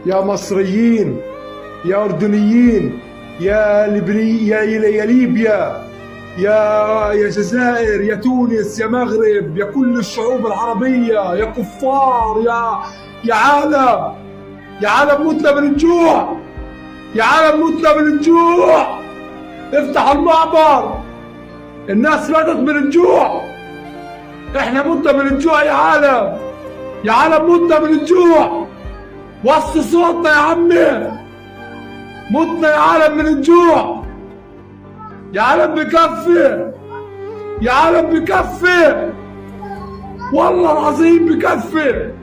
يا مصريين، يا أردنيين، يا ليبيا، يا جزائر، يا تونس، يا مغرب، يا كل الشعوب العربية، يا كفار، يا عالم، يا عالم متنا من الجوع، يا عالم متنا من الجوع. افتحوا المعبر، الناس ماتت من الجوع، احنا متنا من الجوع يا عالم، يا عالم متنا من الجوع. وصي صوتنا يا عمي، متنا يا عالم من الجوع، يا عالم بكفي، يا عالم بكفي، والله العظيم بكفي.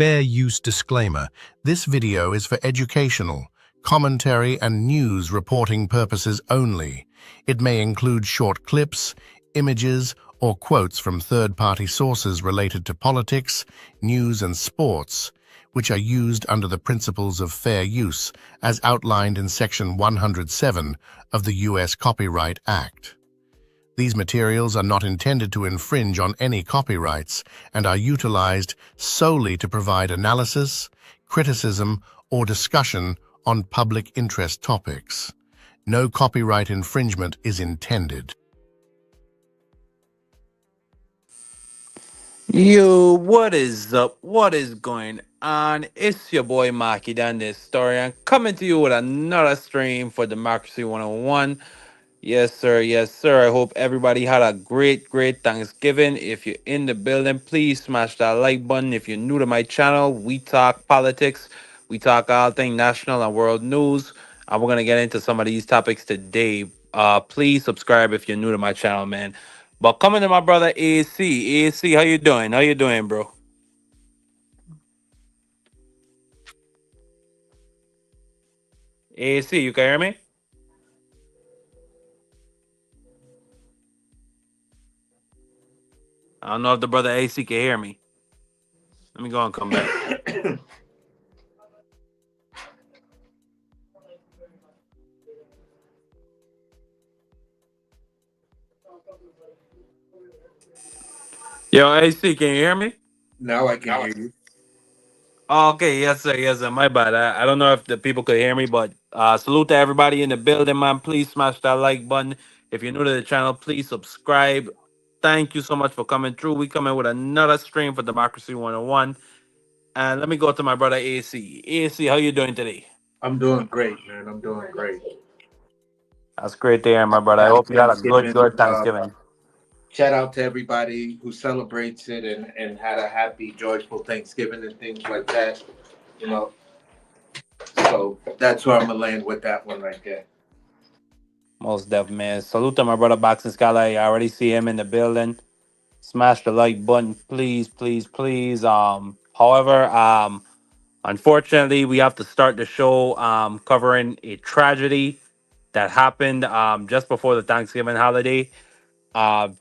Fair use disclaimer. This video is for educational, commentary and news reporting purposes only. It may include short clips, images, or quotes from third-party sources related to politics, news and sports, which are used under the principles of fair use as outlined in Section 107 of the U.S. Copyright Act. These materials are not intended to infringe on any copyrights and are utilized solely to provide analysis, criticism, or discussion on public interest topics. No copyright infringement is intended. Yo, what is up? What is going on? It's your boy Maki Dan the Historian coming to you with another stream for Democracy 101. Yes, sir. Yes, sir. I hope everybody had a great Thanksgiving. If you're in the building, please smash that like button. If you're new to my channel, we talk politics. We talk all things national and world news. And we're going to get into some of these topics today. Please subscribe if you're new to my channel, man. But coming to my brother AC. AC, how you doing? How you doing, bro? AC, you can hear me? I don't know if the brother AC can hear me. Let me go and come back. Yo, AC, can you hear me? Now I can hear you. Oh, okay, yes, sir, yes, sir. My bad. I don't know if the people could hear me, but salute to everybody in the building, man. Please smash that like button. If you're new to the channel, please subscribe. Thank you so much for coming through. We coming with another stream for Democracy 101. And let me go to my brother AC. AC, how you doing today? I'm doing great, man. I'm doing great. That's great to hear, my brother. I hope you had a good Thanksgiving. Shout out to everybody who celebrates it and had a happy, joyful Thanksgiving and things like that. You know, so that's where I'm gonna land with that one right there. Most definitely, man. Salute to my brother Boxing Scholar. I already see him in the building. Smash the like button, please, please, please. However, unfortunately, we have to start the show covering a tragedy that happened just before the Thanksgiving holiday.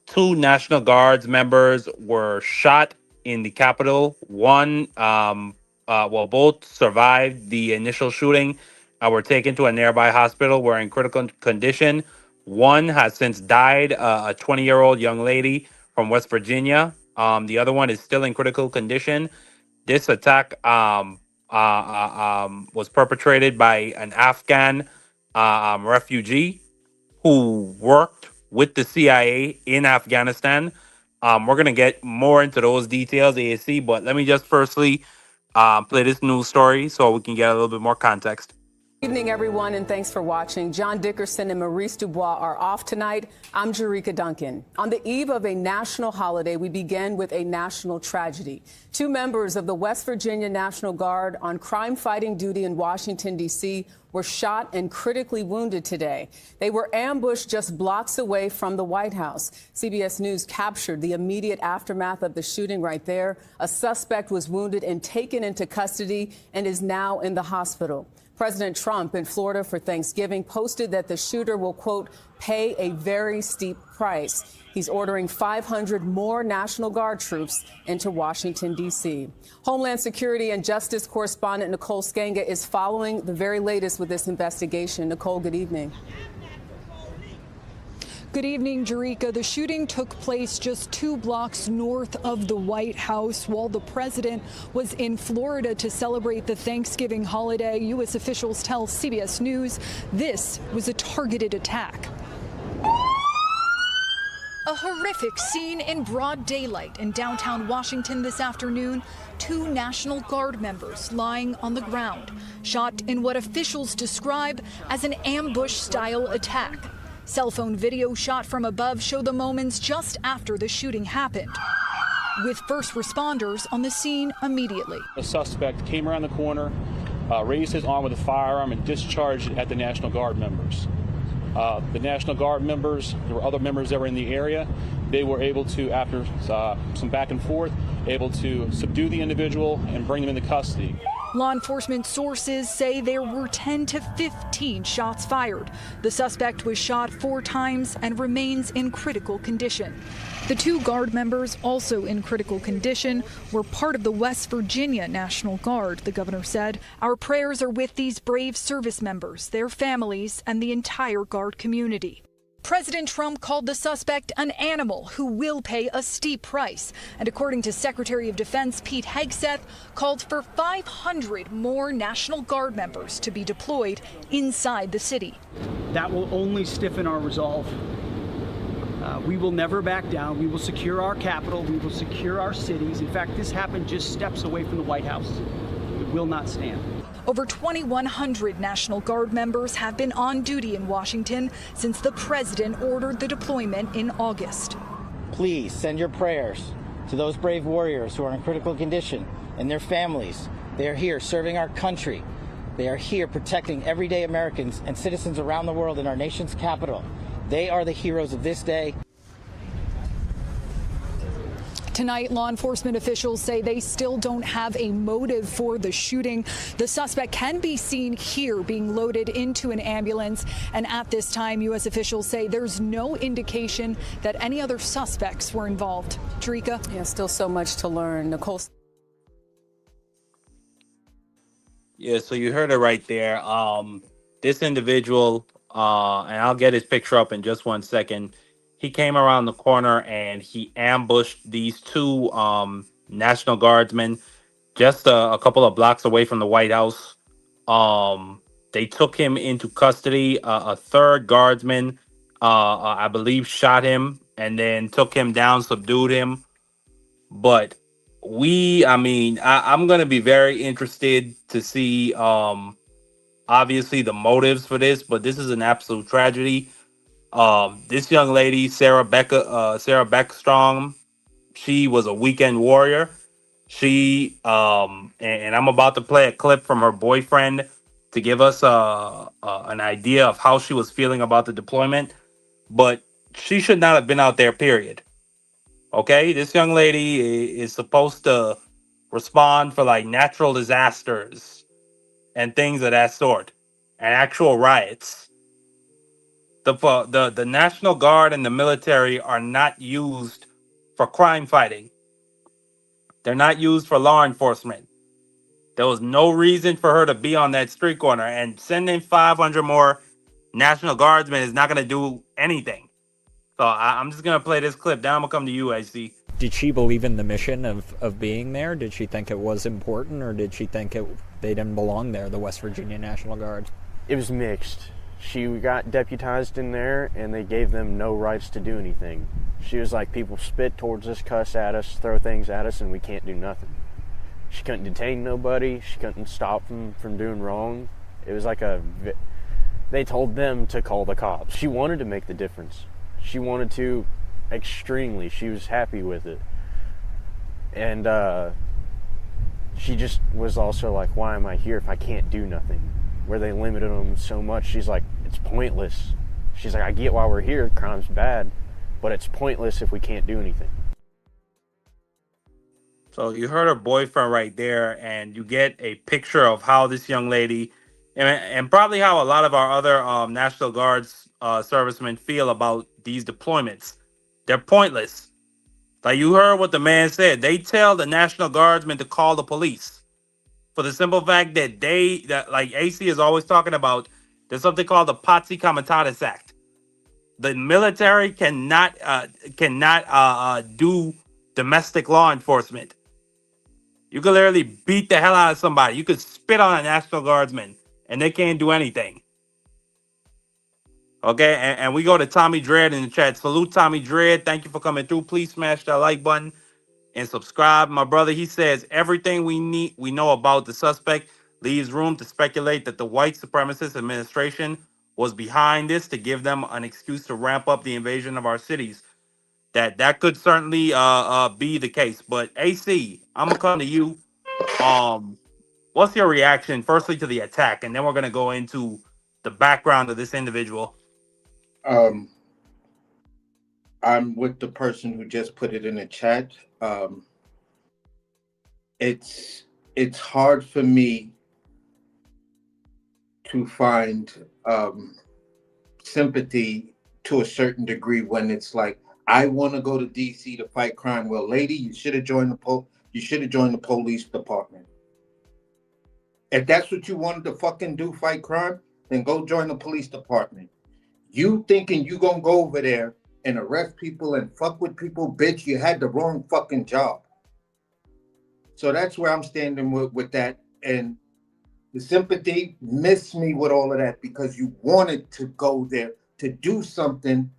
Two National Guards members were shot in the Capitol. Both survived the initial shooting and were taken to a nearby hospital where in critical condition. One has since died, a 20-year-old young lady from West Virginia. The other one is still in critical condition. This attack was perpetrated by an Afghan refugee who worked with the CIA in Afghanistan. We're going to get more into those details, ASC, but let me just firstly play this news story so we can get a little bit more context. Good evening, everyone, and thanks for watching. John Dickerson and Maurice Dubois are off tonight. I'm Jerika Duncan. On the eve of a national holiday, we begin with a national tragedy. Two members of the West Virginia National Guard on crime-fighting duty in Washington, D.C. were shot and critically wounded today. They were ambushed just blocks away from the White House. CBS News captured the immediate aftermath of the shooting right there. A suspect was wounded and taken into custody and is now in the hospital. President Trump in Florida for Thanksgiving posted that the shooter will, quote, pay a very steep price. He's ordering 500 more National Guard troops into Washington, D.C. Homeland Security and Justice correspondent Nicole Skenga is following the very latest with this investigation. Nicole, good evening. Good evening, Jerika. The shooting took place just 2 blocks north of the White House while the president was in Florida to celebrate the Thanksgiving holiday. U.S. officials tell CBS News this was a targeted attack. A horrific scene in broad daylight in downtown Washington this afternoon. 2 National Guard members lying on the ground, shot in what officials describe as an ambush-style attack. Cell phone video shot from above show the moments just after the shooting happened, with first responders on the scene immediately. The suspect came around the corner, raised his arm with a firearm and discharged it at the National Guard members. The National Guard members, there were other members that were in the area. They were able to, after some back and forth, able to subdue the individual and bring him into custody. Law enforcement sources say there were 10 to 15 shots fired. The suspect was shot 4 times and remains in critical condition. The 2 Guard members, also in critical condition, were part of the West Virginia National Guard, the governor said. Our prayers are with these brave service members, their families, and the entire Guard community. President Trump called the suspect an animal who will pay a steep price. And according to Secretary of Defense Pete Hegseth, called for 500 more National Guard members to be deployed inside the city. That will only stiffen our resolve. We will never back down. We will secure our capital. We will secure our cities. In fact, this happened just steps away from the White House. It will not stand. Over 2,100 National Guard members have been on duty in Washington since the president ordered the deployment in August. Please send your prayers to those brave warriors who are in critical condition and their families. They are here serving our country. They are here protecting everyday Americans and citizens around the world in our nation's capital. They are the heroes of this day. Tonight, law enforcement officials say they still don't have a motive for the shooting. The suspect can be seen here being loaded into an ambulance. And at this time, U.S. officials say there's no indication that any other suspects were involved. Jerika? Yeah, still so much to learn. Nicole. Yeah, so you heard it right there. This individual, and I'll get his picture up in just 1 second. He came around the corner and he ambushed these 2 National Guardsmen just a couple of blocks away from the White House. They took him into custody. A 3rd guardsman, I believe, shot him and then took him down, subdued him. But I'm going to be very interested to see, obviously, the motives for this. But this is an absolute tragedy. This young lady, Sarah Beckstrom, she was a weekend warrior. She, and I'm about to play a clip from her boyfriend to give us an idea of how she was feeling about the deployment. But she should not have been out there, period. Okay? This young lady is supposed to respond for like natural disasters and things of that sort and actual riots. The National Guard and the military are not used for crime fighting. They're not used for law enforcement. There was no reason for her to be on that street corner, and sending 500 more National Guardsmen is not going to do anything. So I'm just going to play this clip. Now I'm going to come to you, IC. Did she believe in the mission of being there? Did she think it was important, or did she think they didn't belong there, the West Virginia National Guard? It was mixed. She got deputized in there, and they gave them no rights to do anything. She was like, people spit towards us, cuss at us, throw things at us, and we can't do nothing. She couldn't detain nobody. She couldn't stop them from doing wrong. It was like they told them to call the cops. She wanted to make the difference. She wanted to extremely. She was happy with it. And she just was also like, why am I here if I can't do nothing? Where they limited them so much, she's like, it's pointless. She's like, I get why we're here, crime's bad, but it's pointless if we can't do anything. So you heard her boyfriend right there, and you get a picture of how this young lady and probably how a lot of our other National Guards servicemen feel about these deployments. They're pointless. Like you heard what the man said. They tell the National Guardsmen to call the police for the simple fact that like AC is always talking about, there's something called the Pazzi Comitatus Act. The military cannot do domestic law enforcement. You could literally beat the hell out of somebody. You could spit on a National Guardsman and they can't do anything. Okay, and we go to Tommy Dread in the chat. Salute Tommy Dread. Thank you for coming through. Please smash that like button and subscribe. My brother, he says everything we know about the suspect leaves room to speculate that the white supremacist administration was behind this to give them an excuse to ramp up the invasion of our cities. That could certainly be the case. But AC, I'm gonna come to you. What's your reaction firstly to the attack, and then we're gonna go into the background of this individual. I'm with the person who just put it in the chat. It's hard for me to find sympathy to a certain degree when it's like, I want to go to DC to fight crime. Well, lady, you should have joined the police department. If that's what you wanted to fucking do, fight crime, then go join the police department. You thinking you gonna go over there and arrest people and fuck with people, bitch, you had the wrong fucking job. So that's where I'm standing with that. And the sympathy missed me with all of that because you wanted to go there to do something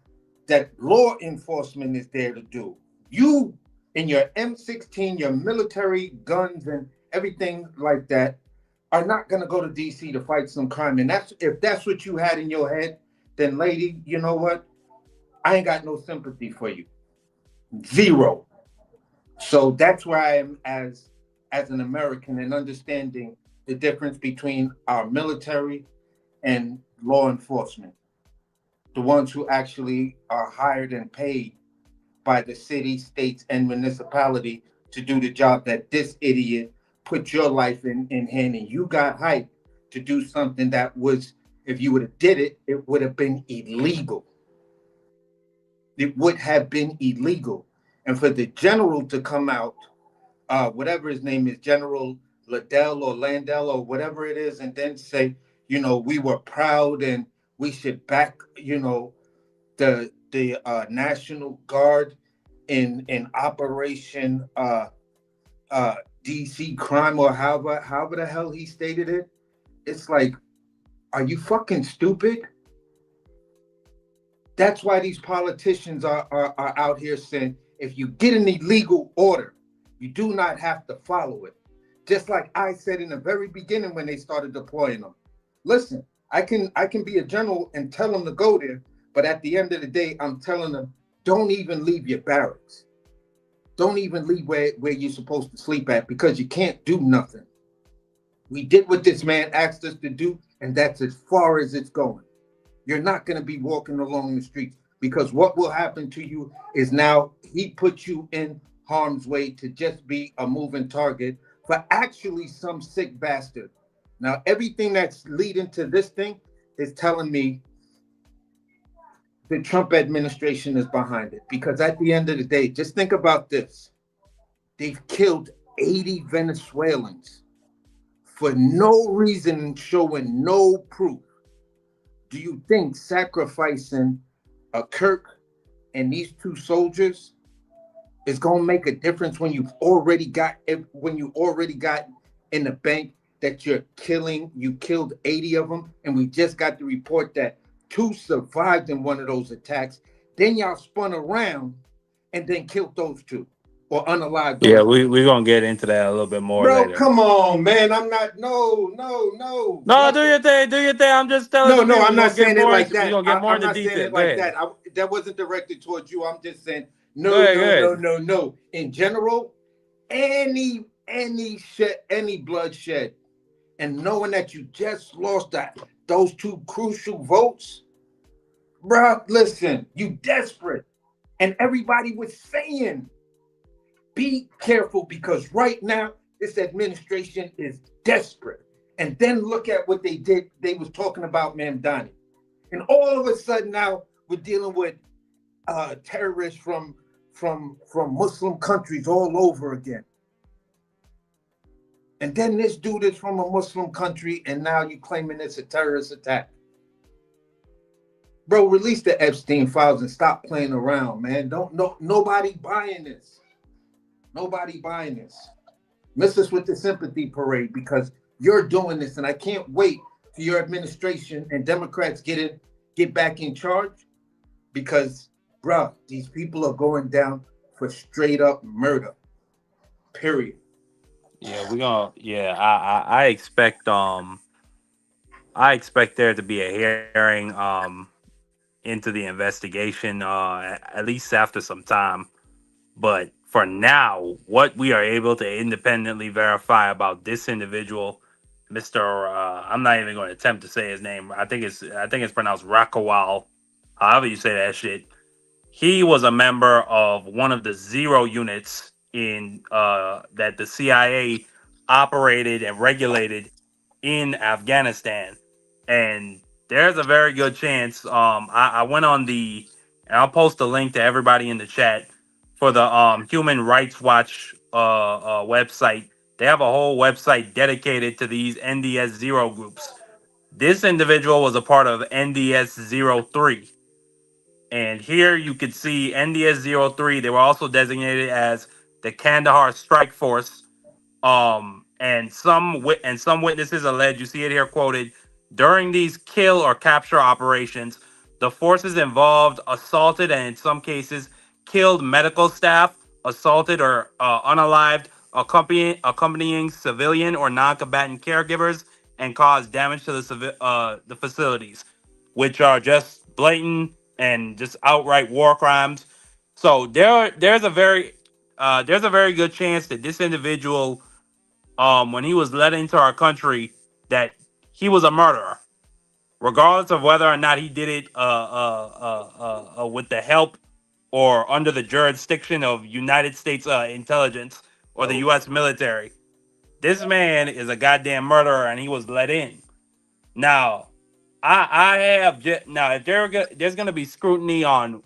that law enforcement is there to do. You in your M16, your military guns and everything like that are not going to go to DC to fight some crime. And if that's what you had in your head, then lady, you know what? I ain't got no sympathy for you. Zero. So that's where I am as an American and understanding the difference between our military and law enforcement. The ones who actually are hired and paid by the city, states, and municipality to do the job that this idiot put your life in hand, and you got hyped to do something that was, if you would have did it, it would have been illegal. It would have been illegal. And for the general to come out, whatever his name is, General Liddell or Landell or whatever it is, and then say, you know, we were proud and we should back, you know, the National Guard in Operation DC crime, or however the hell he stated it. It's like, are you fucking stupid? That's why these politicians are out here saying, if you get an illegal order, you do not have to follow it. Just like I said in the very beginning when they started deploying them. Listen, I can be a general and tell them to go there, but at the end of the day, I'm telling them, don't even leave your barracks. Don't even leave where you're supposed to sleep at, because you can't do nothing. We did what this man asked us to do, and that's as far as it's going. You're not going to be walking along the streets, because what will happen to you is now he puts you in harm's way to just be a moving target for actually some sick bastard. Now, everything that's leading to this thing is telling me the Trump administration is behind it. Because at the end of the day, just think about this. They've killed 80 Venezuelans for no reason, showing no proof. Do you think sacrificing a Kirk and these two soldiers is going to make a difference when you've already got in the bank that you killed 80 of them, and we just got the report that 2 survived in one of those attacks? Then y'all spun around and then killed those 2 or unalived those. Yeah, we're gonna get into that a little bit more later. Come on, man. I'm not. No. No, do your thing. I'm just telling. No, I'm not saying it like that. We're gonna get more I'm into not saying detail. it like that. That wasn't directed towards you. I'm just saying no. In general, any bloodshed, and knowing that you just lost those 2 crucial votes, bro. Listen, you desperate, and everybody was saying, be careful, because right now this administration is desperate, And then look at what they did. They was talking about Mamdani. And all of a sudden now we're dealing with terrorists from Muslim countries all over again. And then this dude is from a Muslim country, and now you claiming it's a terrorist attack. Bro, release the Epstein files and stop playing around, man. Nobody buying this. Nobody buying this. Miss us with the sympathy parade because you're doing this, and I can't wait for your administration and Democrats get back in charge because, bro, these people are going down for straight up murder. Period. Yeah, I expect there to be a hearing into the investigation at least after some time. But for now, what we are able to independently verify about this individual, Mr. I'm not even going to attempt to say his name. I think it's pronounced Rakawal. However you say that shit. He was a member of one of the zero units in that the CIA operated and regulated in Afghanistan. And there's a very good chance. I went on and I'll post a link to everybody in the chat for the Human Rights Watch website. They have a whole website dedicated to these NDS zero groups. This individual was a part of NDS 03. And here you could see NDS 03. They were also designated as the Kandahar Strike Force. And some witnesses allege, you see it here quoted, during these kill or capture operations, the forces involved assaulted and in some cases killed medical staff, assaulted or unalived accompanying civilian or non-combatant caregivers, and caused damage to the facilities, which are just blatant and just outright war crimes. So there's a very good chance that this individual, when he was led into our country, that he was a murderer, regardless of whether or not he did it with the help or under the jurisdiction of United States intelligence or the U.S. military. This man is a goddamn murderer, and he was let in. Now, if there's gonna be scrutiny on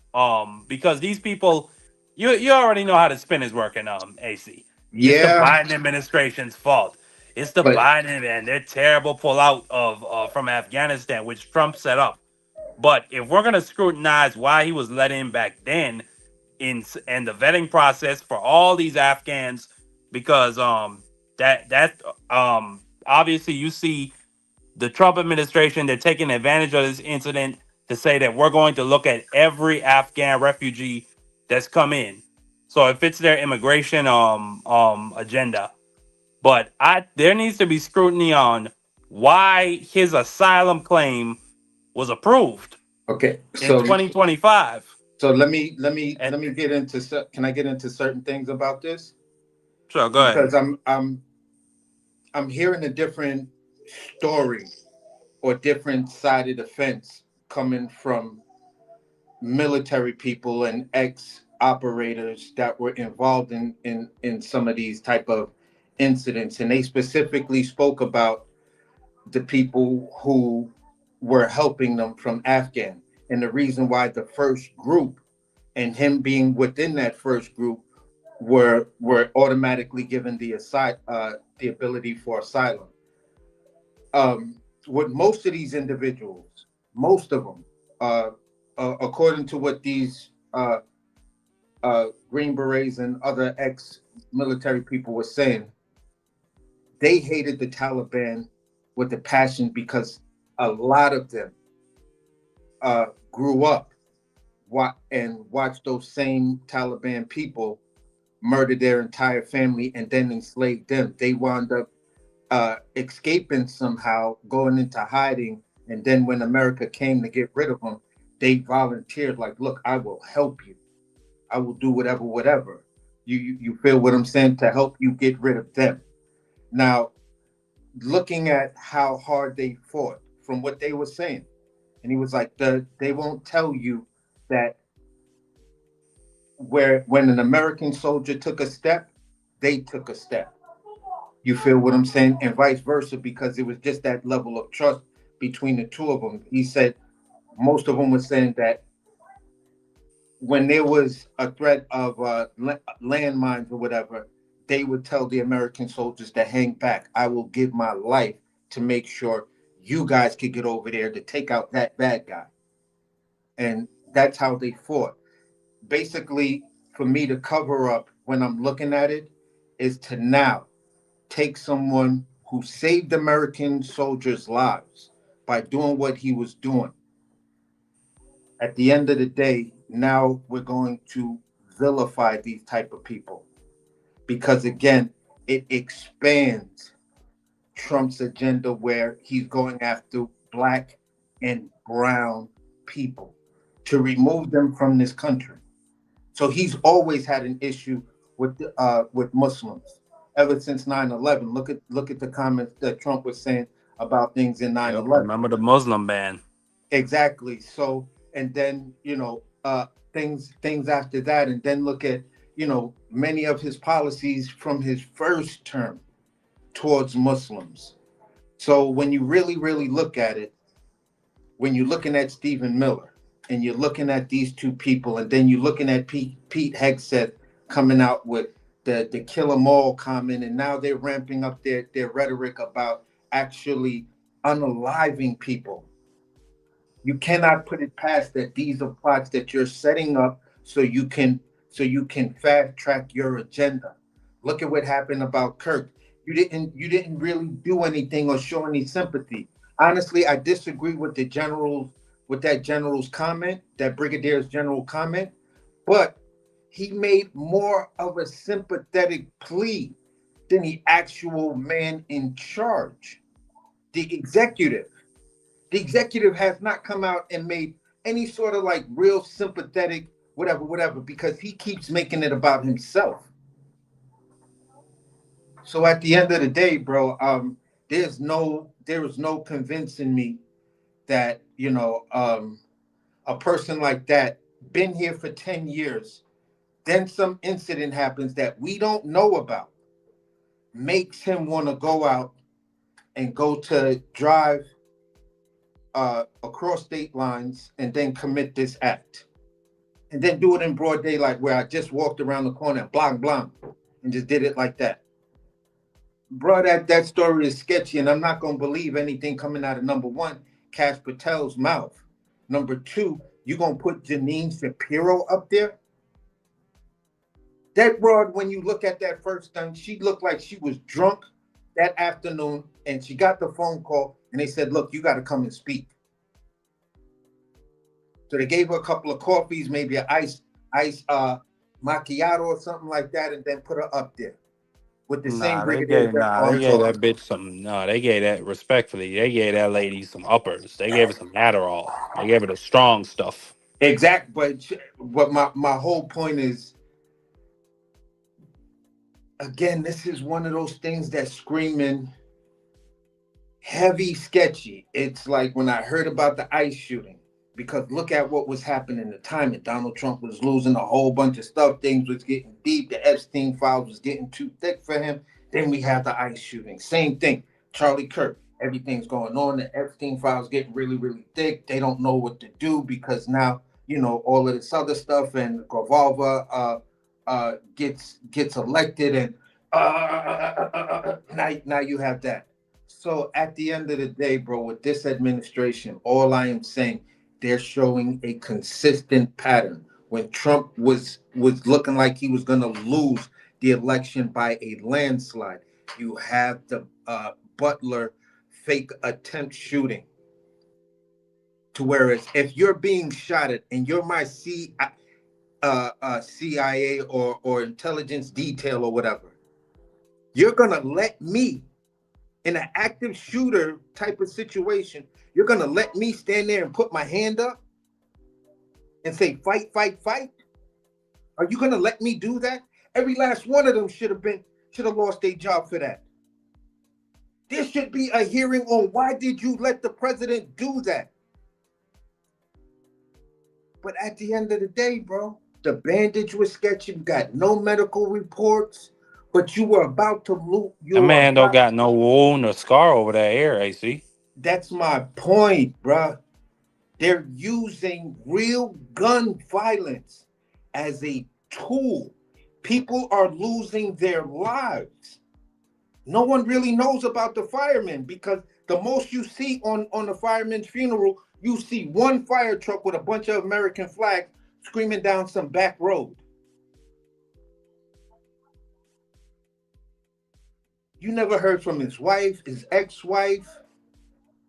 because these people, you already know how the spin is working, AC. It's the Yeah, Biden administration's fault. It's the but Biden and their terrible pullout of from Afghanistan, which Trump set up. But if we're gonna scrutinize why he was let in back then, and the vetting process for all these Afghans, because obviously you see the Trump administration, they're taking advantage of this incident to say that we're going to look at every Afghan refugee that's come in. So it fits their immigration agenda. But there needs to be scrutiny on why his asylum claim was approved okay. in So 2025. let me And get into. Can I get into certain things about this? sure, go ahead. Because I'm hearing a different story or different side of the fence coming from military people and ex-operators that were involved in some of these type of incidents, and they specifically spoke about the people who were helping them from Afghan, and the reason why the first group and him being within that first group were automatically given the ability for asylum. With most of these individuals, most of them, according to what these Green Berets and other ex-military people were saying, they hated the Taliban with a passion because a lot of them grew up and watched those same Taliban people murder their entire family and then enslave them. They wound up escaping somehow, going into hiding, and then when America came to get rid of them, they volunteered, like, look, I will help you. I will do whatever. You feel what I'm saying? To help you get rid of them. Now, looking at how hard they fought from what they were saying, and he was like, they won't tell you that when an American soldier took a step, they took a step. You feel what I'm saying? And vice versa, because it was just that level of trust between the two of them. He said most of them were saying that when there was a threat of landmines or whatever, they would tell the American soldiers to hang back. I will give my life to make sure you guys could get over there to take out that bad guy. And that's how they fought. Basically, for me to cover up when I'm looking at it, is to now take someone who saved American soldiers' lives by doing what he was doing. At the end of the day, now we're going to vilify these type of people because again, it expands Trump's agenda where he's going after black and brown people to remove them from this country. So he's always had an issue with Muslims ever since 9/11. Look at the comments that Trump was saying about things in 9/11. Remember the Muslim ban? Exactly. So, and then things after that, and then look at many of his policies from his first term towards Muslims. So when you really look at it, when you're looking at Stephen Miller and you're looking at these two people, and then you're looking at Pete Hegseth coming out with the kill 'em all comment, and now they're ramping up their rhetoric about actually unaliving people. You cannot put it past that these are plots that you're setting up so you can fast track your agenda. Look at what happened about Kirk. You didn't really do anything or show any sympathy. Honestly, I disagree with that general's comment, that brigadier's general comment, but he made more of a sympathetic plea than the actual man in charge, the executive. The executive has not come out and made any sort of like real sympathetic whatever, because he keeps making it about himself. So at the end of the day, bro, there is no convincing me that a person like that been here for 10 years, then some incident happens that we don't know about, makes him want to go out and go to drive across state lines and then commit this act, and then do it in broad daylight where I just walked around the corner and blank and just did it like that. Bro, that story is sketchy, and I'm not going to believe anything coming out of, number one, Cash Patel's mouth. Number two, you're going to put Janine Shapiro up there? That broad, when you look at that first time, she looked like she was drunk that afternoon, and she got the phone call, and they said, look, you got to come and speak. So they gave her a couple of coffees, maybe an ice macchiato or something like that, and then put her up there with the same brigadier. They gave that bitch some. No, they gave that respectfully. They gave that lady some uppers. They gave her some Adderall. They gave her the strong stuff. Exactly, but my whole point is, again, this is one of those things that's screaming heavy sketchy. It's like when I heard about the ICE shooting, because look at what was happening at the time, and Donald Trump was losing a whole bunch of stuff. Things was getting deep. The Epstein files was getting too thick for him. Then we have the ICE shooting. Same thing. Charlie Kirk. Everything's going on. The Epstein files getting really thick. They don't know what to do because now, all of this other stuff, and Govalva gets elected, and now you have that. So at the end of the day, bro, with this administration, all I am saying, they're showing a consistent pattern. When Trump was looking like he was going to lose the election by a landslide, you have the Butler fake attempt shooting. To whereas if you're being shot at and you're my CIA or intelligence detail or whatever, you're going to let me, in an active shooter type of situation, you're going to let me stand there and put my hand up and say, fight? Are you going to let me do that? Every last one of them should have lost their job for that. There should be a hearing on why did you let the president do that? But at the end of the day, bro, the bandage was sketchy. We got no medical reports. but you were about to lose. You That were man don't about. got no wound or scar over that ear, AC. That's my point, bruh. They're using real gun violence as a tool. People are losing their lives. No one really knows about the firemen because the most you see on the fireman's funeral, you see one fire truck with a bunch of American flags screaming down some back road. You never heard from his wife, his ex-wife.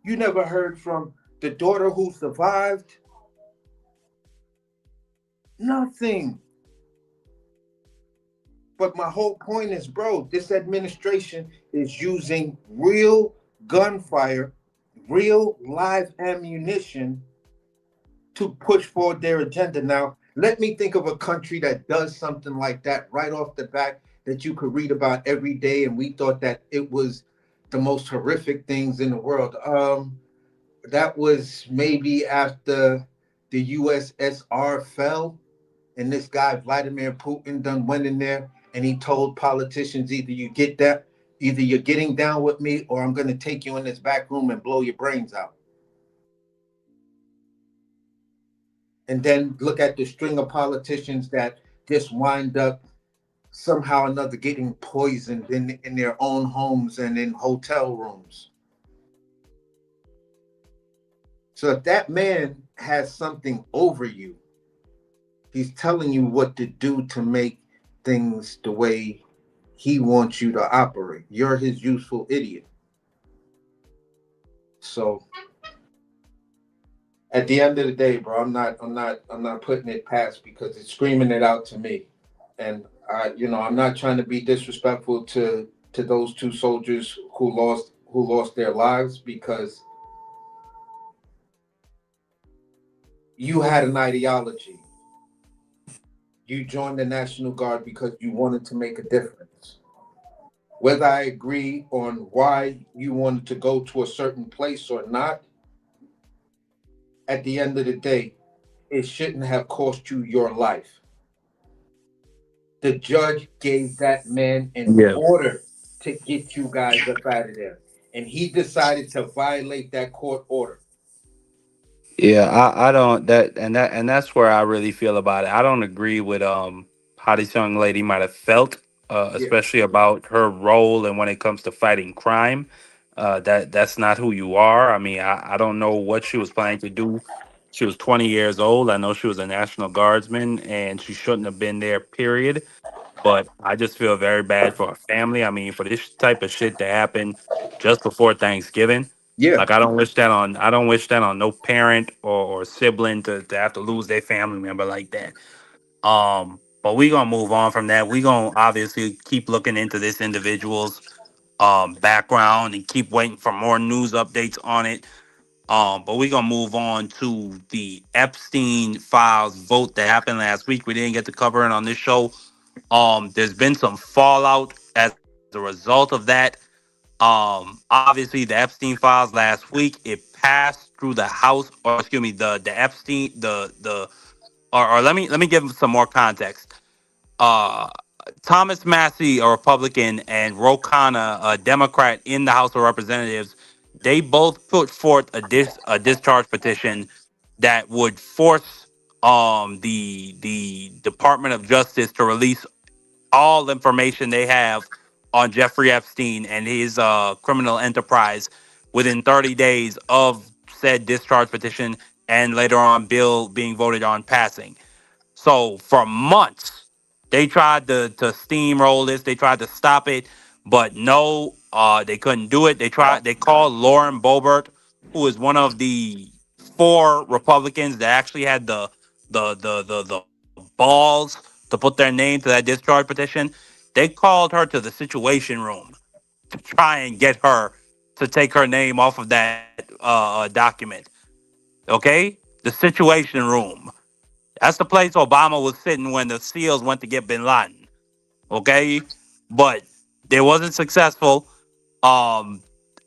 You never heard from the daughter who survived. Nothing. But my whole point is, bro, this administration is using real gunfire, real live ammunition to push forward their agenda. Now, let me think of a country that does something like that right off the bat that you could read about every day, and we thought that it was the most horrific things in the world. That was maybe after the USSR fell, and this guy Vladimir Putin done went in there and he told politicians either you're getting down with me or I'm going to take you in this back room and blow your brains out. And then look at the string of politicians that just wind up somehow or another getting poisoned in their own homes and in hotel rooms. So if that man has something over you, he's telling you what to do to make things the way he wants you to operate. You're his useful idiot. So at the end of the day, bro, I'm not putting it past because it's screaming it out to me. And I'm not trying to be disrespectful to those two soldiers who lost their lives because you had an ideology. You joined the National Guard because you wanted to make a difference. Whether I agree on why you wanted to go to a certain place or not, at the end of the day, it shouldn't have cost you your life. The judge gave that man an order to get you guys up out of there. And he decided to violate that court order. Yeah, I don't and that's where I really feel about it. I don't agree with how this young lady might have felt, Yeah. especially about her role and when it comes to fighting crime. That's not who you are. I mean, I don't know what she was planning to do. She was 20 years old. I know she was a National Guardsman and she shouldn't have been there, period. But I just feel very bad for her family. I mean, for this type of shit to happen just before Thanksgiving. Yeah. Like I don't wish that on no parent or sibling to have to lose their family member like that. But we gonna move on from that. We gonna obviously keep looking into this individual's background and keep waiting for more news updates on it. But we gonna move on to the Epstein files vote that happened last week. We didn't get to cover it on this show. There's been some fallout as a result of that. Obviously, the Epstein files last week it passed through the House, or excuse me, the Epstein the or let me give some more context. Uh, Thomas Massey, a Republican, and Ro Khanna, a Democrat in the House of Representatives, they both put forth a discharge petition that would force the Department of Justice to release all information they have on Jeffrey Epstein and his criminal enterprise within 30 days of said discharge petition and later on bill being voted on passing. So for months, they tried to steamroll this. They tried to stop it, but no, they couldn't do it. They called Lauren Boebert, who is one of the four Republicans that actually had the balls to put their name to that discharge petition. They called her to the Situation Room to try and get her to take her name off of that document. Okay, the Situation Room. That's the place Obama was sitting when the SEALs went to get Bin Laden. Okay, but they wasn't successful. Um,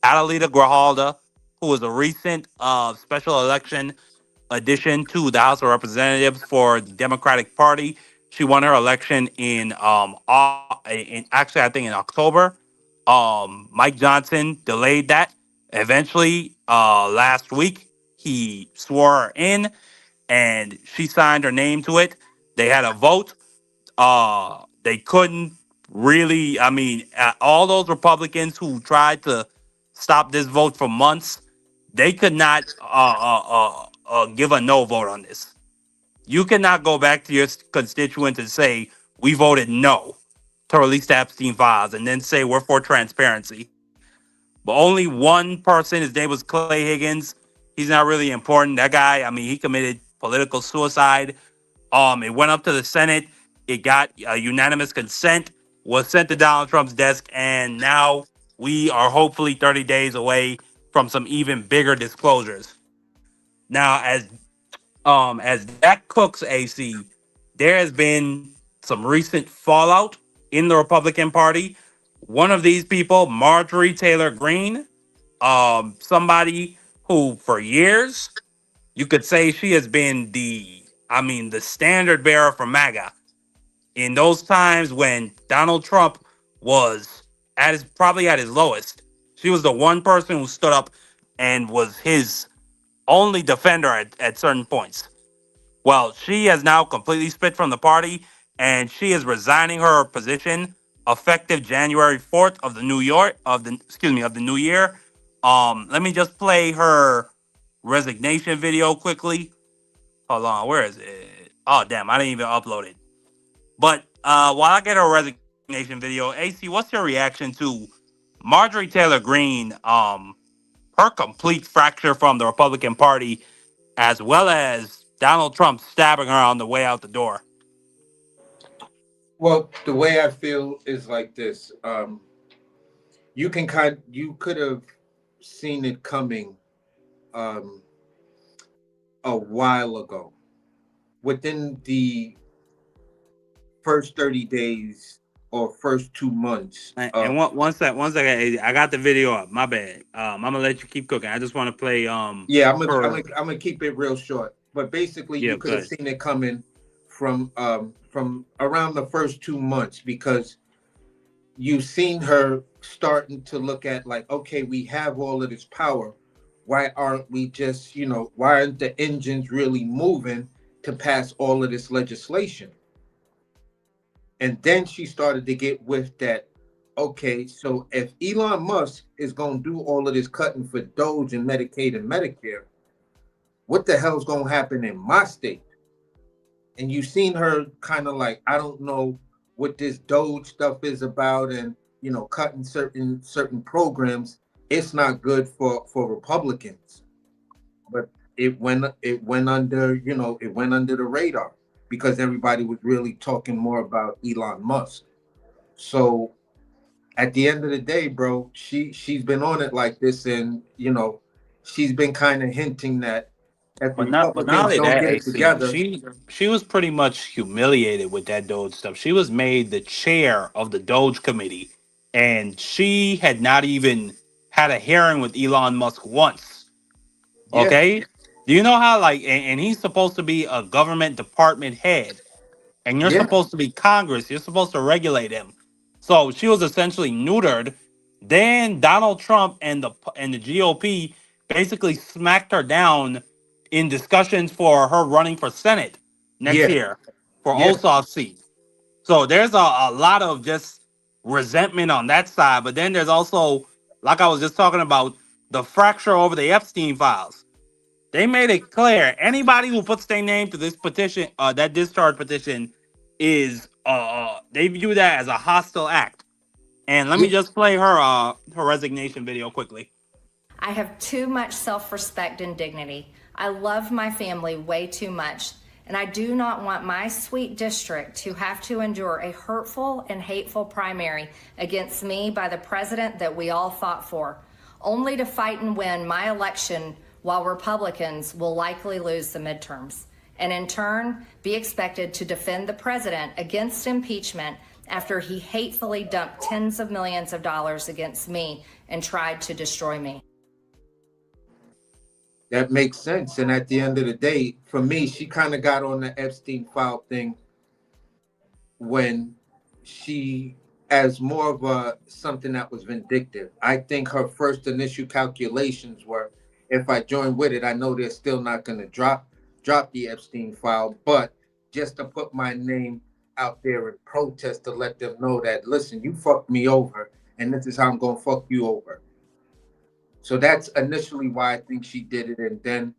Adelita Grijalda, who was a recent special election addition to the House of Representatives for the Democratic Party, She won her election actually I think in October. Mike Johnson delayed that. Eventually, last week he swore her in, and she signed her name to it. They had a vote. They couldn't really. I mean, all those Republicans who tried to stop this vote for months, they could not give a no vote on this. You cannot go back to your constituents and say we voted no to release the Epstein files, and then say we're for transparency. But only one person, his name was Clay Higgins. He's not really important. That guy, I mean, he committed political suicide. It went up to the Senate. It got unanimous consent, was sent to Donald Trump's desk, and now we are hopefully 30 days away from some even bigger disclosures. Now, as that cooks, AC, there has been some recent fallout in the Republican Party. One of these people, Marjorie Taylor Greene, somebody who for years you could say she has been the standard bearer for MAGA in those times when Donald Trump was probably at his lowest. She was the one person who stood up and was his only defender at certain points. Well, she has now completely split from the party, and she is resigning her position effective January 4th of the new year. Let me just play her resignation video quickly. Hold on, where is it? Oh damn, I didn't even upload it. But while I get her resignation video, AC, what's your reaction to Marjorie Taylor Greene? Her complete fracture from the Republican Party, as well as Donald Trump stabbing her on the way out the door. Well, the way I feel is like this. You could have seen it coming a while ago. Within the first 30 days or first 2 months. And one second, I got the video up. My bad. I'm gonna let you keep cooking. I just want to play. Yeah, I'm gonna keep it real short. But basically, you could have seen it coming from around the first 2 months, because you've seen her starting to look at like, okay, we have all of this power. Why aren't we just, why aren't the engines really moving to pass all of this legislation? And then she started to get with that, okay, so if Elon Musk is going to do all of this cutting for Doge and Medicaid and Medicare, what the hell's going to happen in my state? And you've seen her kind of like, I don't know what this Doge stuff is about, and, cutting certain programs. It's not good for Republicans. But it went under, it went under the radar, because everybody was really talking more about Elon Musk. So at the end of the day, bro, she's been on it like this, and she's been kind of hinting that But not only that, AC, she was pretty much humiliated with that Doge stuff. She was made the chair of the Doge committee, and she had not even had a hearing with Elon Musk once. Yeah. Okay? Do you know how, and he's supposed to be a government department head, and you're supposed to be Congress. You're supposed to regulate him. So she was essentially neutered. Then Donald Trump and the GOP basically smacked her down in discussions for her running for Senate next year for Ossoff's seat. So there's a lot of just resentment on that side. But then there's also, like I was just talking about, the fracture over the Epstein files. They made it clear anybody who puts their name to this petition, that discharge petition, is they view that as a hostile act. And let me just play her resignation video quickly. I have too much self-respect and dignity. I love my family way too much, and I do not want my sweet district to have to endure a hurtful and hateful primary against me by the president that we all fought for, only to fight and win my election while Republicans will likely lose the midterms, and in turn be expected to defend the president against impeachment after he hatefully dumped tens of millions of dollars against me and tried to destroy me. That makes sense. And at the end of the day, for me, she kind of got on the Epstein file thing when she, as more of a something that was vindictive. I think her first initial calculations were, if I join with it, I know they're still not going to drop the Epstein file, but just to put my name out there in protest to let them know that, listen, you fucked me over, and this is how I'm going to fuck you over. So that's initially why I think she did it. And then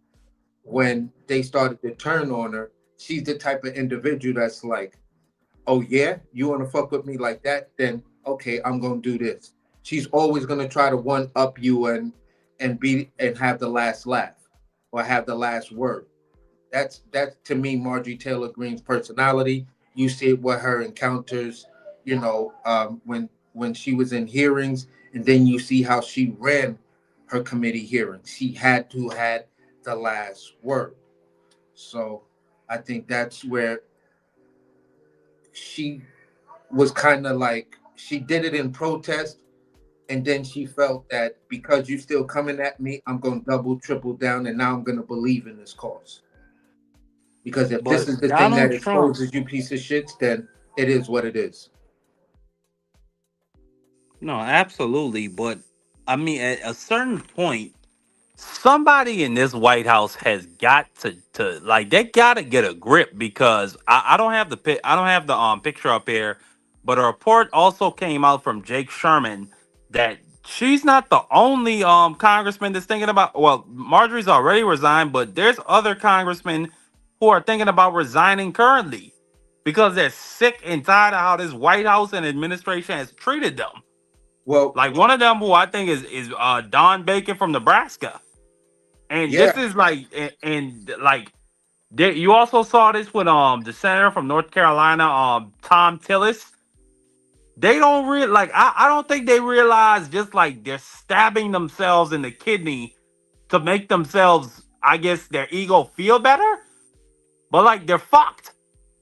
when they started to turn on her, she's the type of individual that's like, oh yeah, you want to fuck with me like that? Then okay, I'm gonna do this. She's always gonna try to one up you and be and have the last laugh or have the last word. That's to me Marjorie Taylor Greene's personality. You see it with her encounters, when she was in hearings, and then you see how she ran her committee hearings. She had to had the last word. So I think that's where she was kind of like, she did it in protest, and then she felt that because you still coming at me, I'm going to double, triple down, and now I'm going to believe in this cause. Because if this But is the thing that Donald Trump, exposes you piece of shits, then it is what it is. no, absolutely. But I mean, at a certain point, somebody in this White House has got to like they gotta get a grip because I don't have I don't have the picture up here, but a report also came out from Jake Sherman that she's not the only congressman that's thinking about, well, Marjorie's already resigned, but there's other congressmen who are thinking about resigning currently because they're sick and tired of how this White House and administration has treated them. Well, Like one of them who I think is Don Bacon from Nebraska. And yeah, this is like, like, you also saw this with the senator from North Carolina, Tom Tillis. They don't like. I don't think they realize just like they're stabbing themselves in the kidney to make themselves, I guess, their ego feel better. But like they're fucked.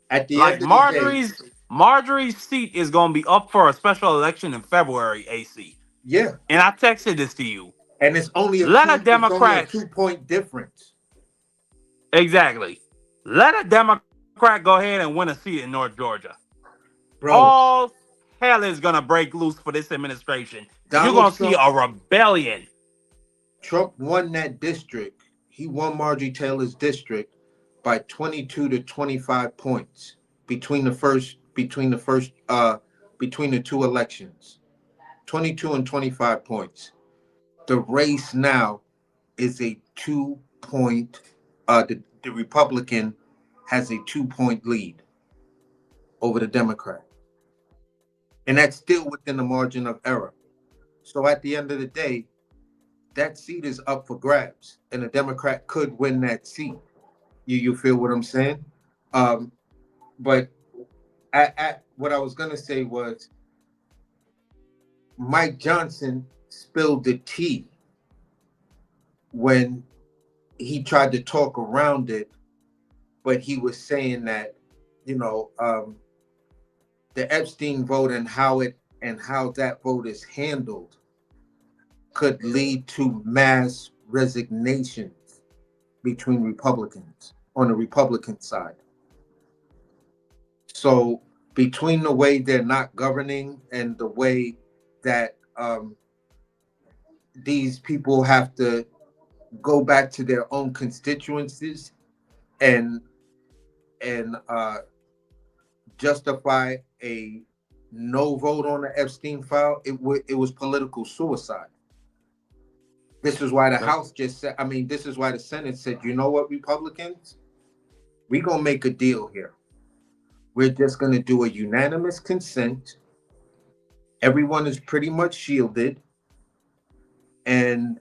at the Like end of the day, Marjorie's seat is gonna be up for a special election in February, AC. yeah, And I texted this to you. and it's only a Let a Democrat, Democrat 2 point difference. exactly. Let a Democrat go ahead and win a seat in North Georgia. Bro, All hell is gonna break loose for this administration. You're Donald gonna see Trump a rebellion. Trump won that district. He won Marjorie Taylor's district by 22 to 25 points between the two elections. 22 and 25 points. The race now is a 2 point. The Republican has a 2 point lead over the Democrat, and that's still within the margin of error. So at the end of the day, that seat is up for grabs, and a Democrat could win that seat. You feel what I'm saying? But what I was gonna say was Mike Johnson spilled the tea when he tried to talk around it, but he was saying that the Epstein vote and how that vote is handled could lead to mass resignations between Republicans on the Republican side. So between the way they're not governing and the way that these people have to go back to their own constituencies and justify a no vote on the Epstein file, it was political suicide. This is why the House just said, this is why the Senate said, you know what, Republicans, we're going to make a deal here. We're just going to do a unanimous consent. Everyone is pretty much shielded. And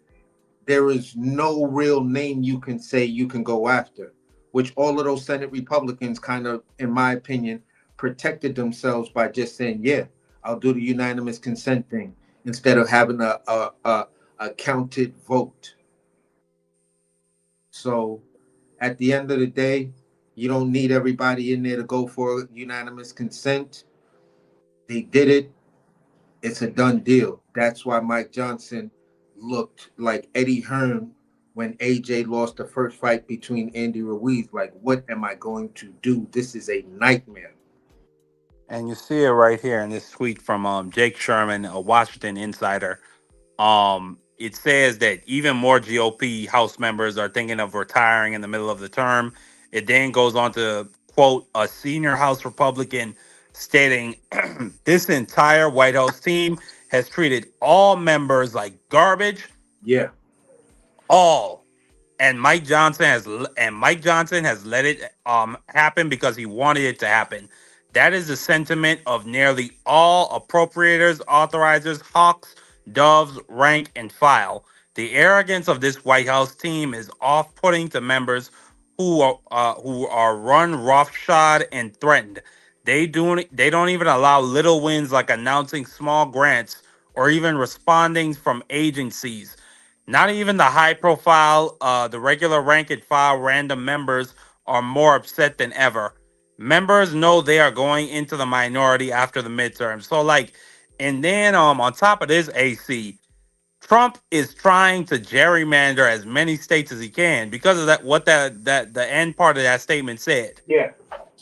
there is no real name you can say you can go after, which all of those Senate Republicans kind of, in my opinion, protected themselves by just saying, yeah, I'll do the unanimous consent thing instead of having a counted vote. So at the end of the day, you don't need everybody in there to go for unanimous consent. They did it. It's a done deal. That's why Mike Johnson looked like Eddie Hearn when AJ lost the first fight between Andy Ruiz. Like, what am I going to do? This is a nightmare. And you see it right here in this tweet from Jake Sherman, a Washington insider. It says that even more GOP House members are thinking of retiring in the middle of the term. It then goes on to quote a senior House Republican stating, "This entire White House team has treated all members like garbage, Yeah. all." And Mike Johnson has let it happen because he wanted it to happen. That is the sentiment of nearly all appropriators, authorizers, hawks, doves, rank and file. The arrogance of this White House team is off-putting to members who are run roughshod and threatened. They don't even allow little wins like announcing small grants or even responding from agencies. Not even the high profile, the regular rank and file random members are more upset than ever. Members know they are going into the minority after the midterm. So like, and then on top of this, AC, Trump is trying to gerrymander as many states as he can because of that. What that the end part of that statement said. Yeah.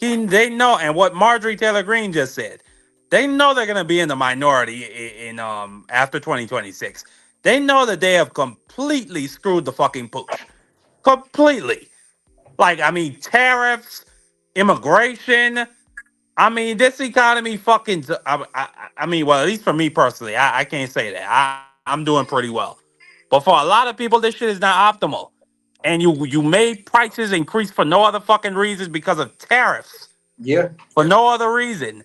They know, and what Marjorie Taylor Greene just said, they know they're going to be in the minority in after 2026. They know that they have completely screwed the fucking pooch, completely. Like, I mean, tariffs, immigration. I mean, this economy fucking. I mean, well, at least for me personally, I can't say that. I'm doing pretty well, but for a lot of people, this shit is not optimal. And you made prices increase for no other fucking reasons because of tariffs Yeah. for no other reason.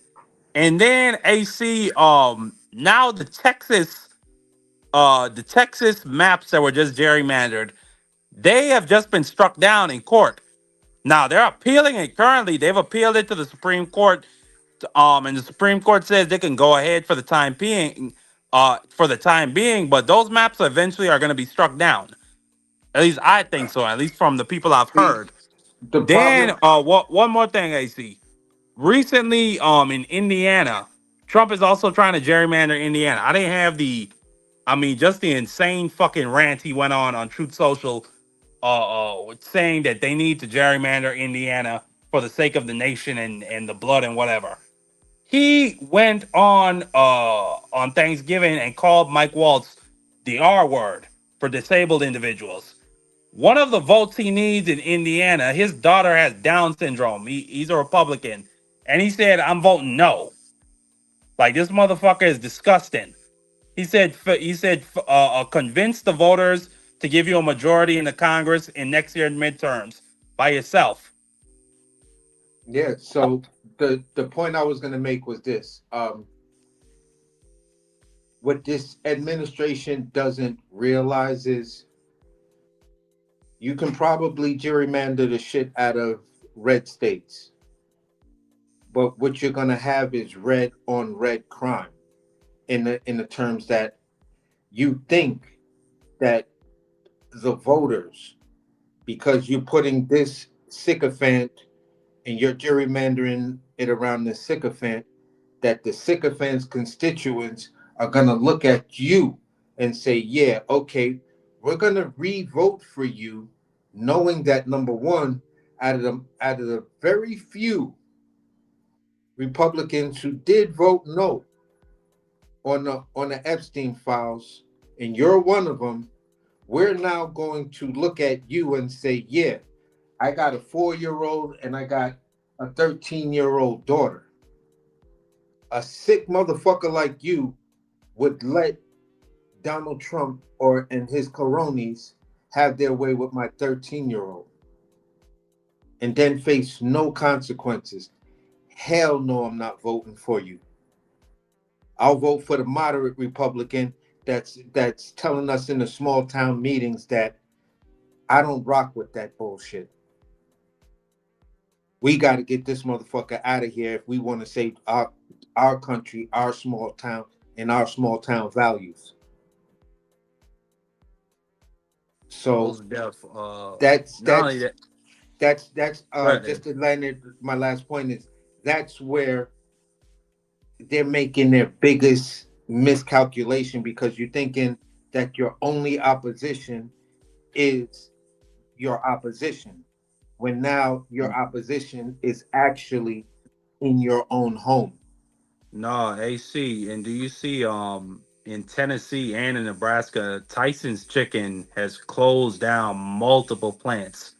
And then AC, now the Texas maps that were just gerrymandered, they have just been struck down in court. Now they're appealing it currently. They've appealed it to the Supreme Court. And the Supreme Court says they can go ahead for the time being, but those maps eventually are going to be struck down. At least I think so. At least from the people I've See, heard. the Then, problem. one more thing, AC. Recently, in Indiana, Trump is also trying to gerrymander Indiana. I didn't have just the insane fucking rant he went on Truth Social, saying that they need to gerrymander Indiana for the sake of the nation and the blood and whatever. He went on Thanksgiving and called Mike Waltz the R word for disabled individuals. One of the votes he needs in Indiana, his daughter has Down syndrome. He's a Republican, and he said, "I'm voting no." Like, this motherfucker is disgusting. Convince the voters to give you a majority in the Congress in next year's midterms by yourself. Yeah. So the point I was going to make was this. What this administration doesn't realize is you can probably gerrymander the shit out of red states, but what you're going to have is red on red crime in the terms that you think that the voters, because you're putting this sycophant and you're gerrymandering it around the sycophant, that the sycophant's constituents are going to look at you and say, yeah, okay, we're going to re-vote for you, knowing that, number one, out of the very few Republicans who did vote no on the Epstein files, and you're one of them, we're now going to look at you and say, yeah, I got a 4-year-old and I got a 13-year-old daughter. A sick motherfucker like you would let Donald Trump and his cronies have their way with my 13-year-old and then face no consequences. Hell no, I'm not voting for you. I'll vote for the moderate Republican that's telling us in the small town meetings that I don't rock with that bullshit. We got to get this motherfucker out of here if we want to save our country, our small town, and our small town values. So that's just to land my last point is that's where they're making their biggest miscalculation, because you're thinking that your only opposition is your opposition, when now your opposition is actually in your own home. No, AC. And do you see in Tennessee and in Nebraska, Tyson's Chicken has closed down multiple plants.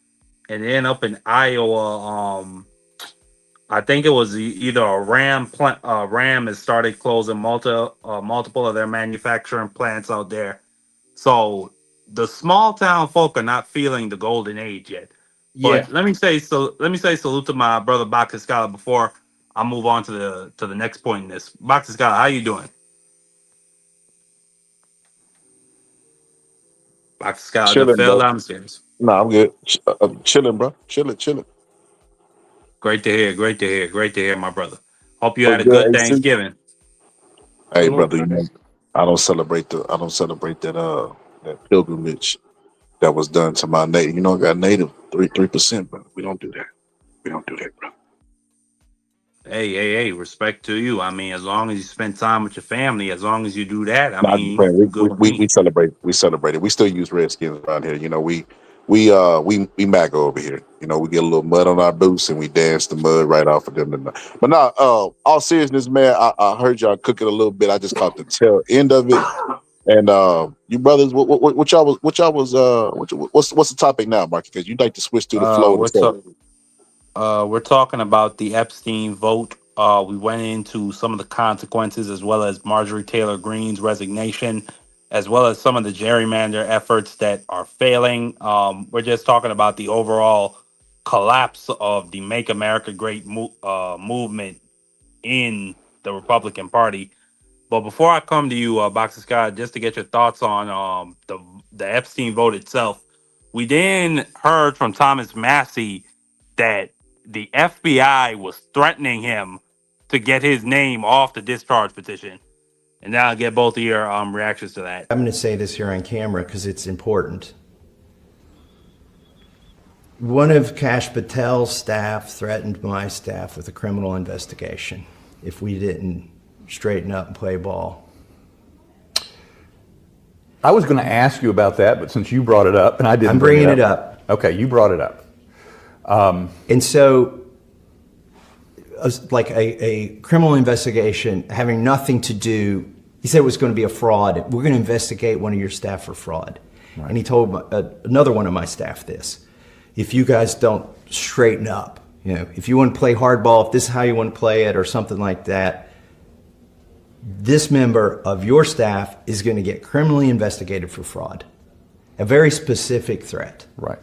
And then up in Iowa, I think it was either a Ram plant. Ram has started closing multiple of their manufacturing plants out there. So the small town folk are not feeling the golden age yet. Yeah. But let me say salute to my brother Bakascala before I move on to the next point in this. Bakascala, how you doing? Bakascala just Chilling, fell bro. downstairs. Nah, I'm good. Chilling, bro. Chilling. Great to hear. Great to hear, my brother. Hope you had What's a good, good AC? Thanksgiving. Hey, Salute, brother. brothers. I don't celebrate that pilgrimage that was done to my native. I got native 3%, but we don't do that. We don't do that, bro. Hey, respect to you. I mean, as long as you spend time with your family, as long as you do that, I Nah, I'm just mean, playing. you good with We me. celebrate. We celebrate it. We still use Redskins around here. We MAGA over here. We get a little mud on our boots and we dance the mud right off of them. But now, all seriousness, man, I heard y'all cooking a little bit. I just caught the tail end of it. And you brothers, what's the topic now, Mark? Because you like to switch to the Uh, flow of the we're show. ta- we're talking about the Epstein vote. We went into some of the consequences, as well as Marjorie Taylor Greene's resignation, as well as some of the gerrymander efforts that are failing. We're just talking about the overall collapse of the Make America Great movement in the Republican Party. But before I come to you, Boxer Scott, just to get your thoughts on the Epstein vote itself, we then heard from Thomas Massey that the FBI was threatening him to get his name off the discharge petition. And now I'll get both of your reactions to that. I'm going to say this here on camera because it's important. One of Kash Patel's staff threatened my staff with a criminal investigation if we didn't straighten up and play ball. I was going to ask you about that, but since you brought it up, and I didn't I'm bringing it up. Okay, you brought it up. And so, like a criminal investigation having nothing to do, he said it was going to be a fraud. We're going to investigate one of your staff for fraud. Right. And he told another one of my staff this. If you guys don't straighten up, if you want to play hardball, if this is how you want to play it or something like that, this member of your staff is going to get criminally investigated for fraud. A very specific threat. Right.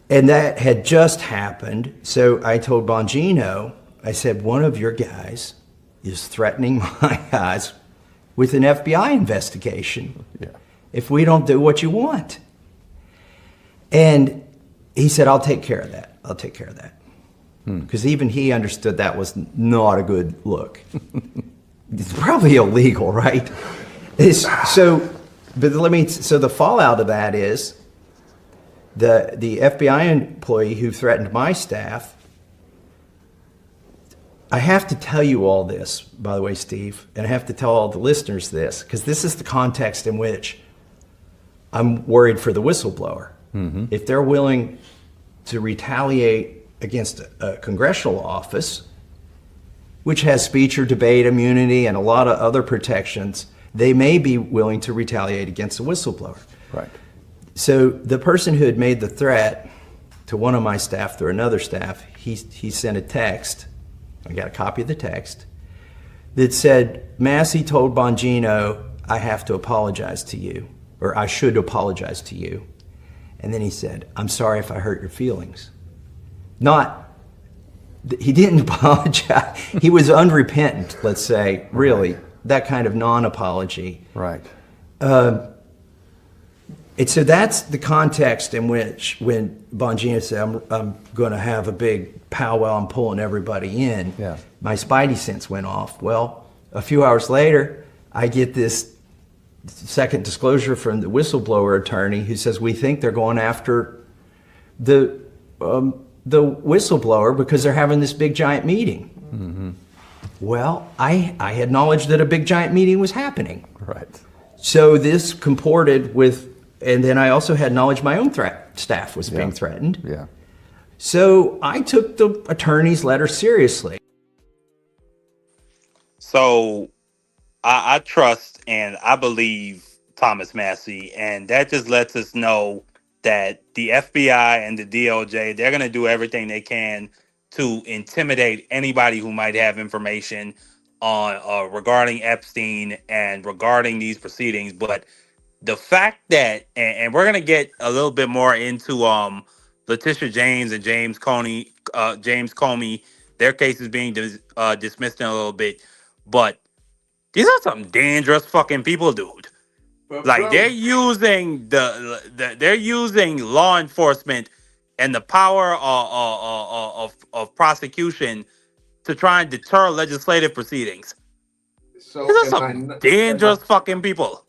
And that had just happened. So I told Bongino, I said, one of your guys is threatening my guys with an FBI investigation if we don't do what you want. And he said, I'll take care of that. I'll take care of that. Because even he understood that was not a good look. It's probably illegal, right? So the fallout of that is the FBI employee who threatened my staff. I have to tell you all this, by the way, Steve, and I have to tell all the listeners this, because this is the context in which I'm worried for the whistleblower. Mm-hmm. If they're willing to retaliate against a congressional office, which has speech or debate immunity and a lot of other protections, they may be willing to retaliate against a whistleblower. Right. So the person who had made the threat to one of my staff through another staff, he sent a text. I got a copy of the text that said, Massey told Bongino, I have to apologize to you, or I should apologize to you. And then he said, I'm sorry if I hurt your feelings. He didn't apologize. He was unrepentant, let's say, really, that kind of non-apology. Right. And so that's the context in which when Bongino said, I'm going to have a big powwow, I'm pulling everybody in, my spidey sense went off. Well, a few hours later, I get this second disclosure from the whistleblower attorney who says, we think they're going after the whistleblower because they're having this big giant meeting. Mm-hmm. Well, I had knowledge that a big giant meeting was happening. Right. So this comported with, and then I also had knowledge my own staff was being threatened. Yeah. So I took the attorney's letter seriously. So I trust and I believe Thomas Massey, and that just lets us know that the FBI and the DOJ, they're going to do everything they can to intimidate anybody who might have information on regarding Epstein and regarding these proceedings. But the fact that, and we're going to get a little bit more into Letitia James and James Comey, their case is being dismissed in a little bit, but these are some dangerous fucking people, dude. But Like bro, they're using they're using law enforcement and the power of prosecution to try and deter legislative proceedings. These so are am I some not, dangerous fucking people.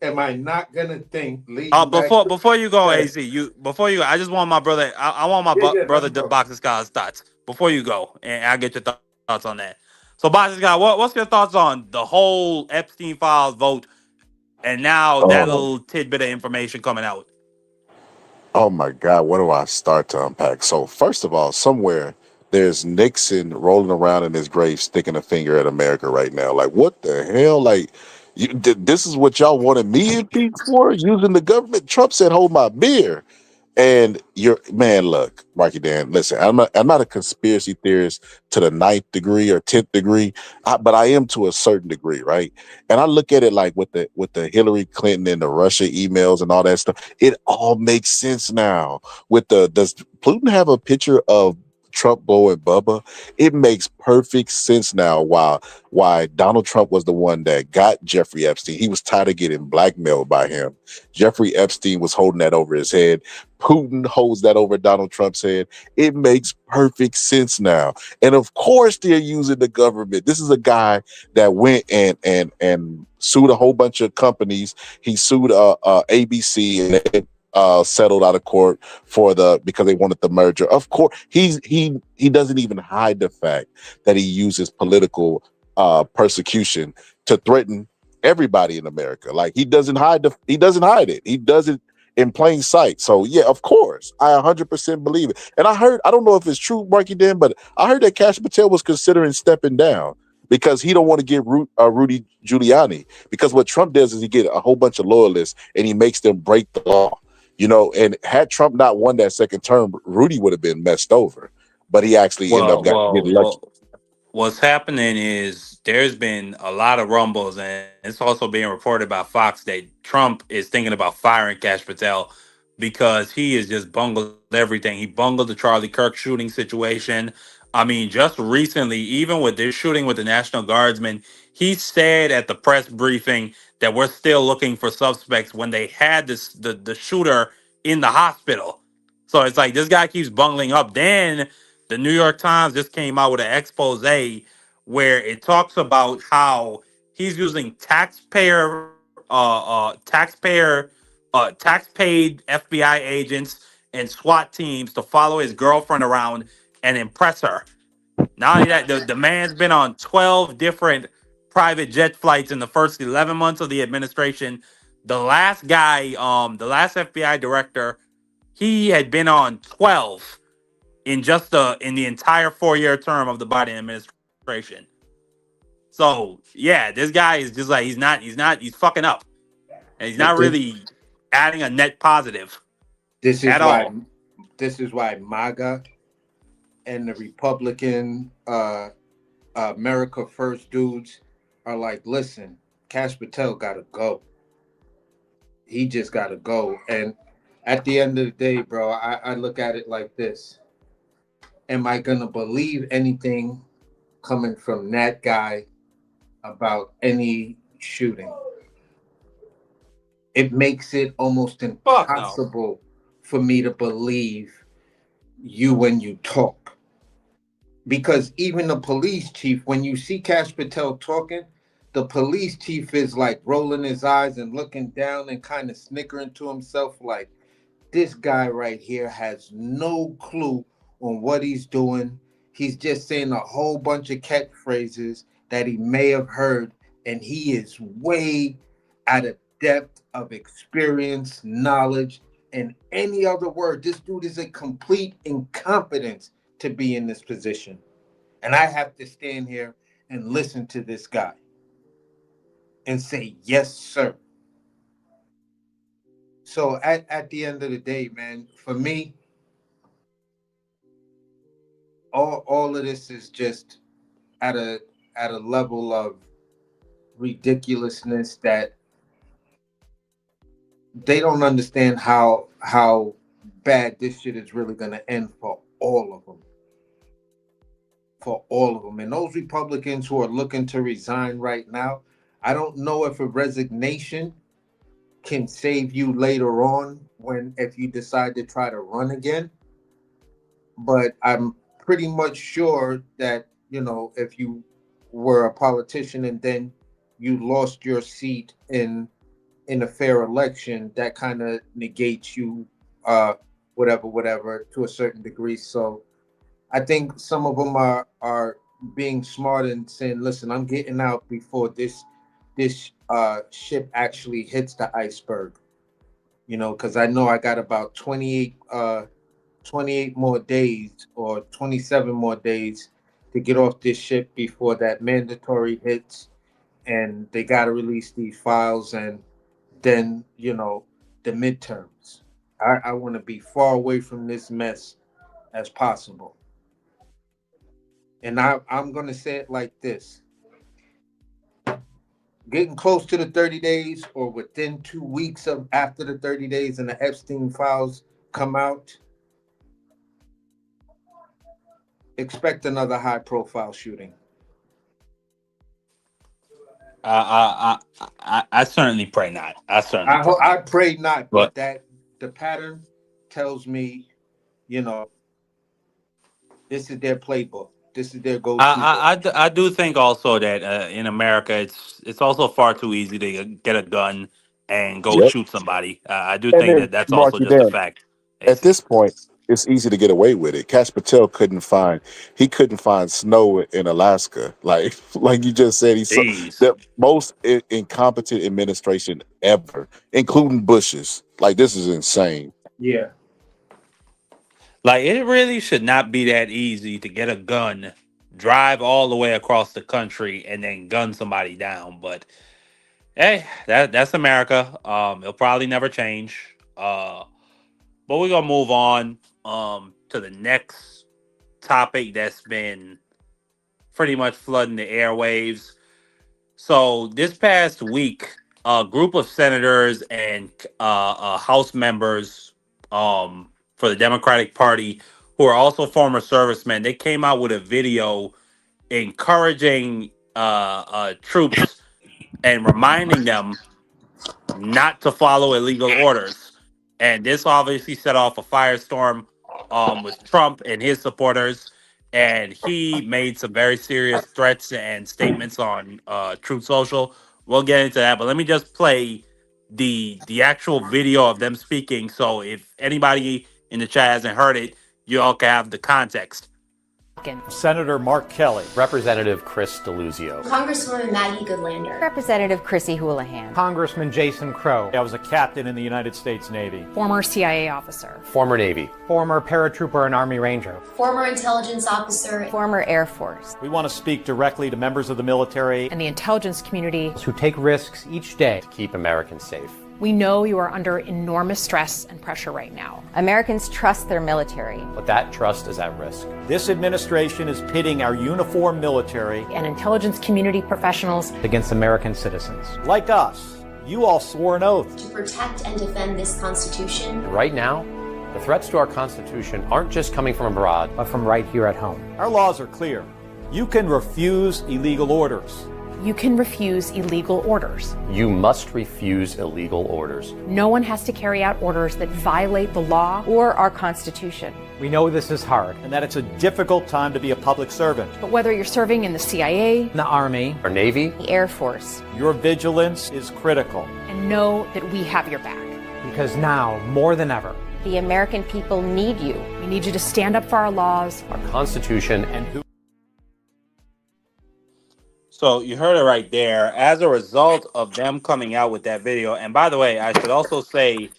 am I not gonna think leading back to Before you go, that? AC, I just want my brother. I want my Yeah, yeah, brother let's the go. Boxer Scott's thoughts before you go, and I'll get your thoughts on that. So, Boxer Scott, what's your thoughts on the whole Epstein files vote, and now that Oh, little tidbit of information coming out? oh my God, where do I start to unpack? So first of all, somewhere there's Nixon rolling around in his grave, sticking a finger at America right now. Like, what the hell? Like, this is what y'all wanted me impeached for? Using the government? Trump said, "Hold my beer." And you're man, look, Marky Dan, listen, I'm not a conspiracy theorist to the ninth degree or 10th degree, but I am to a certain degree, right? And I look at it like with the Hillary Clinton and the Russia emails and all that stuff, it all makes sense now. Does Putin have a picture of Trump blowing Bubba? It makes perfect sense now why Donald Trump was the one that got Jeffrey Epstein. He was tired of getting blackmailed by him. Jeffrey Epstein was holding that over his head. Putin holds that over Donald Trump's head. It makes perfect sense now. And of course they're using the government. This is a guy that went and sued a whole bunch of companies. He sued ABC and they settled out of court because they wanted the merger. Of course, he doesn't even hide the fact that he uses political persecution to threaten everybody in America. Like he doesn't hide it. He does it in plain sight. So yeah, of course, I 100% believe it. And I don't know if it's true, Marky Dan, but I heard that Cash Patel was considering stepping down because he don't want to get Rudy Giuliani. Because what Trump does is he get a whole bunch of loyalists and he makes them break the law. And had Trump not won that second term, Rudy would have been messed over. But he actually ended up Well, getting well, lucky. well. What's happening is there's been a lot of rumbles, and it's also being reported by Fox that Trump is thinking about firing Cash Patel because he has just bungled everything. He bungled the Charlie Kirk shooting situation. I mean, just recently, even with this shooting with the National Guardsman, he said at the press briefing that we're still looking for suspects when they had the shooter in the hospital. So it's like this guy keeps bungling up. Then the New York Times just came out with an expose where it talks about how he's using tax paid FBI agents and SWAT teams to follow his girlfriend around and impress her. Not only that, the man's been on 12 different private jet flights in the first 11 months of the administration. The last FBI director, he had been on 12 in the entire 4-year term of the Biden administration. So yeah, this guy is just like he's fucking up, and he's But not really adding a net positive this at is why all. this is why MAGA and the Republican America First dudes are like, listen, Cash Patel gotta go. He just gotta go. And at the end of the day, bro, I look at it like this. Am I gonna believe anything coming from that guy about any shooting? It makes it almost Fuck no. impossible for me to believe you when you talk. Because even the police chief, when you see Cash Patel talking, the police chief is like rolling his eyes and looking down and kind of snickering to himself, like, this guy right here has no clue on what he's doing. He's just saying a whole bunch of catchphrases that he may have heard, and he is way out of depth of experience, knowledge, and any other word. This dude is a complete incompetence to be in this position. And I have to stand here and listen to this guy and say, yes, sir. So at the end of the day, man, for me, all of this is just at a level of ridiculousness that they don't understand how bad this shit is really going to end for all of them. For all of them. And those Republicans who are looking to resign right now, I don't know if a resignation can save you later on if you decide to try to run again. But I'm pretty much sure that, if you were a politician and then you lost your seat in a fair election, that kind of negates you, whatever, to a certain degree. So I think some of them are being smart and saying, listen, I'm getting out before this ship actually hits the iceberg, because I know I got about 28 more days or 27 more days to get off this ship before that mandatory hits, and they got to release these files, and then, the midterms. I want to be far away from this mess as possible. And I'm going to say it like this. Getting close to the 30 days or within 2 weeks of after the 30 days and the Epstein files come out, expect another high profile shooting. I certainly pray not. I pray not, But that the pattern tells me, this is their playbook. This is their go-to. I do think also that in America it's also far too easy to get a gun and go Yep. shoot somebody. I do And think then that that's also Marky just a Dan, fact. at AC. this point, it's easy to get away with it. Cash Patel couldn't find snow in Alaska. Like you just said, he's Jeez. the most incompetent administration ever, including Bush's. Like, this is insane. Yeah. Like, it really should not be that easy to get a gun, drive all the way across the country, and then gun somebody down. But hey, that's America. It'll probably never change. But we're gonna move on to the next topic that's been pretty much flooding the airwaves. So this past week, a group of senators and House members for the Democratic Party, who are also former servicemen, they came out with a video encouraging troops and reminding them not to follow illegal orders. And this obviously set off a firestorm with Trump and his supporters. And he made some very serious threats and statements on Truth Social. We'll get into that, but let me just play the actual video of them speaking. So if anybody in the chat hasn't heard it, you all can have the context. Senator Mark Kelly, Representative Chris DeLuzio, Congresswoman Maggie Goodlander, Representative Chrissy Houlihan, Congressman Jason Crow. I was a captain in the United States Navy, former CIA officer, former Navy, former paratrooper and Army Ranger, former intelligence officer, former Air Force. We want to speak directly to members of the military and the intelligence community who take risks each day to keep Americans safe. We know you are under enormous stress and pressure right now. Americans trust their military, but that trust is at risk. This administration is pitting our uniformed military and intelligence community professionals against American citizens. Like us, you all swore an oath to protect and defend this Constitution. And right now, the threats to our Constitution aren't just coming from abroad, but from right here at home. Our laws are clear. You can refuse illegal orders. You can refuse illegal orders. You must refuse illegal orders. No one has to carry out orders that violate the law or our Constitution. We know this is hard and that it's a difficult time to be a public servant. But whether you're serving in the CIA, the Army, or Navy, the Air Force, your vigilance is critical. And know that we have your back. Because now, more than ever, the American people need you. We need you to stand up for our laws, our Constitution, and who. So you heard it right there. As a result of them coming out with that video, and by the way, I should also say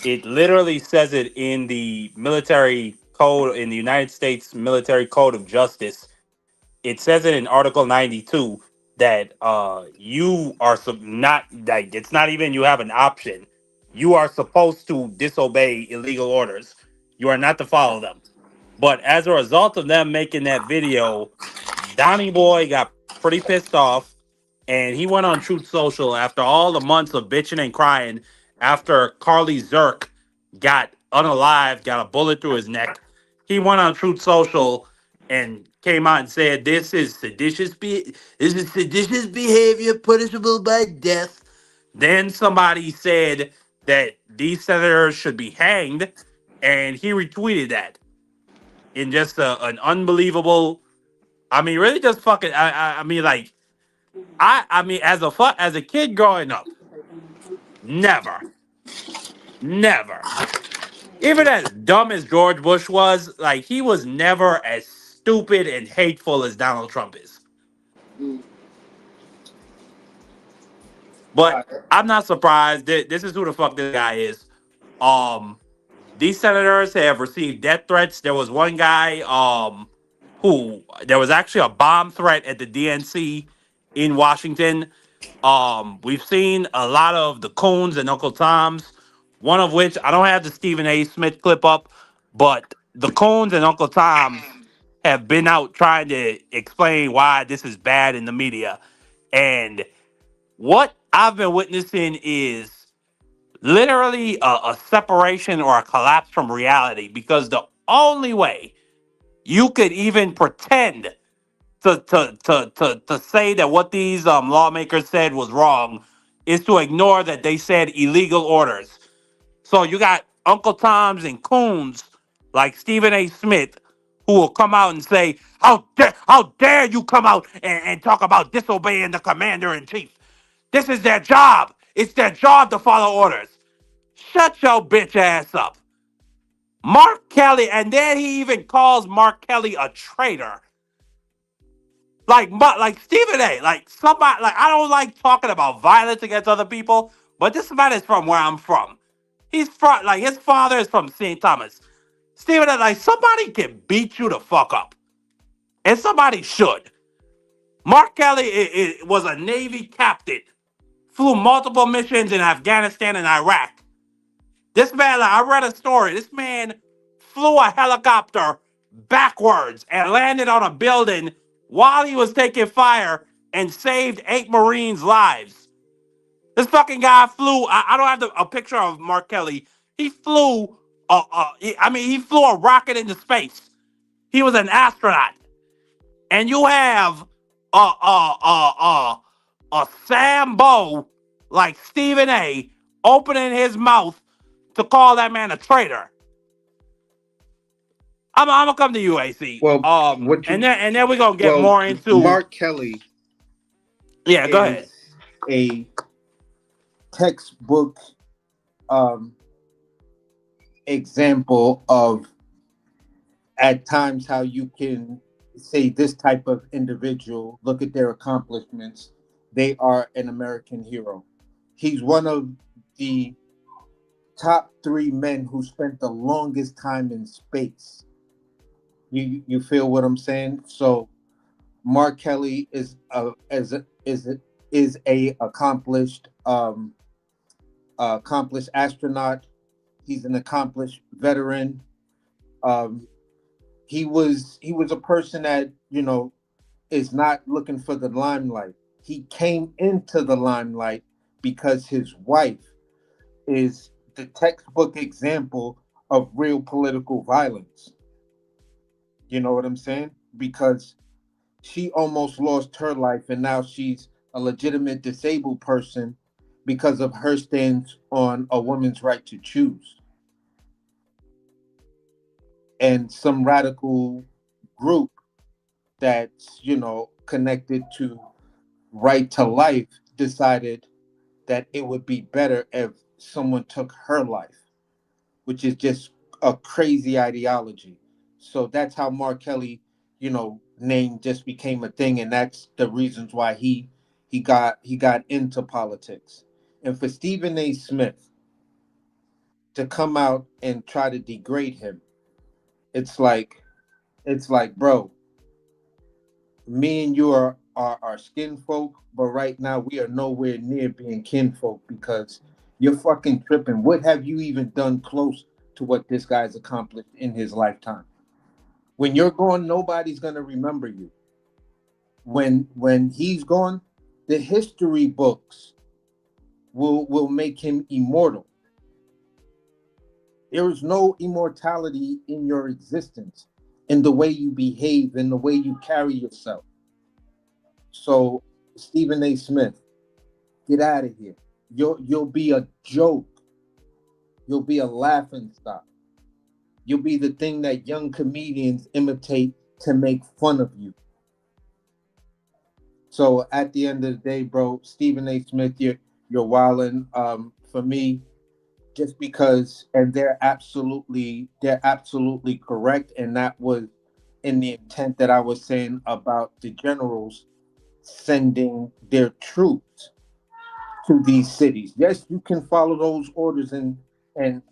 it literally says it in the military code, in the United States Military Code of Justice, it says it in Article 92 that you are not like it's not even you have an option. You are supposed to disobey illegal orders. You are not to follow them. But as a result of them making that video, Donnie Boy got pretty pissed off, and he went on Truth Social after all the months of bitching and crying after Carly Zerk got unalived, got a bullet through his neck. He went on Truth Social and came out and said, "This is this is seditious behavior punishable by death." Then somebody said that these senators should be hanged, and he retweeted that in just an unbelievable. I mean, really, just fucking. I mean, like, I mean, as a kid growing up, never, never, even as dumb as George Bush was, like, he was never as stupid and hateful as Donald Trump is. But I'm not surprised. This is who the fuck this guy is. These senators have received death threats. There was one guy, who there was actually a bomb threat at the DNC in Washington. We've seen a lot of the Coons and Uncle Toms, one of which I don't have the Stephen A. Smith clip up, but the Coons and Uncle Toms have been out trying to explain why this is bad in the media. And what I've been witnessing is literally a separation or a collapse from reality, because the only way you could even pretend to say that what these lawmakers said was wrong is to ignore that they said illegal orders. So you got Uncle Toms and Coons like Stephen A. Smith who will come out and say, how dare you come out and talk about disobeying the commander in chief? This is their job. It's their job to follow orders. Shut your bitch ass up. Mark Kelly, and then he even calls Mark Kelly a traitor. Like Stephen A. Like somebody, like I don't like talking about violence against other people, but this man is from where I'm from. He's from, like, his father is from St. Thomas. Stephen A. Like, somebody can beat you the fuck up, and somebody should. Mark Kelly was a Navy captain, flew multiple missions in Afghanistan and Iraq. This man, like, I read a story. This man flew a helicopter backwards and landed on a building while he was taking fire and saved 8 Marines' lives. This fucking guy flew. I don't have a picture of Mark Kelly. He flew. He flew a rocket into space. He was an astronaut, and you have a Sambo like Stephen A. opening his mouth to call that man a traitor. I'm gonna come to you, AC. Well, and then we're gonna get more into Mark Kelly. Yeah, go ahead. A textbook example of at times how you can say this type of individual, look at their accomplishments, they are an American hero. He's one of the top 3 men who spent the longest time in space. You feel what I'm saying? So Mark Kelly is a accomplished astronaut. He's an accomplished veteran. He was a person that, is not looking for the limelight. He came into the limelight because his wife is the textbook example of real political violence. You know what I'm saying? Because she almost lost her life, and now she's a legitimate disabled person because of her stance on a woman's right to choose. And some radical group that's, connected to right to life decided that it would be better if someone took her life, which is just a crazy ideology. So that's how Mark Kelly, name just became a thing, and that's the reasons why he got into politics. And for Stephen A. Smith to come out and try to degrade him, it's like, bro, me and you are skin folk, but right now we are nowhere near being kinfolk because you're fucking tripping. What have you even done close to what this guy's accomplished in his lifetime? When you're gone, nobody's gonna remember you. When he's gone, the history books will make him immortal. There is no immortality in your existence, in the way you behave, in the way you carry yourself. So, Stephen A. Smith, get out of here. You'll be a joke. You'll be a laughing stock. You'll be the thing that young comedians imitate to make fun of you. So at the end of the day, bro, Stephen A. Smith, you're wilding. For me, just because, and they're absolutely correct, and that was in the intent that I was saying about the generals sending their troops to these cities. Yes, you can follow those orders and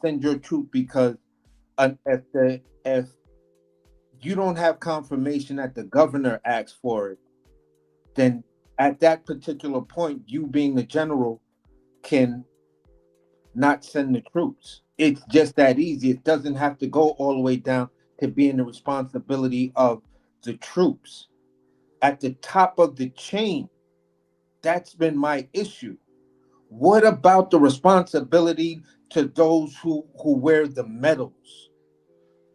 send your troop because if you don't have confirmation that the governor asks for it, then at that particular point, you being the general can not send the troops. It's just that easy. It doesn't have to go all the way down to being the responsibility of the troops. At the top of the chain, that's been my issue. What about the responsibility to those who wear the medals?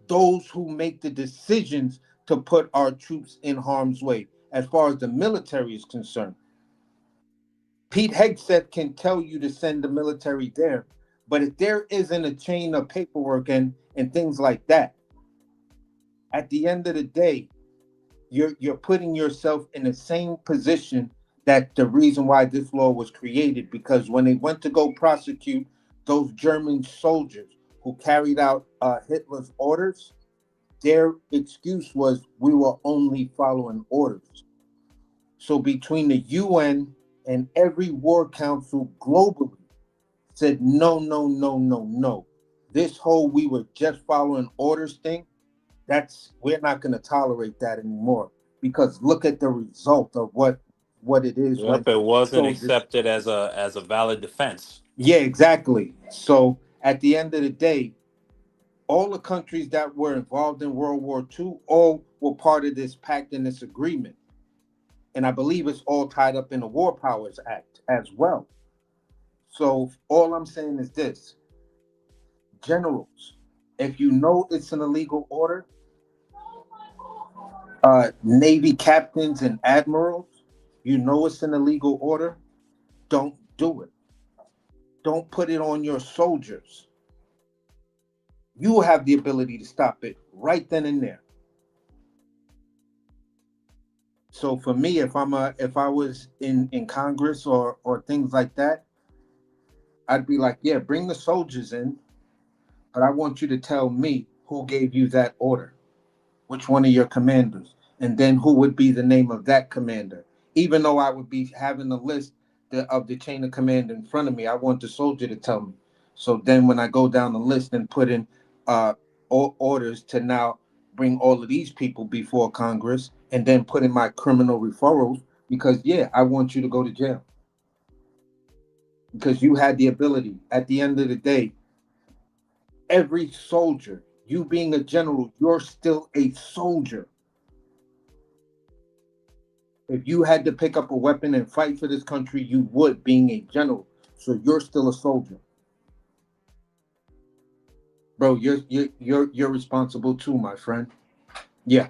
Those who make the decisions to put our troops in harm's way, as far as the military is concerned. Pete Hegseth can tell you to send the military there, but if there isn't a chain of paperwork and things like that, at the end of the day, you're putting yourself in the same position that the reason why this law was created. Because when they went to go prosecute those German soldiers who carried out Hitler's orders, their excuse was we were only following orders. So between the UN and every war council globally said no, no, no, no, no. This whole we were just following orders thing, we're not going to tolerate that anymore. Because look at the result of what it is when Yep, it wasn't soldiers. accepted as a valid defense. Yeah, exactly. So at the end of the day, all the countries that were involved in World War II all were part of this pact and this agreement. And I believe it's all tied up in the War Powers Act as well. So all I'm saying is this: generals, if you know it's an illegal order, Navy captains and admirals, you know it's an illegal order, don't do it. Don't put it on your soldiers. You have the ability to stop it right then and there. So for me, if I was in Congress or things like that, I'd be like, yeah, bring the soldiers in, but I want you to tell me who gave you that order, which one of your commanders, and then who would be the name of that commander. Even though I would be having the list of the chain of command in front of me, I want the soldier to tell me. So then when I go down the list and put in orders to now bring all of these people before Congress and then put in my criminal referrals, because yeah, I want you to go to jail. Because you had the ability. At the end of the day, every soldier, you being a general, you're still a soldier. If you had to pick up a weapon and fight for this country, you would, being a general. So you're still a soldier. Bro, you're responsible too, my friend. Yeah.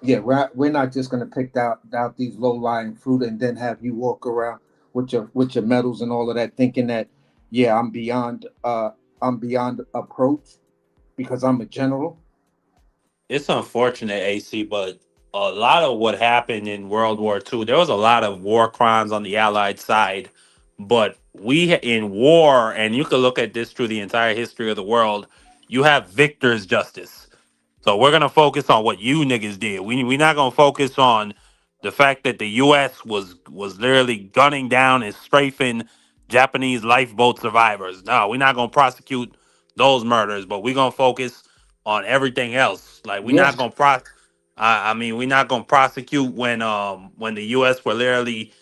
Yeah, we're not just gonna pick out these low lying fruit and then have you walk around with your medals and all of that, thinking that yeah, I'm beyond approach because I'm a general. It's unfortunate, AC, but a lot of what happened in World War II, there was a lot of war crimes on the Allied side. But in war, and you can look at this through the entire history of the world, you have victor's justice. So we're gonna focus on what you niggas did. We're not gonna focus on the fact that the U.S. was literally gunning down and strafing Japanese lifeboat survivors. No, we're not gonna prosecute those murders, but we're gonna focus on everything else. Like we're Yeah. not gonna I mean, we're not gonna prosecute when the U.S. were literally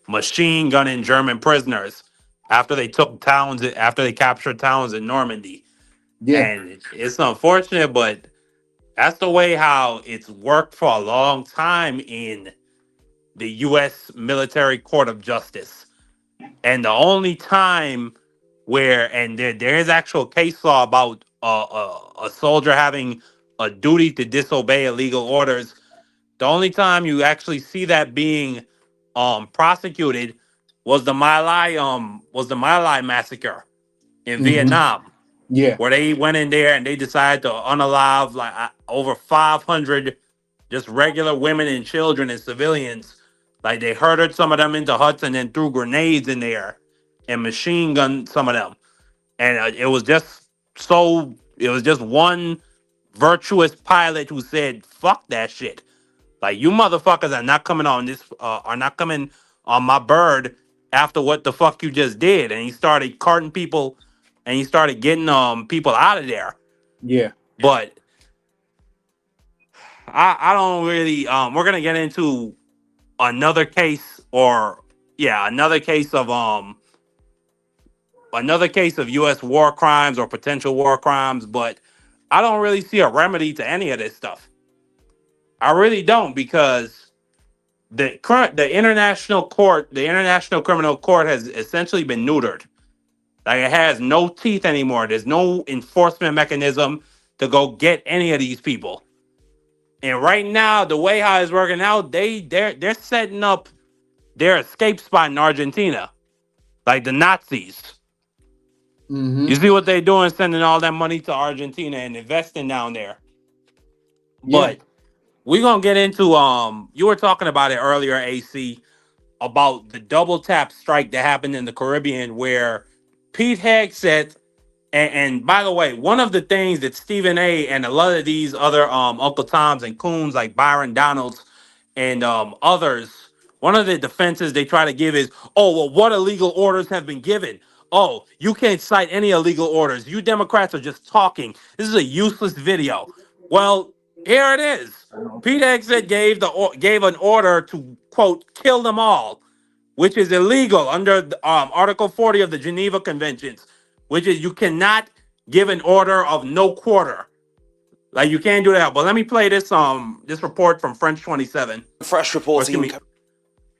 machine gunning German prisoners after they captured towns in Normandy. Yeah. And it's unfortunate, but that's the way how it's worked for a long time in the U.S. military court of justice. And the only time where, and there is actual case law about a soldier having a duty to disobey illegal orders. The only time you actually see that being prosecuted was the My Lai massacre in Mm-hmm. Vietnam, Yeah. where they went in there and they decided to unalive like over 500 just regular women and children and civilians. Like they herded some of them into huts and then threw grenades in there and machine gunned some of them. And it was just one virtuous pilot who said, "Fuck that shit." Like you motherfuckers are not coming on my bird after what the fuck you just did. And he started carting people and he started getting people out of there. Yeah. But I don't really we're gonna get into another case another case of US war crimes or potential war crimes, but I don't really see a remedy to any of this stuff. I really don't, because the international criminal court has essentially been neutered. Like it has no teeth anymore. There's no enforcement mechanism to go get any of these people. And right now, the way how it's working out, they're setting up their escape spot in Argentina, like the Nazis. Mm-hmm. You see what they're doing, sending all that money to Argentina and investing down there. Yeah. But we're gonna get into you were talking about it earlier, AC, about the double tap strike that happened in the Caribbean where Pete Hegseth and by the way, one of the things that Stephen A. and a lot of these other Uncle Toms and Coons like Byron Donalds and others, one of the defenses they try to give is, oh, well, what illegal orders have been given? Oh, you can't cite any illegal orders. You Democrats are just talking. This is a useless video. Well, here it is. Pete Hegseth gave an order to, quote, kill them all, which is illegal under Article 40 of the Geneva Conventions, which is you cannot give an order of no quarter. Like you can't do that. But let me play this report from French 27. Fresh reporting.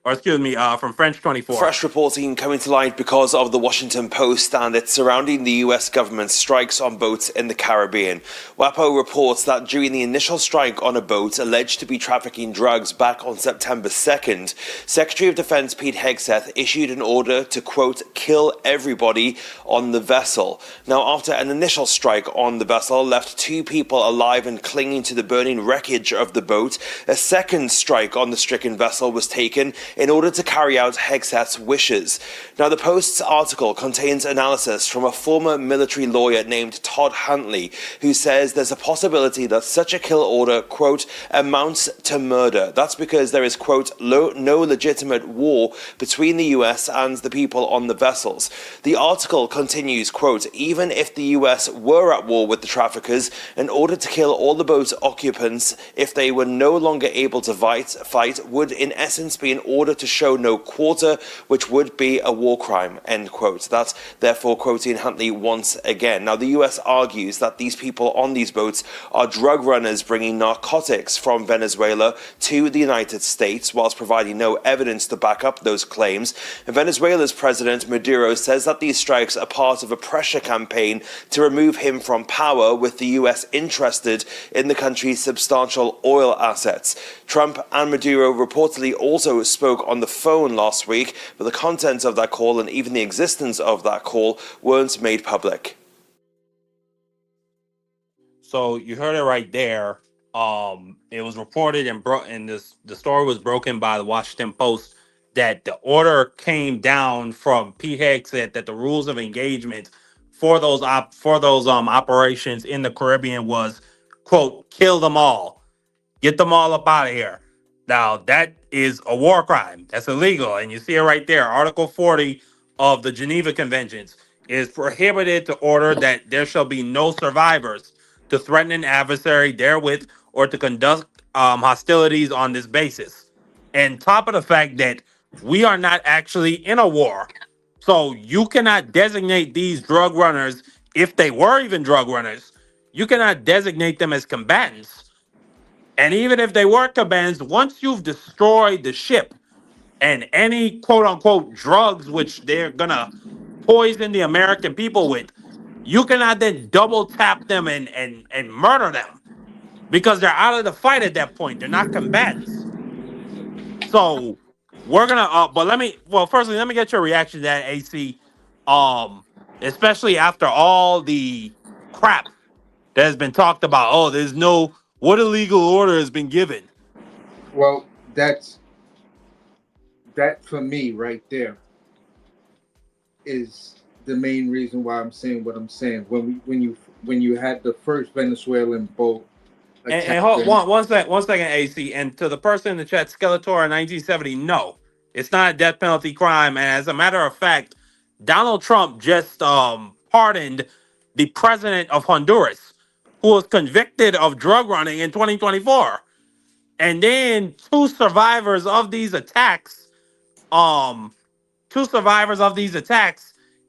From French 24. Fresh reporting coming to light because of the Washington Post and it's surrounding the U.S. government's strikes on boats in the Caribbean. WAPO reports that during the initial strike on a boat alleged to be trafficking drugs back on September 2nd, Secretary of Defense Pete Hegseth issued an order to, quote, kill everybody on the vessel. Now, after an initial strike on the vessel left 2 people alive and clinging to the burning wreckage of the boat, a second strike on the stricken vessel was taken in order to carry out Hegseth's wishes. Now, the Post's article contains analysis from a former military lawyer named Todd Huntley, who says there's a possibility that such a kill order, quote, amounts to murder. That's because there is, quote, no legitimate war between the US and the people on the vessels. The article continues, quote, even if the US were at war with the traffickers, in order to kill all the boat's occupants, if they were no longer able to fight would in essence be an order to show no quarter, which would be a war crime, end quote. That's therefore quoting Huntley once again. Now, the US argues that these people on these boats are drug runners bringing narcotics from Venezuela to the United States, whilst providing no evidence to back up those claims. And Venezuela's President Maduro says that these strikes are part of a pressure campaign to remove him from power, with the US interested in the country's substantial oil assets. Trump and Maduro reportedly also spoke on the phone last week, but the contents of that call and even the existence of that call weren't made public. So you heard it right there. It was reported and the story was broken by the Washington Post that the order came down from Pete Hegseth that the rules of engagement for those operations in the Caribbean was, quote, kill them all, get them all up out of here. Now, that is a war crime. That's illegal. And you see it right there. Article 40 of the Geneva Conventions is prohibited to order that there shall be no survivors to threaten an adversary therewith or to conduct hostilities on this basis. And top of the fact that we are not actually in a war. So you cannot designate these drug runners, if they were even drug runners, you cannot designate them as combatants. And even if they were combatants, once you've destroyed the ship and any quote unquote drugs which they're gonna poison the American people with, you cannot then double tap them and murder them because they're out of the fight at that point. They're not combatants. So we're gonna but firstly let me get your reaction to that, AC. Especially after all the crap that has been talked about. Oh, there's no what illegal order has been given. Well, that for me right there is the main reason why I'm saying what I'm saying. When you had the first Venezuelan boat And hold one second, AC. And to the person in the chat, Skeletor in 1970, no, it's not a death penalty crime. And as a matter of fact, Donald Trump just pardoned the president of Honduras, who was convicted of drug running in 2024. And then two survivors of these attacks,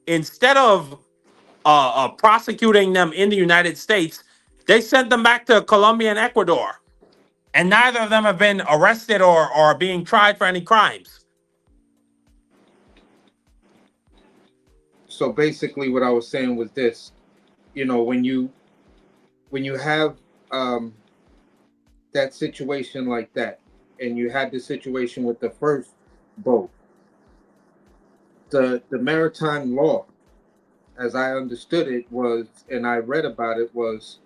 instead of prosecuting them in the United States, they sent them back to Colombia and Ecuador. And neither of them have been arrested or are being tried for any crimes. So basically what I was saying was this, when you have that situation like that, and you had the situation with the first boat, the maritime law, as I understood it was, and I read about it was,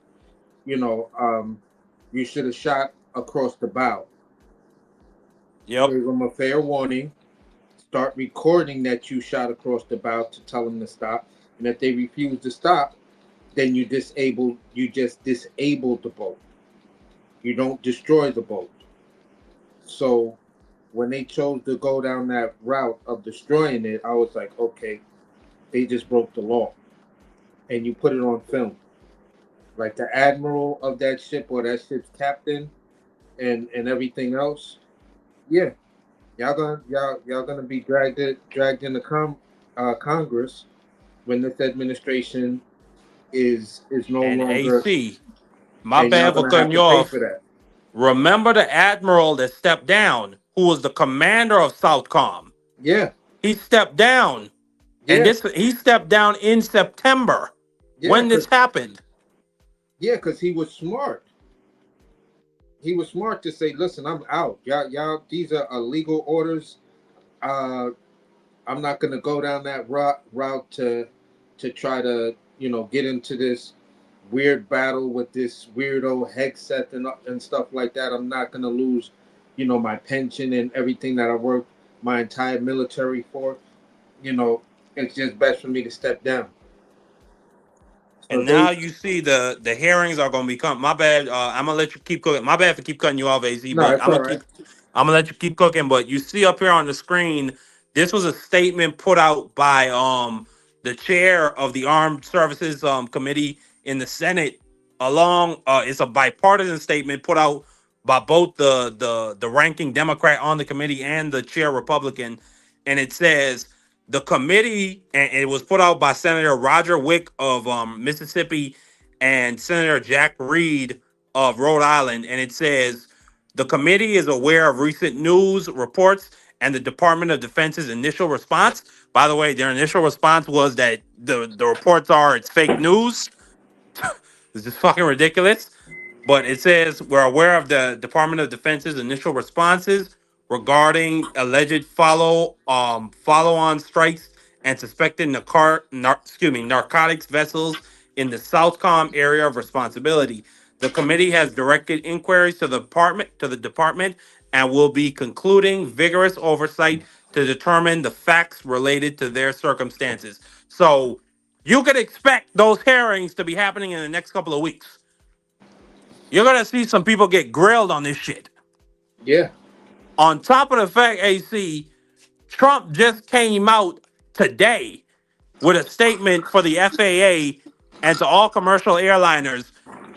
you should have shot across the bow. Yep. Give them a fair warning. Start recording that you shot across the bow to tell them to stop. And if they refuse to stop, then you just disable the boat. You don't destroy the boat. So when they chose to go down that route of destroying it, I was like, okay, they just broke the law. And you put it on film. Like the admiral of that ship or that ship's captain and everything else, yeah, y'all gonna be dragged into Congress when this administration is no longer. AC, my bad for cutting you off. Remember the admiral that stepped down, who was the commander of Southcom? Yeah, he stepped down, and he stepped down in September when this happened. Yeah, because he was smart. He was smart to say, "Listen, I'm out. Y'all, these are illegal orders. I'm not gonna go down that route to try to get into this weird battle with this weirdo Hegseth and stuff like that. I'm not gonna lose, my pension and everything that I worked my entire military for. It's just best for me to step down." And now you see the hearings are going to become. My bad. I'm gonna let you keep cooking. My bad for keep cutting you off, Az. But I'm gonna let you keep cooking. But you see up here on the screen, this was a statement put out by the chair of the Armed Services Committee in the Senate. It's a bipartisan statement put out by both the ranking Democrat on the committee and the chair Republican, and it says. The committee, and it was put out by Senator Roger Wick of Mississippi and Senator Jack Reed of Rhode Island. And it says, the committee is aware of recent news reports and the Department of Defense's initial response. By the way, their initial response was that the reports are it's fake news. This is fucking ridiculous. But it says, we're aware of the Department of Defense's initial responses regarding alleged follow-on strikes and suspected narcotics vessels in the Southcom area of responsibility. The committee has directed inquiries to the department and will be concluding vigorous oversight to determine the facts related to their circumstances. So you could expect those hearings to be happening in the next couple of weeks. You're gonna see some people get grilled on this shit. Yeah. On top of the fact, AC, Trump just came out today with a statement for the FAA and to all commercial airliners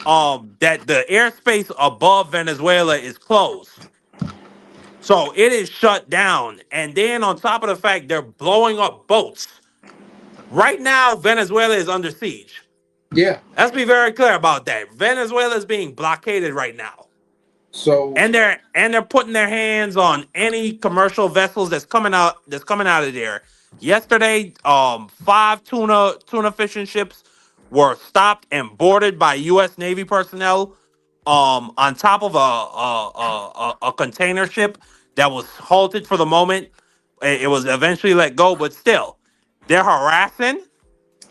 that the airspace above Venezuela is closed. So it is shut down. And then on top of the fact they're blowing up boats. Right now, Venezuela is under siege. Yeah. Let's be very clear about that. Venezuela is being blockaded right now. So And they're putting their hands on any commercial vessels that's coming out of there. Yesterday, 5 tuna fishing ships were stopped and boarded by U.S. Navy personnel on top of a container ship that was halted for the moment. It was eventually let go, but still, they're harassing.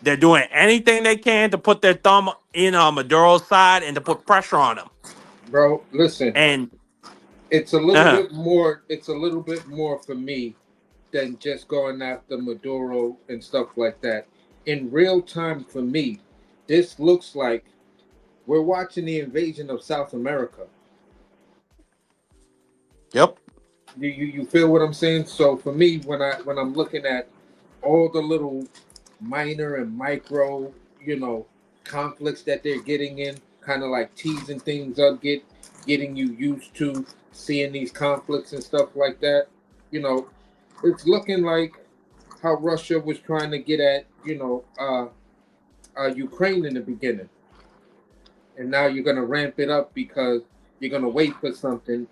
They're doing anything they can to put their thumb in Maduro's side and to put pressure on him. bro, listen. And It's a little bit more. It's a little bit more for me than just going after Maduro and stuff like that. In real time, for me, this looks like we're watching the invasion of South America. Yep. You feel what I'm saying? So for me, when I'm looking at all the little minor and micro, conflicts that they're getting in, kind of like teasing things up, getting you used to seeing these conflicts and stuff like that. It's looking like how Russia was trying to get at, Ukraine in the beginning, and now you're gonna ramp it up because you're gonna wait for something.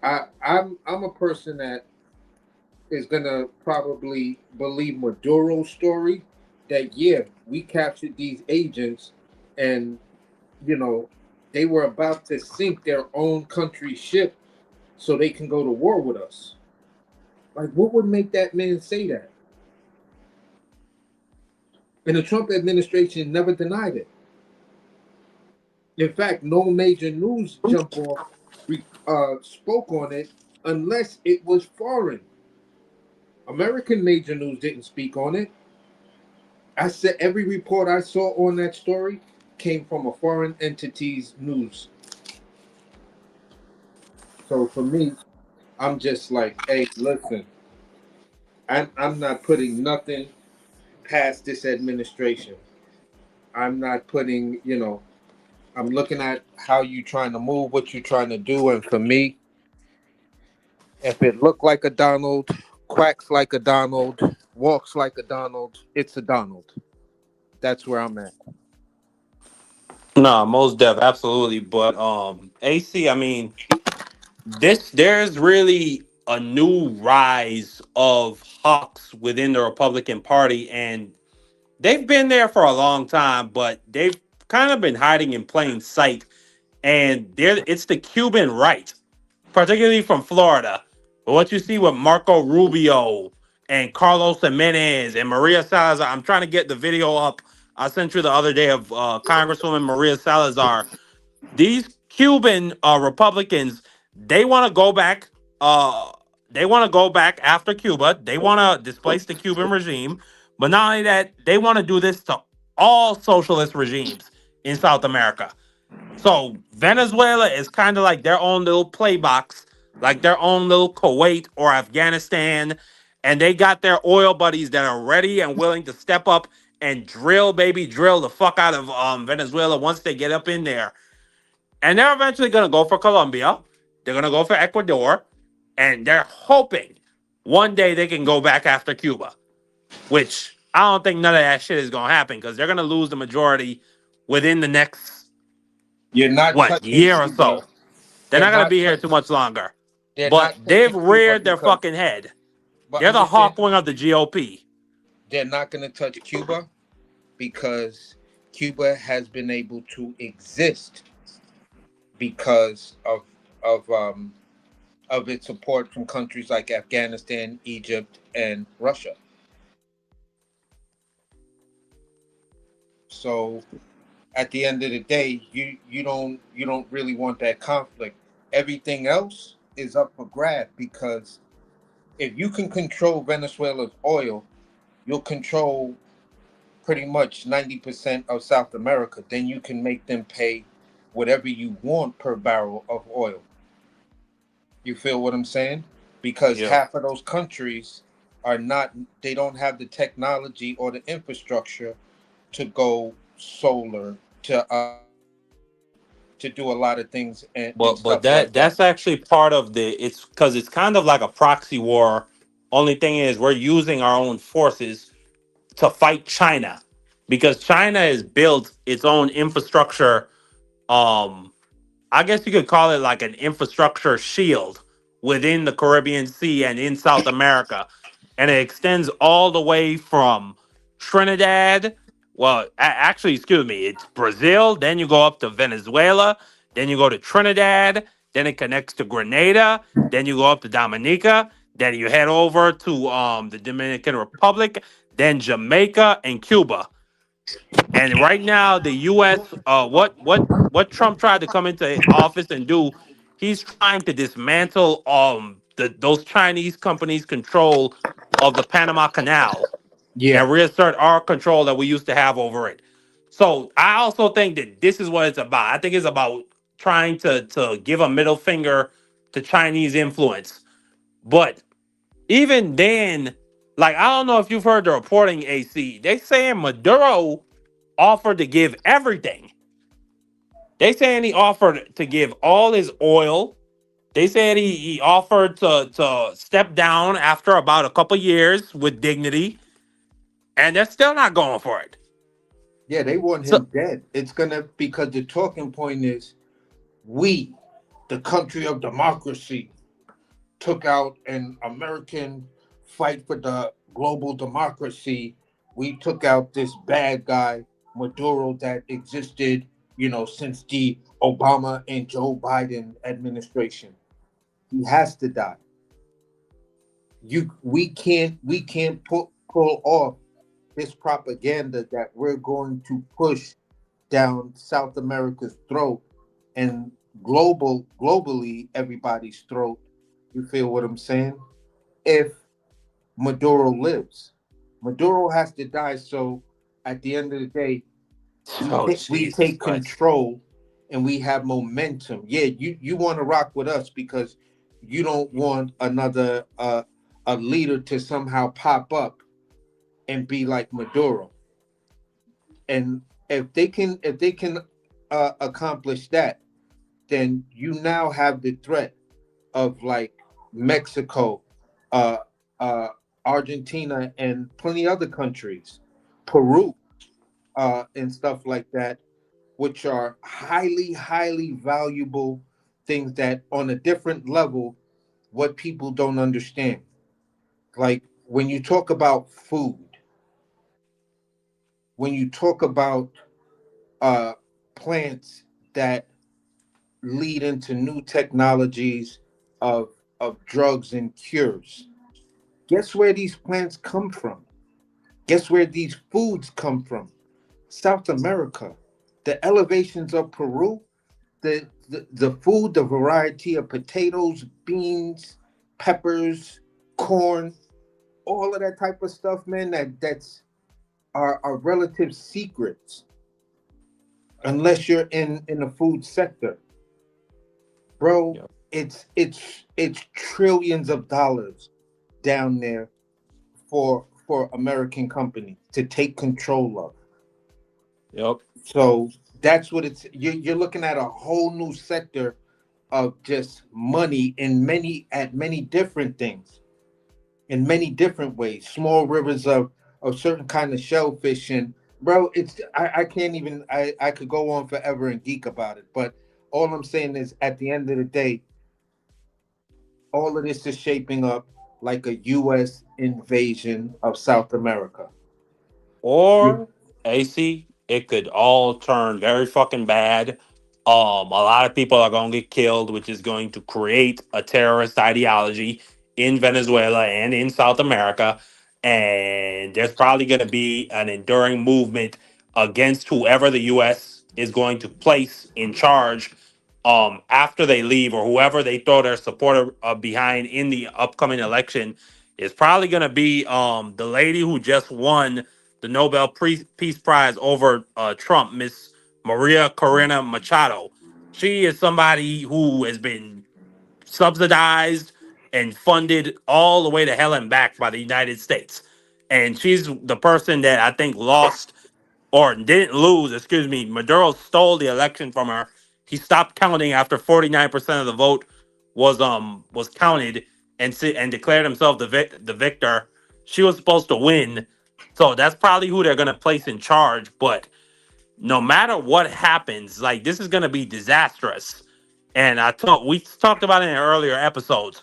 I'm a person that is gonna probably believe Maduro's story that we captured these agents and they were about to sink their own country's ship so they can go to war with us. Like, what would make that man say that? And the Trump administration never denied it. In fact, no major news jump off spoke on it unless it was foreign. American major news didn't speak on it. I said every report I saw on that story came from a foreign entity's news. So for me, I'm just like, hey, listen, I'm not putting nothing past this administration. I'm not putting, I'm looking at how you trying to move, what you're trying to do, and for me, if it look like a Donald, quacks like a Donald, walks like a Donald, it's a Donald. That's where I'm at. no, most def, absolutely. But AC, I mean, there's really a new rise of hawks within the Republican Party, and they've been there for a long time, but they've kind of been hiding in plain sight. And it's the Cuban right, particularly from Florida. But what you see with Marco Rubio and Carlos Jimenez and Maria Salazar, I'm trying to get the video up. I sent you the other day of Congresswoman Maria Salazar. These Cuban Republicans, they want to go back. They want to go back after Cuba. They want to displace the Cuban regime. But not only that, they want to do this to all socialist regimes in South America. So Venezuela is kind of like their own little play box, like their own little Kuwait or Afghanistan. And they got their oil buddies that are ready and willing to step up and drill the fuck out of Venezuela once they get up in there. And they're eventually going to go for Colombia. They're going to go for Ecuador. And they're hoping one day they can go back after Cuba, which I don't think none of that shit is going to happen because they're going to lose the majority within the next You're not year or so. They're not going to be here too much longer. But they've reared their fucking head. They're the hawk wing of the GOP. They're not going to touch Cuba because Cuba has been able to exist because of its support from countries like Afghanistan, Egypt, and Russia. So at the end of the day, you don't really want that conflict. Everything else is up for grab because if you can control Venezuela's oil, you'll control pretty much 90% of South America. Then you can make them pay whatever you want per barrel of oil. You feel what I'm saying? Because half of those countries they don't have the technology or the infrastructure to go solar, to to do a lot of things and But stuff like that. that's actually part of the. It's because it's kind of like a proxy war. Only thing is, we're using our own forces to fight China because China has built its own infrastructure. Um, I guess you could call it like an infrastructure shield within the Caribbean Sea and in South America. And it extends all the way from Trinidad. Well, actually, excuse me, it's Brazil. Then you go up to Venezuela. Then you go to Trinidad. Then it connects to Grenada. Then you go up to Dominica. Then you head over to the Dominican Republic. Then Jamaica and Cuba. And right now, the U.S. What Trump tried to come into office and do, he's trying to dismantle those Chinese companies' control of the Panama Canal Yeah. and reassert our control that we used to have over it. So I also think that this is what it's about. I think it's about trying to give a middle finger to Chinese influence. But even then, like, I don't know if you've heard the reporting, AC. They saying Maduro offered to give everything. They saying he offered to give all his oil. They said he offered to step down after about a couple years with dignity, and they're still not going for it. Yeah, they want So him dead. It's gonna because the talking point is we, the country of democracy, took out an American fight for the global democracy. We took out this bad guy, Maduro, that existed, since the Obama and Joe Biden administration. He has to die. We can't pull off this propaganda that we're going to push down South America's throat and globally everybody's throat. You feel what I'm saying? If Maduro lives, Maduro has to die. So at the end of the day, we Jesus take Christ. control and we have momentum. Yeah, you want to rock with us because you don't want another a leader to somehow pop up and be like Maduro. And if they can accomplish that, then you now have the threat of like Mexico, uh, uh, Argentina, and plenty other countries, Peru, and stuff like that, which are highly, highly valuable things that on a different level, what people don't understand. Like when you talk about food, when you talk about uh, plants that lead into new technologies of drugs and cures. Guess where these plants come from? Guess where these foods come from? South America. The elevations of Peru, the food, the variety of potatoes, beans, peppers, corn, all of that type of stuff, man, that's are relative secrets unless you're in the food sector. Bro, Yep. it's trillions of dollars down there for American companies to take control of. Yep. So that's what you're looking at, a whole new sector of just money at many different things, in many different ways. Small rivers of certain kind of shellfish, and bro, I can't even I could go on forever and geek about it. But all I'm saying is at the end of the day, all of this is shaping up like a US invasion of South America. Or AC, it could all turn very fucking bad. A lot of people are going to get killed, which is going to create a terrorist ideology in Venezuela and in South America. And there's probably going to be an enduring movement against whoever the U.S. is going to place in charge after they leave, or whoever they throw their supporter behind in the upcoming election. Is probably going to be the lady who just won the Nobel Peace Prize over Trump, Miss Maria Corina Machado. She is somebody who has been subsidized and funded all the way to hell and back by the United States. And she's the person that I think lost or didn't lose, excuse me. Maduro stole the election from her He stopped counting after 49% of the vote was counted and declared himself the victor. She was supposed to win, so that's probably who they're gonna place in charge. But no matter what happens, like this is gonna be disastrous. And we talked about it in earlier episodes.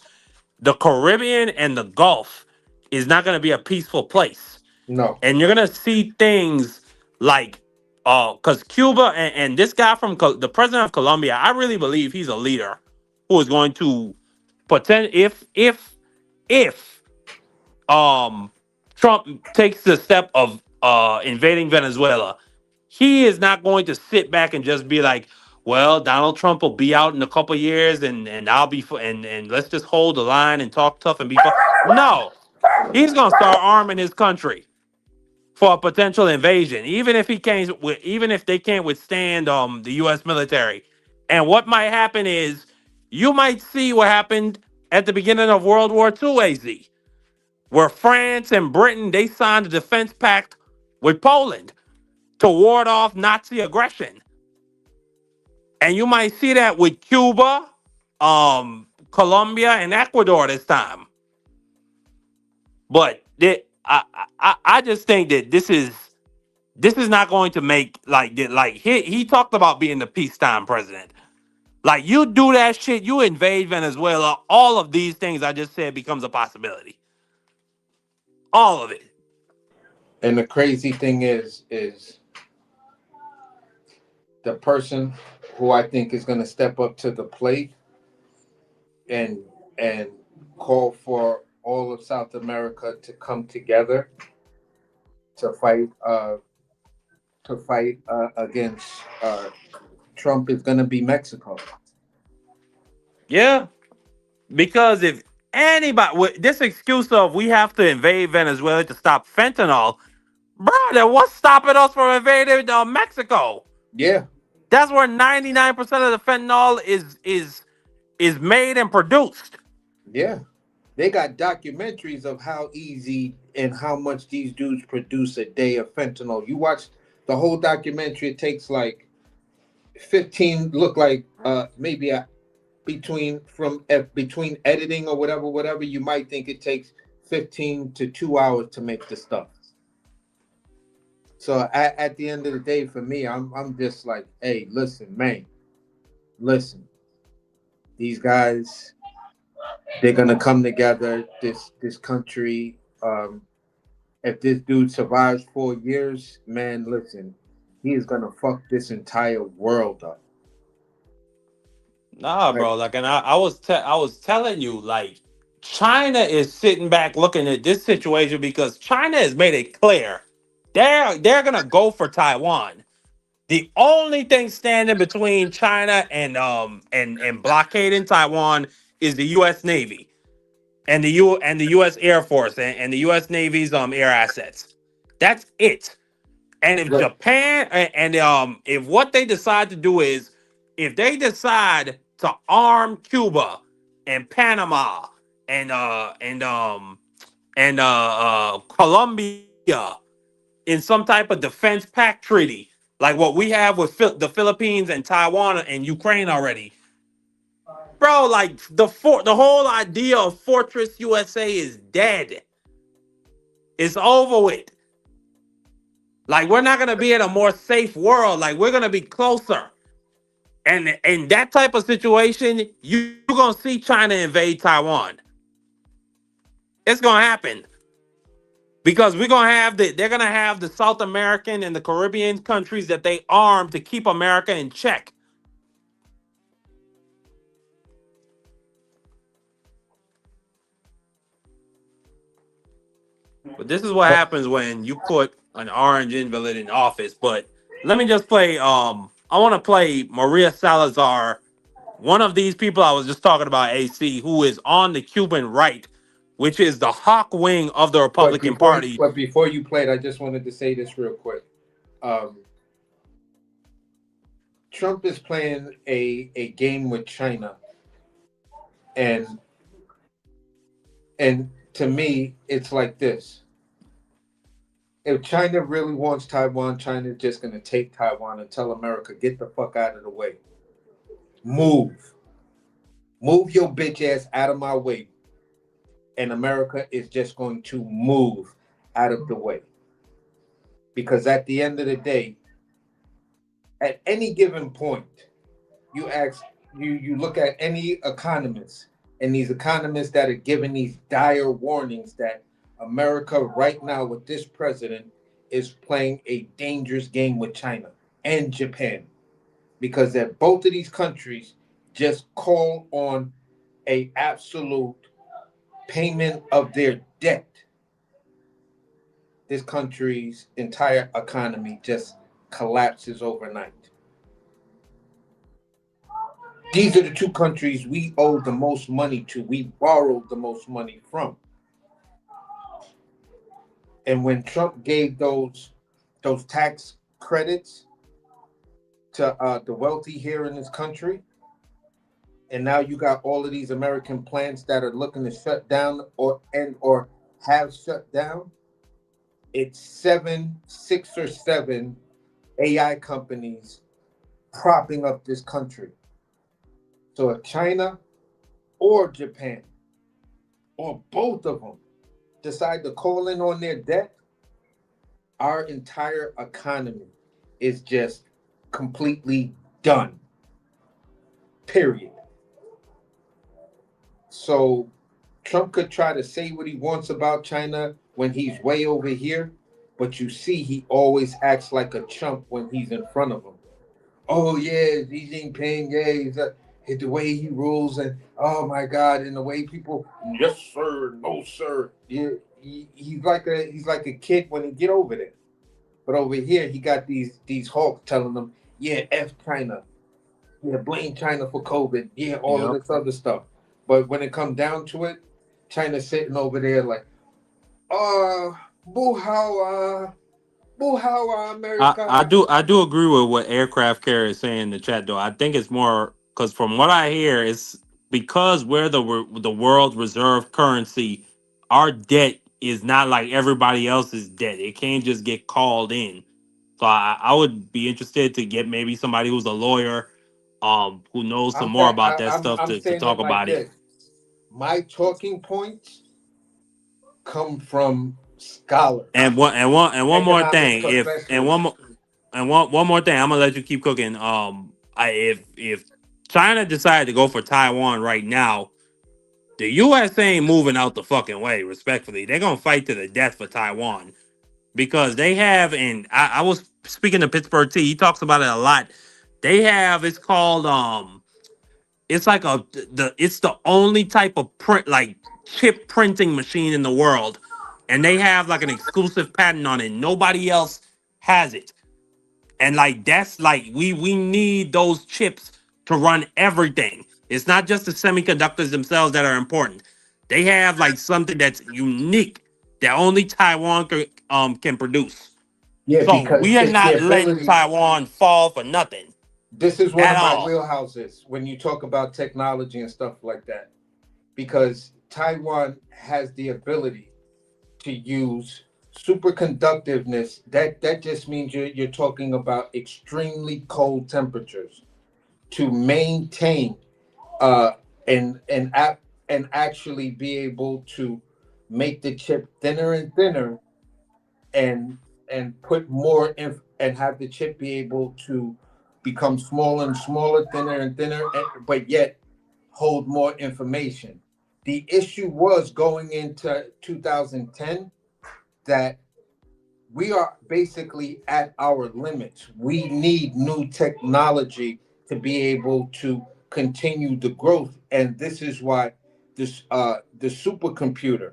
The Caribbean and the Gulf is not gonna be a peaceful place. No. And you're gonna see things like because Cuba and this guy from the president of Colombia, I really believe he's a leader who is going to pretend if Trump takes the step of invading Venezuela, he is not going to sit back and just be like, well, Donald Trump will be out in a couple years and I'll be and let's just hold the line and talk tough and be no, he's gonna start arming his country for a potential invasion, even if they can't withstand the U.S. military. And what might happen is you might see what happened at the beginning of World War II, AZ, where France and Britain they signed a defense pact with Poland to ward off Nazi aggression. And you might see that with Cuba, Colombia, and Ecuador this time. But I just think that this is not going to make he talked about being the peacetime president. Like you do that shit, you invade Venezuela, all of these things I just said becomes a possibility. All of it. And the crazy thing is the person who I think is going to step up to the plate and call for all of South America to come together to fight against Trump is going to be Mexico. Yeah, because if anybody with this excuse of we have to invade Venezuela to stop fentanyl, bro, then what's stopping us from invading Mexico? Yeah, that's where 99% of the fentanyl is made and produced. Yeah, they got documentaries of how easy and how much these dudes produce a day of fentanyl. You watch the whole documentary; it takes like 15. Look like maybe between editing or whatever. You might think it takes 15 to 2 hours to make the stuff. So at the end of the day, for me, I'm just like, hey, listen, man, listen. These guys, they're gonna come together. This country, if this dude survives 4 years, man, listen, he is gonna fuck this entire world up. Nah, bro. Like, and I was telling you, like, China is sitting back looking at this situation because China has made it clear they're gonna go for Taiwan. The only thing standing between China and blockading Taiwan is the U.S. Navy and the U.S. Air Force and the U.S. Navy's air assets. That's it. And if Japan and if what they decide to do is if they decide to arm Cuba and Panama and Colombia in some type of defense pact treaty, like what we have with the Philippines and Taiwan and Ukraine already, bro, like the whole idea of Fortress USA is dead. It's over with. Like, we're not gonna be in a more safe world. Like, we're gonna be closer. And in that type of situation, you're gonna see China invade Taiwan. It's gonna happen. Because they're gonna have the South American and the Caribbean countries that they arm to keep America in check. But this is what happens when you put an orange invalid in office. But let me just play. I want to play Maria Salazar, one of these people I was just talking about, AC, who is on the Cuban right, which is the hawk wing of the Republican Party. But before you played, I just wanted to say this real quick. Trump is playing a game with China, and to me, it's like this. If China really wants Taiwan, China's just going to take Taiwan and tell America, get the fuck out of the way. Move. Move your bitch ass out of my way. And America is just going to move out of the way. Because at the end of the day, at any given point, you look at any economist, and these economists that are giving these dire warnings that America right now with this president is playing a dangerous game with China and Japan, because that both of these countries just call on a absolute payment of their debt. This country's entire economy just collapses overnight. These are the two countries we owe the most money to. We borrowed the most money from. And when Trump gave those tax credits to the wealthy here in this country, and now you got all of these American plants that are looking to shut down or have shut down, it's 6 or 7 AI companies propping up this country. So if China or Japan or both of them decide to call in on their debt, our entire economy is just completely done. Period. So Trump could try to say what he wants about China when he's way over here, but you see he always acts like a chump when he's in front of him. Oh yeah, Xi Jinping, yeah, the way he rules, and oh my God, and the way people, yes sir, no sir. Yeah, he's like a kid when he get over there. But over here, he got these hawks telling them, yeah, F China, yeah, blame China for COVID, yeah, all of this other stuff. But when it comes down to it, China's sitting over there like, boo how America. I do agree with what Aircraft Carrier is saying in the chat, though. I think it's more because from what I hear, it's because we're the world reserve currency. Our debt is not like everybody else's debt. It can't just get called in. So I would be interested to get maybe somebody who's a lawyer, who knows some more about that stuff I'm to saying talk it like about this. it. My talking points come from scholars And one more economic thing, professionals. one more thing, I'm gonna let you keep cooking. If China decided to go for Taiwan right now, the U.S. ain't moving out the fucking way. Respectfully, they're gonna fight to the death for Taiwan because they have. And I was speaking to Pittsburgh T. He talks about it a lot. They have. It's called It's like it's the only type of print like chip printing machine in the world, and they have like an exclusive patent on it. Nobody else has it, and like that's like we need those chips to run everything. It's not just the semiconductors themselves that are important. They have like something that's unique that only Taiwan can produce. Yeah, So because we are it's the not letting ability. Taiwan fall for nothing This is one at of my all. wheelhouses when you talk about technology and stuff like that, because Taiwan has the ability to use superconductiveness. That just means you're talking about extremely cold temperatures to maintain and actually be able to make the chip thinner and thinner and put more and have the chip be able to become smaller and smaller, thinner and thinner, but yet hold more information. The issue was going into 2010 that we are basically at our limits. We need new technology to be able to continue the growth, and this is why the supercomputer,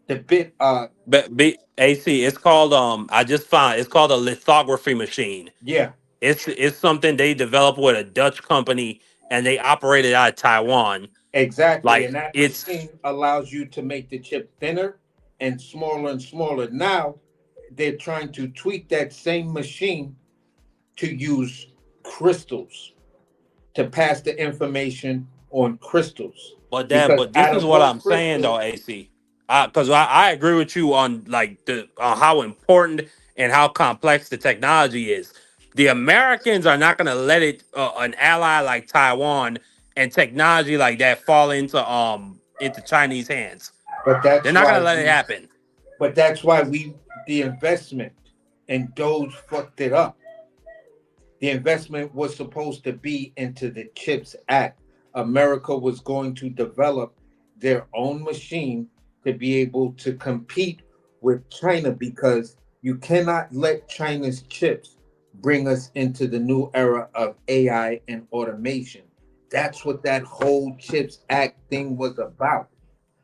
the bit But AC, it's called I just found it's called a lithography machine. yeah, It's something they developed with a Dutch company and they operate it out of Taiwan. exactly, Like and that it's machine allows you to make the chip thinner and smaller and smaller. Now they're trying to tweak that same machine to use crystals to pass the information on crystals, because but this out is of what those I'm saying crystals, though, AC. Because I agree with you on like the on how important and how complex the technology is. The Americans are not going to let it an ally like Taiwan and technology like that fall into Chinese hands. But They're that's not going why to let it happen. the investment and Doge fucked it up. The investment was supposed to be into the CHIPS Act. America was going to develop their own machine to be able to compete with China, because you cannot let China's chips bring us into the new era of AI and automation. That's what that whole CHIPS Act thing was about.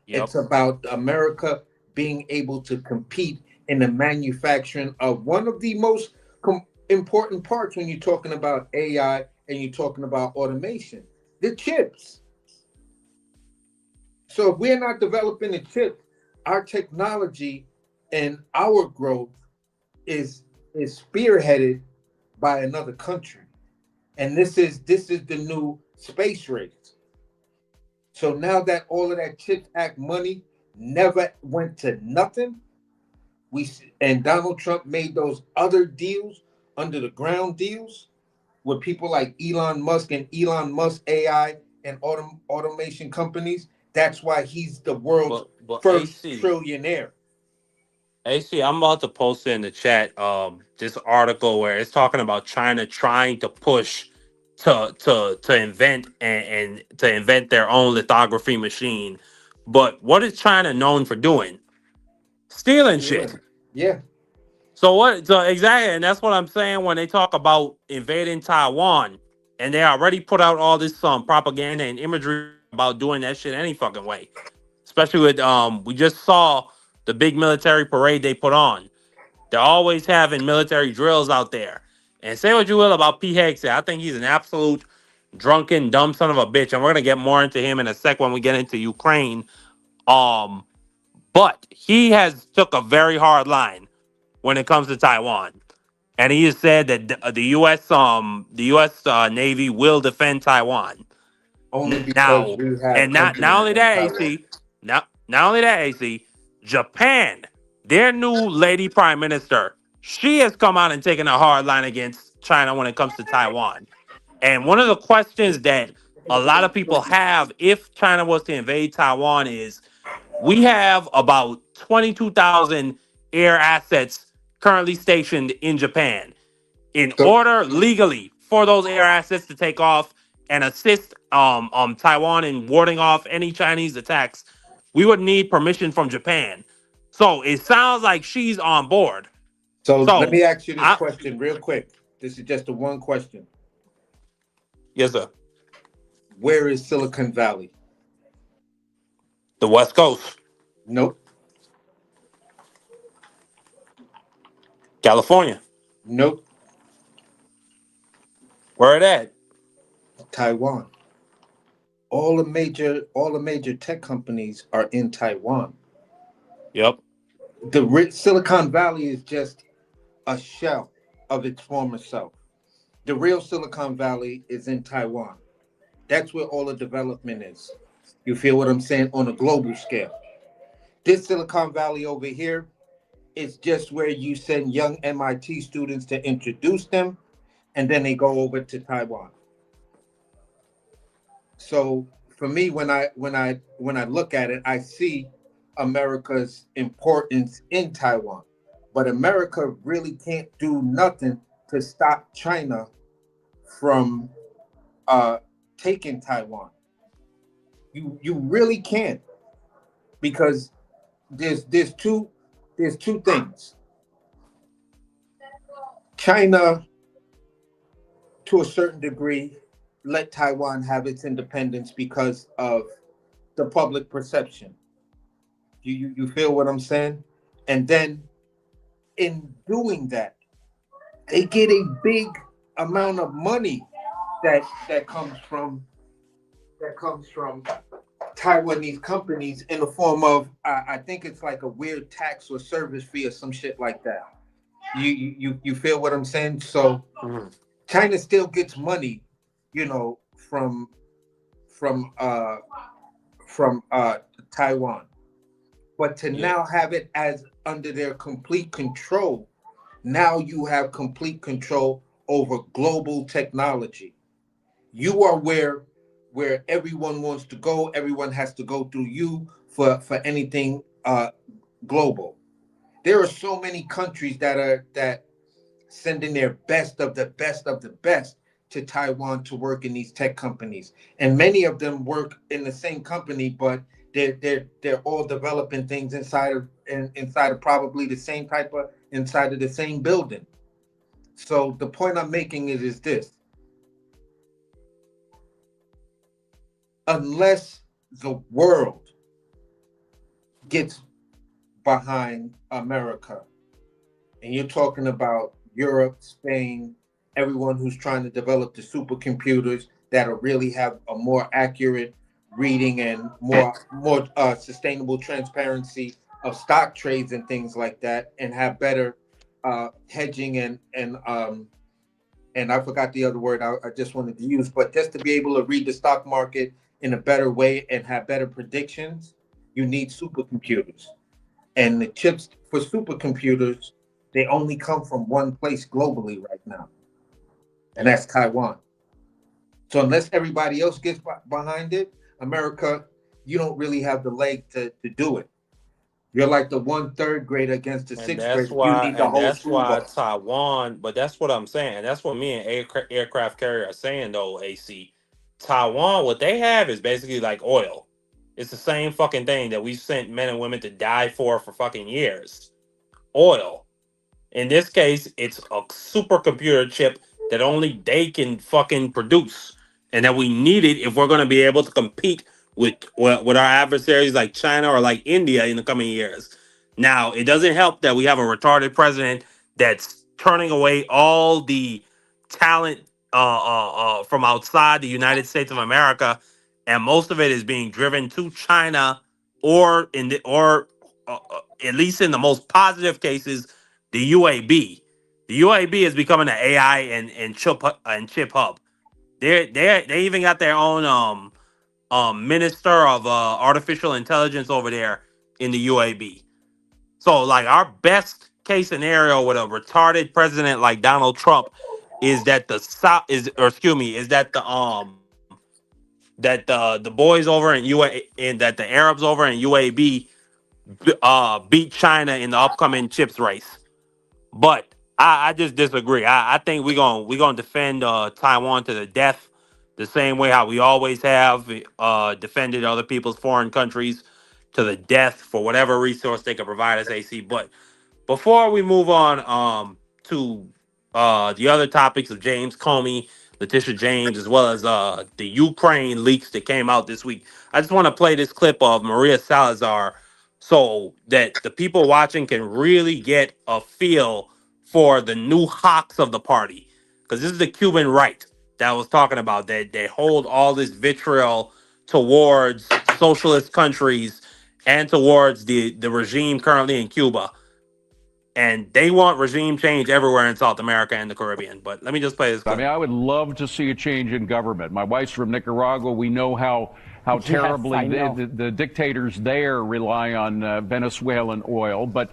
Yep. It's about America being able to compete in the manufacturing of one of the most important parts when you're talking about AI and you're talking about automation, the chips. So if we're not developing the chips, our technology and our growth is spearheaded by another country. And this is the new space race. So now that all of that CHIPS Act money never went to nothing, and Donald Trump made those other deals, under the ground deals, with people like Elon Musk and Elon Musk AI and automation companies. That's why he's the world's But first AC, trillionaire. AC, I'm about to post in the chat this article where it's talking about China trying to push to invent and to invent their own lithography machine. But what is China known for doing? Stealing shit. Yeah. So what? So exactly, and that's what I'm saying when they talk about invading Taiwan, and they already put out all this propaganda and imagery about doing that shit any fucking way. Especially with we just saw the big military parade they put on. They're always having military drills out there. And say what you will about P. Heggs, I think he's an absolute drunken, dumb son of a bitch, and we're gonna get more into him in a sec when we get into Ukraine. But he has took a very hard line when it comes to Taiwan, and he has said that the U.S. Navy will defend Taiwan. Only because Now, we have and not countries only in that, Taiwan. AC, not only that, AC, Japan, their new lady prime minister, she has come out and taken a hard line against China when it comes to Taiwan. And one of the questions that a lot of people have if China was to invade Taiwan is, we have about 22,000 air assets currently stationed in Japan. In order legally for those air assets to take off and assist Taiwan in warding off any Chinese attacks, we would need permission from Japan. So it sounds like she's on board. So let So me ask you this question real quick. This is just a one question. Yes, sir. Where is Silicon Valley? The West Coast. Nope. California. Nope. Where it at? Taiwan. All the major tech companies are in Taiwan. Yep. The Silicon Valley is just a shell of its former self. The real Silicon Valley is in Taiwan. That's where all the development is. You feel what I'm saying? On a global scale. This Silicon Valley over here is just where you send young MIT students to introduce them, and then they go over to Taiwan. So for me, when I look at it, I see America's importance in Taiwan. But America really can't do nothing to stop China from taking Taiwan. You really can't, because there's two things. China, to a certain degree, let Taiwan have its independence because of the public perception. You feel what I'm saying? And then in doing that, they get a big amount of money that comes from Taiwanese companies in the form of I think it's like a weird tax or service fee or some shit like that. You feel what I'm saying? So China still gets money, from Taiwan, but to now have it as under their complete control, now you have complete control over global technology. You are where everyone wants to go. Everyone has to go through you for anything global. There are so many countries that sending their best of the best of the best to Taiwan to work in these tech companies, and many of them work in the same company, but they're all developing things inside of probably the same type of inside of the same building. So the point I'm making is this: unless the world gets behind America, and you're talking about Europe, Spain, everyone who's trying to develop the supercomputers that'll really have a more accurate reading and more sustainable transparency of stock trades and things like that, and have better hedging and I forgot the other word I just wanted to use, but just to be able to read the stock market in a better way and have better predictions, you need supercomputers. And the chips for supercomputers, they only come from one place globally right now, and that's Taiwan. So unless everybody else gets behind it, America, you don't really have the leg to do it. You're like the 1/3 grader against the And 6th grader. You need the whole that's why toolbox. Taiwan. But that's what I'm saying. That's what me and aircraft carrier are saying though. AC, Taiwan, what they have is basically like oil. It's the same fucking thing that we've sent men and women to die for fucking years. Oil. In this case, it's a supercomputer chip that only they can fucking produce, and that we need it if we're going to be able to compete with our adversaries like China or like India in the coming years. Now, it doesn't help that we have a retarded president that's turning away all the talent from outside the United States of America, and most of it is being driven to China, at least in the most positive cases, the UAB. The UAB is becoming an AI and chip hub. They even got their own minister of artificial intelligence over there in the UAB. So like our best case scenario with a retarded president like Donald Trump is that the South is that the boys over in and that the Arabs over in UAB beat China in the upcoming chips race. But I just disagree. I think we gonna defend Taiwan to the death, the same way how we always have defended other people's foreign countries to the death for whatever resource they can provide us. AC. But before we move on to the other topics of James Comey, Letitia James, as well as the Ukraine leaks that came out this week, I just want to play this clip of Maria Salazar so that the people watching can really get a feel for the new hawks of the party. Because this is the Cuban right that I was talking about. They hold all this vitriol towards socialist countries and towards the regime currently in Cuba. And they want regime change everywhere in South America and the Caribbean. But let me just play this clip. I mean, I would love to see a change in government. My wife's from Nicaragua. We know how terribly the dictators there rely on Venezuelan oil. But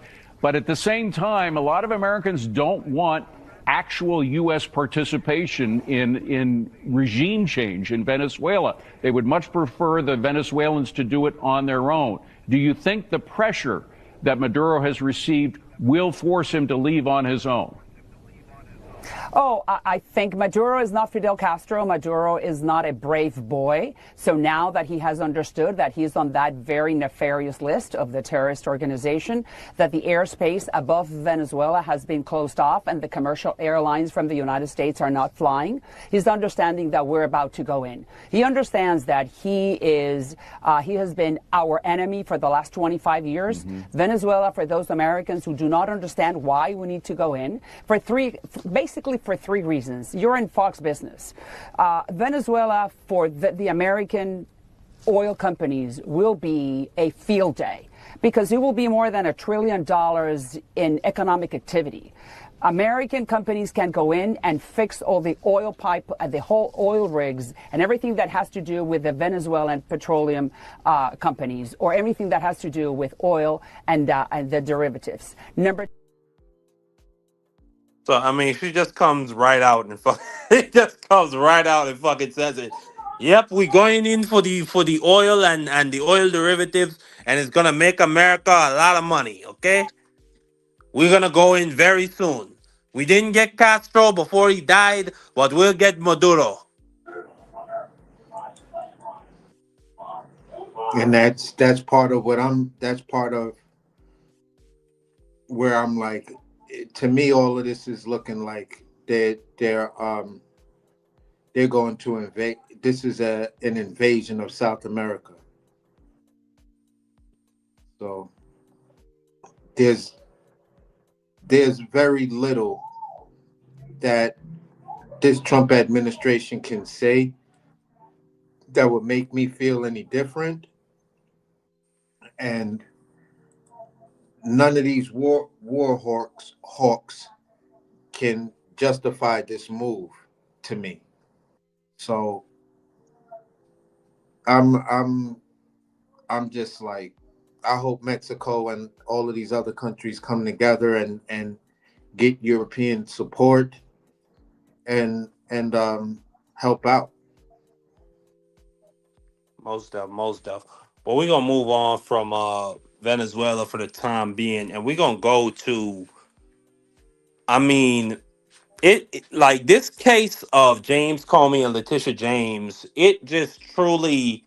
at the same time, a lot of Americans don't want actual U.S. participation in regime change in Venezuela. They would much prefer the Venezuelans to do it on their own. Do you think the pressure that Maduro has received will force him to leave on his own? Oh, I think Maduro is not Fidel Castro. Maduro is not a brave boy. So now that he has understood that he's on that very nefarious list of the terrorist organization, that the airspace above Venezuela has been closed off and the commercial airlines from the United States are not flying, he's understanding that we're about to go in. He understands that he has been our enemy for the last 25 years. Venezuela, for those Americans who do not understand why we need to go in, basically for three reasons. You're in Fox Business. Venezuela, for the American oil companies, will be a field day because it will be more than $1 trillion in economic activity. American companies can go in and fix all the oil pipe, the whole oil rigs, and everything that has to do with the Venezuelan petroleum companies, or everything that has to do with oil and the derivatives. So I mean, she just comes right out and it just comes right out and fucking says it. Yep, we going in for the oil and the oil derivatives, and it's gonna make America a lot of money. Okay, we're gonna go in very soon. We didn't get Castro before he died, but we'll get Maduro. And that's part of what that's part of where I'm like, to me, all of this is looking like they're going to invade. This is an invasion of South America. So there's very little that this Trump administration can say that would make me feel any different. And none of these war hawks can justify this move to me. So I'm just like, I hope Mexico and all of these other countries come together and get European support and help out. Most of. Well, we're gonna move on from Venezuela for the time being, and we're gonna go to. I mean, like this case of James Comey and Letitia James. It just truly,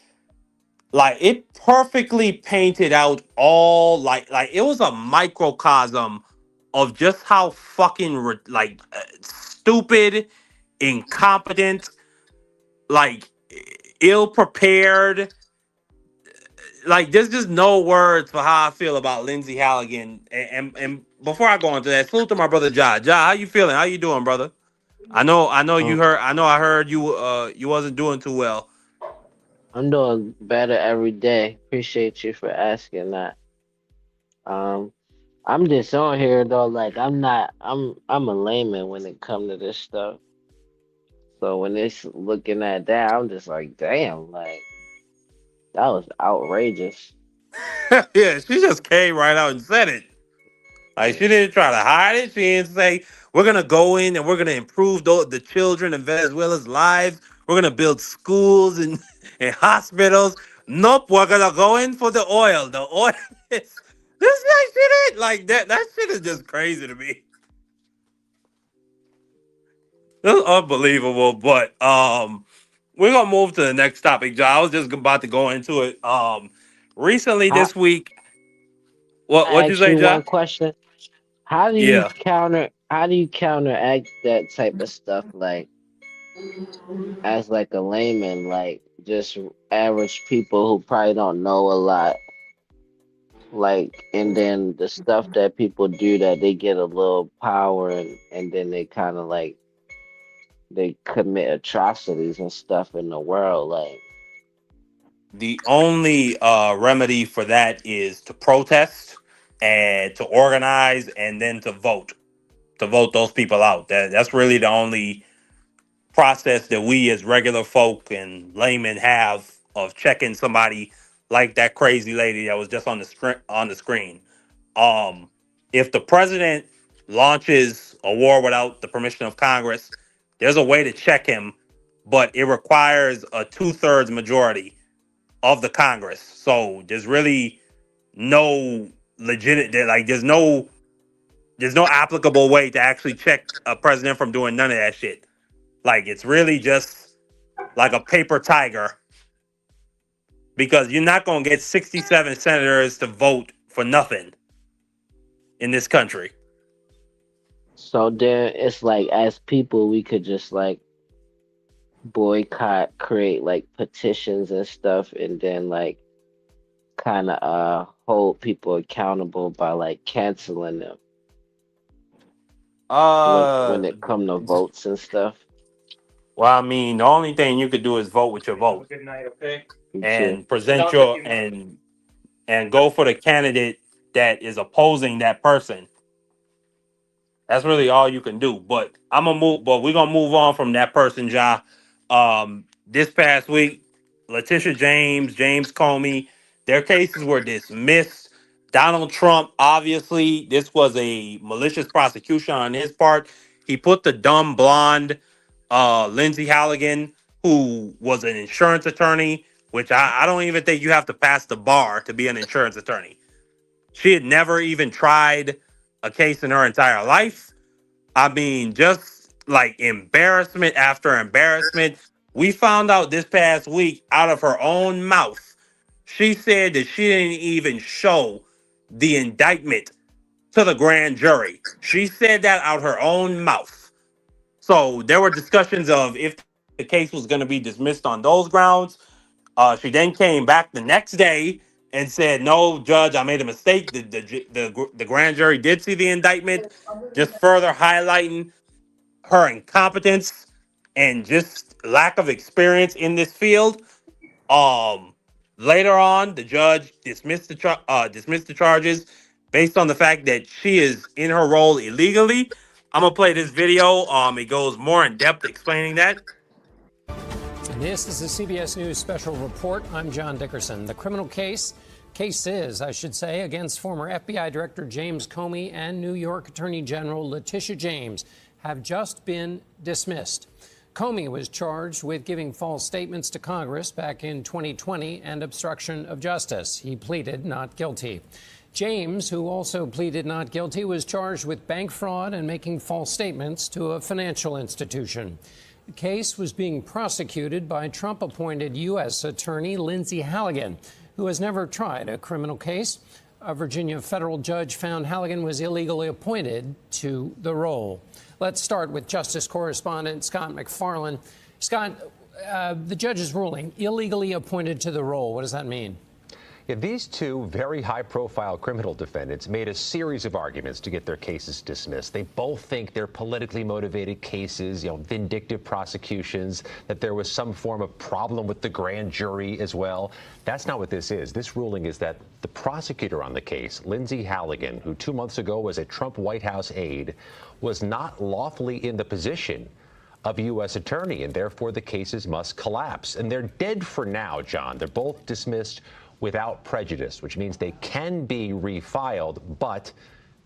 like, it perfectly painted out all like it was a microcosm of just how fucking stupid, incompetent, like ill prepared. Like, there's just no words for how I feel about Lindsey Halligan. And before I go into that, salute to my brother Ja. Ja, how you feeling? How you doing, brother? I know you heard. I heard you wasn't doing too well. I'm doing better every day. Appreciate you for asking that. I'm just on here though, like I'm a layman when it comes to this stuff. So when it's looking at that, I'm just like, damn, like that was outrageous. Yeah, she just came right out and said it. Like, she didn't try to hide it. She didn't say, we're going to go in and we're going to improve the children in Venezuela's lives. We're going to build schools and, and hospitals. Nope, we're going to go in for the oil. The oil is... This guy shit like that. That shit is just crazy to me. That's unbelievable. But we're going to move to the next topic, John. I was just about to go into it. Recently I, this week... I What'd you ask say, you John? one question. How do you Yeah. counteract that type of stuff, like as like a layman, like just average people who probably don't know a lot, like, and then the stuff that people do that they get a little power and then they kind of like they commit atrocities and stuff in the world, like. The only remedy for that is to protest and to organize and then to vote those people out. That's really the only process that we as regular folk and laymen have of checking somebody like that crazy lady that was just on the screen. If the president launches a war without the permission of Congress, there's a way to check him, but it requires a 2/3 majority of the Congress. So there's really no there's no applicable way to actually check a president from doing none of that shit. Like, it's really just like a paper tiger, because you're not going to get 67 senators to vote for nothing in this country. So then it's like, as people, we could just like boycott, create like petitions and stuff, and then like kind of hold people accountable by like canceling them when it come to votes and stuff. Well, I mean, the only thing you could do is vote with your vote. Good night, okay? And present your and go for the candidate that is opposing that person. That's really all you can do. But we're gonna move on from that person, Ja. This past week, Letitia James, James Comey, their cases were dismissed. Donald Trump, obviously, this was a malicious prosecution on his part. He put the dumb blonde Lindsay Halligan, who was an insurance attorney, which I don't even think you have to pass the bar to be an insurance attorney. She had never even tried a case in her entire life. I mean, just like embarrassment after embarrassment. We found out this past week out of her own mouth. She said that she didn't even show the indictment to the grand jury. She said that out her own mouth. So there were discussions of if the case was going to be dismissed on those grounds. She then came back the next day and said, "No, Judge, I made a mistake. The grand jury did see the indictment," just further highlighting her incompetence and just lack of experience in this field. Um, Later on, the judge dismissed the charges based on the fact that she is in her role illegally. I'm gonna play this video. It goes more in depth explaining that. This is the CBS News special report. I'm John Dickerson. The criminal cases, I should say, against former FBI Director James Comey and New York Attorney General Letitia James have just been dismissed. Comey was charged with giving false statements to Congress back in 2020 and obstruction of justice. He pleaded not guilty. James, who also pleaded not guilty, was charged with bank fraud and making false statements to a financial institution. The case was being prosecuted by Trump-appointed U.S. Attorney Lindsay Halligan, who has never tried a criminal case. A Virginia federal judge found Halligan was illegally appointed to the role. Let's start with Justice correspondent Scott McFarland. Scott, the judge's ruling, illegally appointed to the role. What does that mean? Yeah, these two very high-profile criminal defendants made a series of arguments to get their cases dismissed. They both think they're politically motivated cases, vindictive prosecutions, that there was some form of problem with the grand jury as well. That's not what this is. This ruling is that the prosecutor on the case, Lindsay Halligan, who 2 months ago was a Trump White House aide, was not lawfully in the position of U.S. attorney, and therefore the cases must collapse. And they're dead for now, John. They're both dismissed without prejudice, which means they can be refiled, but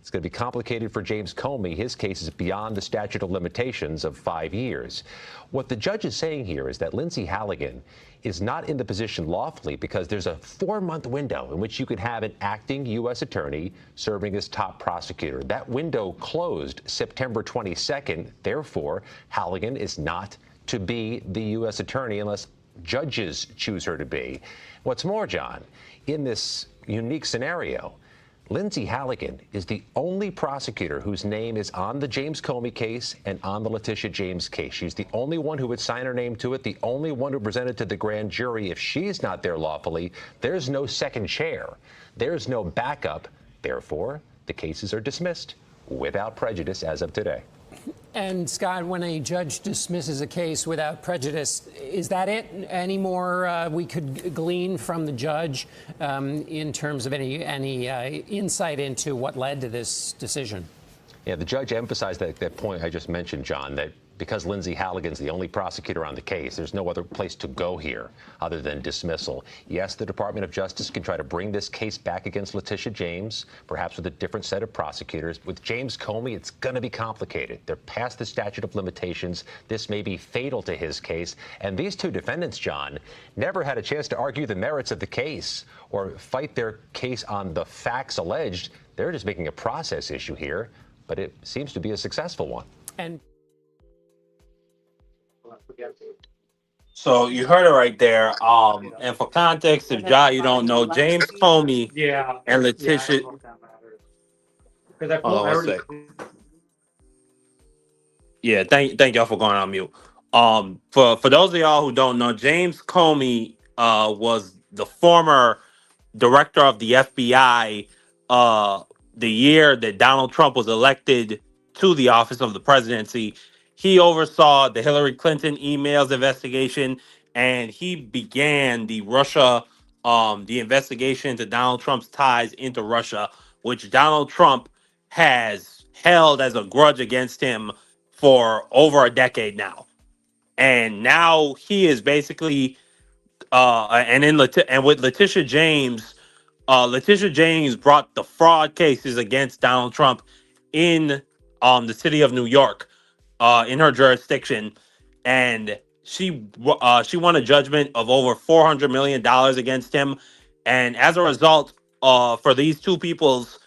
it's going to be complicated for James Comey. His case is beyond the statute of limitations of 5 years. What the judge is saying here is that Lindsay Halligan is not in the position lawfully because there's a 4-month window in which you could have an acting U.S. attorney serving as top prosecutor. That window closed September 22nd. Therefore, Halligan is not to be the U.S. attorney unless judges choose her to be. What's more, John, in this unique scenario, Lindsay Halligan is the only prosecutor whose name is on the James Comey case and on the Letitia James case. She's the only one who would sign her name to it, the only one who presented to the grand jury. If she's not there lawfully, there's no second chair. There's no backup. Therefore, the cases are dismissed without prejudice as of today. And Scott, when a judge dismisses a case without prejudice, is that it? Any more we could glean from the judge in terms of any insight into what led to this decision? Yeah, the judge emphasized that point I just mentioned, John, that because Lindsay Halligan's the only prosecutor on the case, there's no other place to go here other than dismissal. Yes, the Department of Justice can try to bring this case back against Letitia James, perhaps with a different set of prosecutors. With James Comey, it's going to be complicated. They're past the statute of limitations. This may be fatal to his case. And these two defendants, John, never had a chance to argue the merits of the case or fight their case on the facts alleged. They're just making a process issue here, but it seems to be a successful one. And so you heard it right there. And for context, if you don't know, James Comey and Letitia. Hold on one sec. Yeah, thank y'all for going on mute. For those of y'all who don't know, James Comey was the former director of the FBI the year that Donald Trump was elected to the office of the presidency. He oversaw the Hillary Clinton emails investigation, and he began the investigation into Donald Trump's ties into Russia, which Donald Trump has held as a grudge against him for over a decade now. And now he is basically, with Letitia James, Letitia James brought the fraud cases against Donald Trump in the city of New York. in her jurisdiction, and she won a judgment of over $400 million against him, and as a result, for these two people's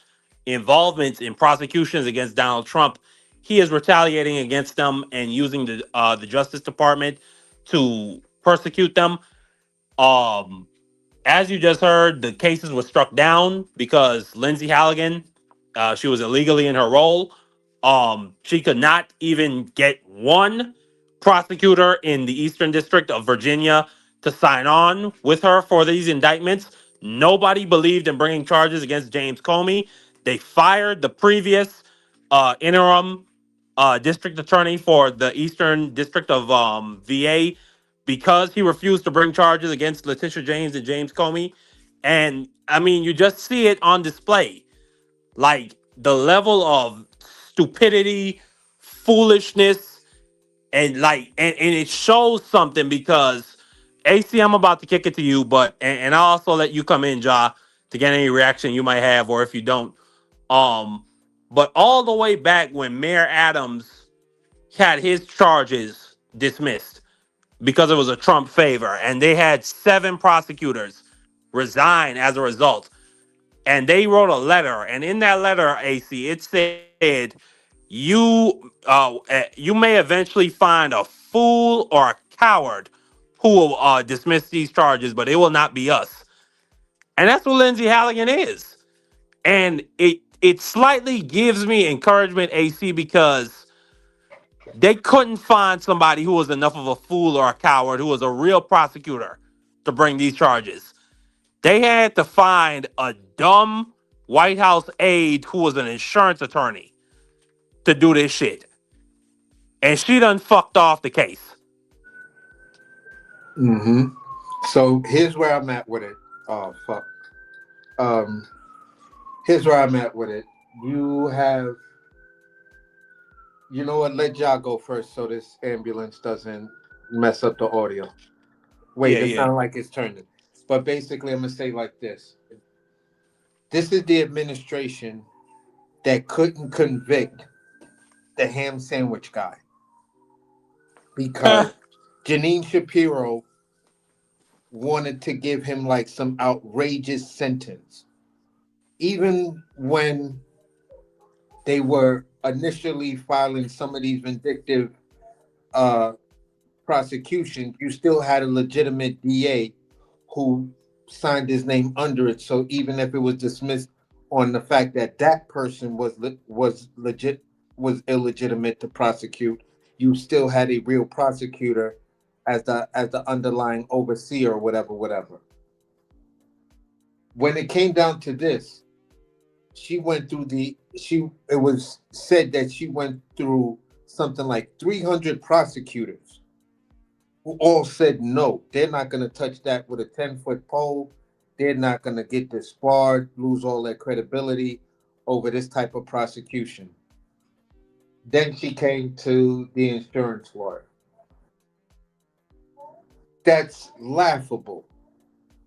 involvement in prosecutions against Donald Trump, he is retaliating against them and using the Justice Department to persecute them. Um, as you just heard, the cases were struck down because Lindsay Halligan, she was illegally in her role. She could not even get one prosecutor in the Eastern District of Virginia to sign on with her for these indictments. Nobody believed in bringing charges against James Comey. They fired the previous interim district attorney for the Eastern District of VA because he refused to bring charges against Letitia James and James Comey. And I mean, you just see it on display. Like the level of stupidity, foolishness, and it shows something because AC, I'm about to kick it to you, but and I'll also let you come in, Ja, to get any reaction you might have, or if you don't. But all the way back when Mayor Adams had his charges dismissed because it was a Trump favor, and they had 7 prosecutors resign as a result. And they wrote a letter, and in that letter, AC, it said, you may eventually find a fool or a coward who will dismiss these charges, but it will not be us. And that's what Lindsay Halligan is. And it slightly gives me encouragement, AC, because they couldn't find somebody who was enough of a fool or a coward who was a real prosecutor to bring these charges. They had to find a dumb White House aide who was an insurance attorney to do this shit. And she done fucked off the case. Mm-hmm. So here's where I'm at with it. Oh, fuck. Here's where I'm at with it. You know what? Let y'all go first so this ambulance doesn't mess up the audio. Wait, it sounds like it's turning. But basically, I'm going to say like this. This is the administration that couldn't convict the ham sandwich guy because Janine Shapiro wanted to give him like some outrageous sentence. Even when they were initially filing some of these vindictive prosecutions, you still had a legitimate DA who signed his name under it. So even if it was dismissed on the fact that that person was illegitimate to prosecute, you still had a real prosecutor as the underlying overseer or whatever. When it came down to this, she went through it was said that she went through something like 300 prosecutors who all said no, they're not going to touch that with a 10-foot pole. They're not going to get disbarred, lose all their credibility over this type of prosecution. Then she came to the insurance lawyer. That's laughable.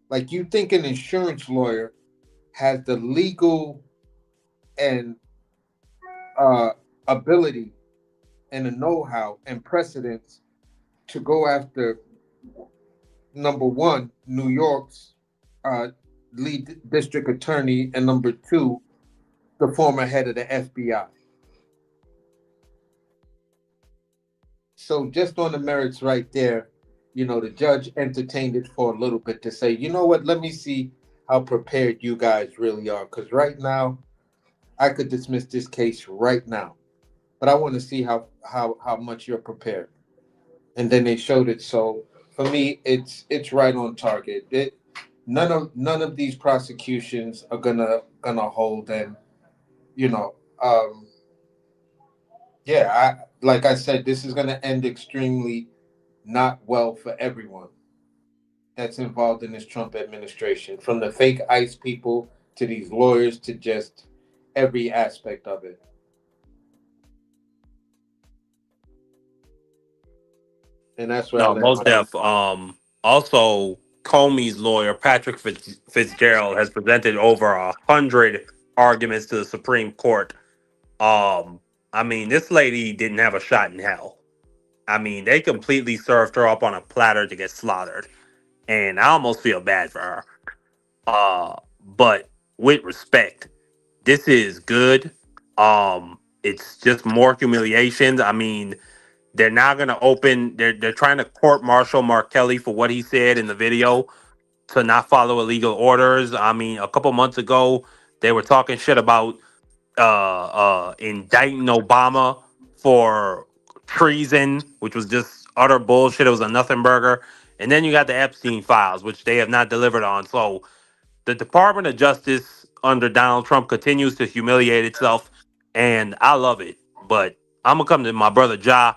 Like, you think an insurance lawyer has the legal and ability and the know-how and precedence to go after, number one, New York's lead district attorney, and number two, the former head of the FBI. So just on the merits right there, the judge entertained it for a little bit to say, you know what, let me see how prepared you guys really are. Because right now, I could dismiss this case right now. But I want to see how much you're prepared. And then they showed it. So for me, it's right on target. None of these prosecutions are gonna hold. And like I said, this is gonna end extremely not well for everyone that's involved in this Trump administration, from the fake ICE people to these lawyers to just every aspect of it. And that's where most def. Also, Comey's lawyer Patrick Fitzgerald has presented over 100 arguments to the Supreme Court, I mean, this lady didn't have a shot in hell. I mean, they completely served her up on a platter to get slaughtered. And I almost feel bad for her. But with respect, this is good. It's just more humiliations. I mean, they're now gonna open they're trying to court martial Mark Kelly for what he said in the video to not follow illegal orders. I mean, a couple months ago, they were talking shit about indicting Obama for treason, which was just utter bullshit. It was a nothing burger. And then you got the Epstein files, which they have not delivered on. So the Department of Justice under Donald Trump continues to humiliate itself, and I love it. But I'm gonna come to my brother Ja.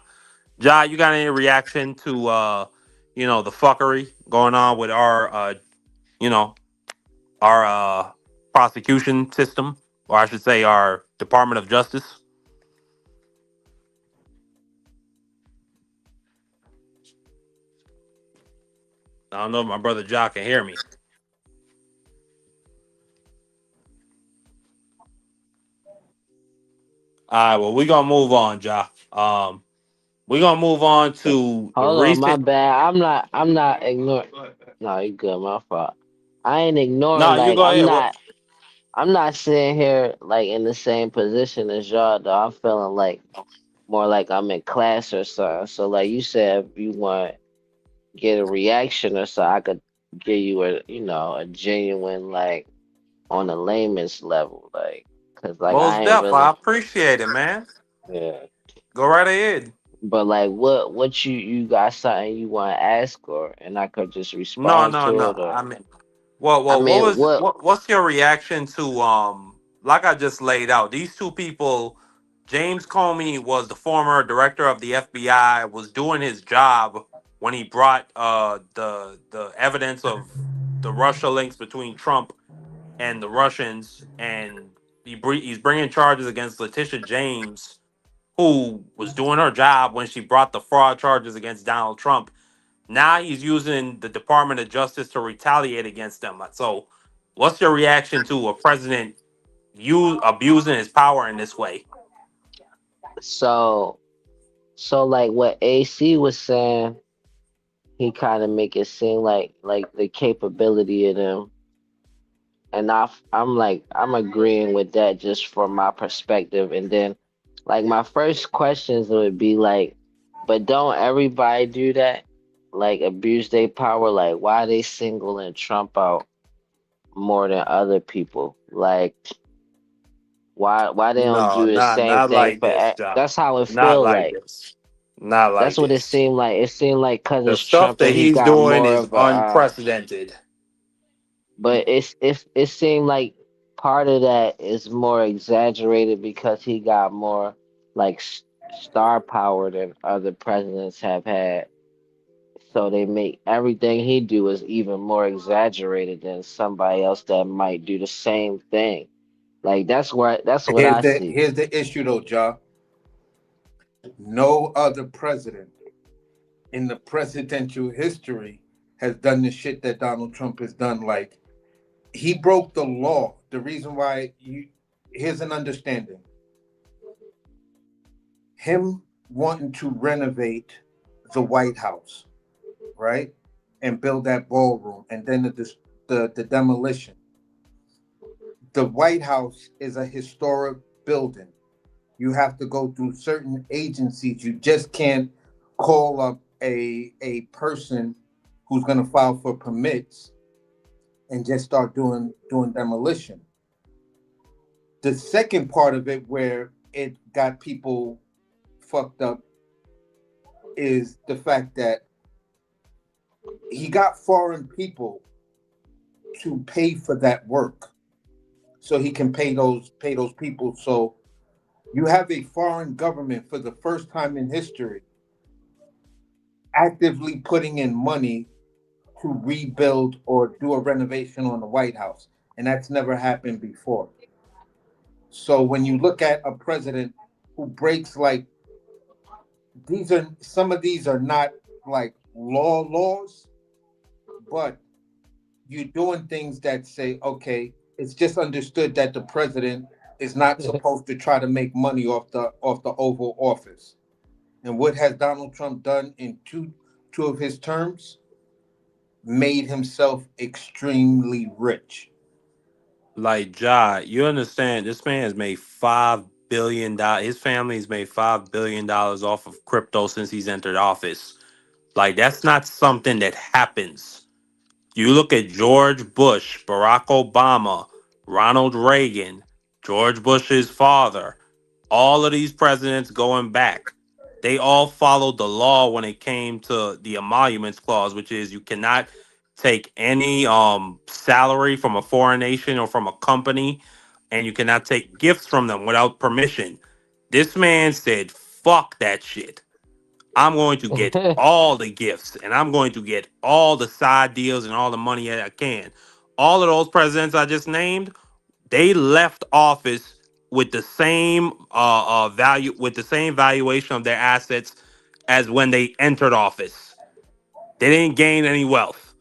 Ja, you got any reaction to the fuckery going on with our you know, our prosecution system, or I should say our Department of Justice? I don't know if my brother Ja can hear me. All right, well, we're gonna move on, Ja. We're gonna move on to the Hold on, my recent. bad. I'm not ignoring. No, you good. My fault. I ain't ignoring. No, you Like go ahead. What? I'm not sitting here like in the same position as y'all. Though I'm feeling like more like I'm in class or something. So like you said, if you want to get a reaction or so, I could give you a genuine like on a layman's level, like because like I Most ain't def, I really appreciate it, man. yeah. Go right ahead. But like what you got something you want to ask or and I could just No, respond no, to no. it or I mean, well, I what mean was what what's your reaction to like I just laid out these two people? James Comey was the former director of the FBI, was doing his job when he brought the evidence of the Russia links between Trump and the Russians, and he's bringing charges against Letitia James, who was doing her job when she brought the fraud charges against Donald Trump. Now he's using the Department of Justice to retaliate against them. So, what's your reaction to a president abusing his power in this way? so so like what AC was saying, he kind of make it seem like the capability of them and I'm like I'm agreeing with that just from my perspective and then like my first questions would be like but don't everybody do that like abuse their power like why they singling Trump out more than other people like why they don't No, do the same not thing like for this, John. that's how it Not feel like like this. Not that's like what it this. seemed like it seemed like because The it's stuff Trump that and he he's got doing more is of a unprecedented. but it seemed like part of that is more exaggerated because he got more like star power than other presidents have had. So they make everything he do is even more exaggerated than somebody else that might do the same thing. Like that's what I see. Here's the issue though, Ja. No other president in the presidential history has done the shit that Donald Trump has done. Like he broke the law. The reason why here's an understanding. Him wanting to renovate the White House, right? And build that ballroom and then the demolition. The White House is a historic building. You have to go through certain agencies. You just can't call up a person who's going to file for permits and just start doing demolition. The second part of it where it got people fucked up is the fact that he got foreign people to pay for that work so he can pay those people. So you have a foreign government for the first time in history actively putting in money to rebuild or do a renovation on the White House. And that's never happened before. So when you look at a president who breaks like some of these are not like laws, but you're doing things that say, okay, it's just understood that the president is not supposed to try to make money off the Oval Office. And what has Donald Trump done in two of his terms? Made himself extremely rich. Like, you understand? This man has made $5 billion. His family's made $5 billion off of crypto since he's entered office. Like, that's not something that happens. You look at George Bush, Barack Obama, Ronald Reagan, George Bush's father, all of these presidents going back, they all followed the law when it came to the emoluments clause, which is you cannot take any salary from a foreign nation or from a company, and you cannot take gifts from them without permission. This man said, fuck that shit. I'm going to get all the gifts and I'm going to get all the side deals and all the money that I can. All of those presidents I just named, they left office with the same value, with the same valuation of their assets as when they entered office. They didn't gain any wealth.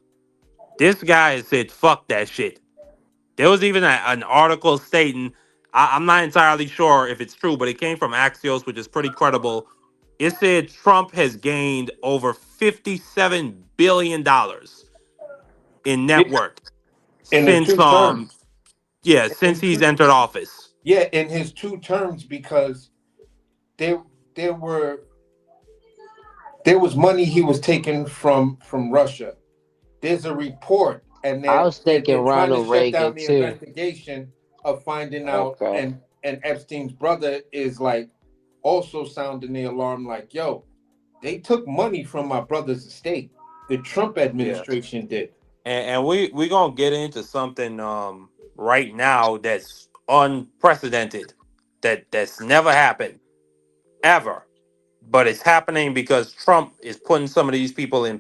This guy has said, fuck that shit. There was even an article stating, I'm not entirely sure if it's true, but it came from Axios, which is pretty credible. It said Trump has gained over $57 billion in net worth In since the 2 terms. since he's entered office. Yeah, in his 2 terms, because there was money he was taking from Russia. There's a report, and I was thinking they're trying Ronald to shut down Reagan the too. investigation of finding out, Okay. and Epstein's brother is like also sounding the alarm, like, yo, they took money from my brother's estate. The Trump administration did. And we gonna get into something right now that's unprecedented, that's never happened ever, but it's happening because Trump is putting some of these people in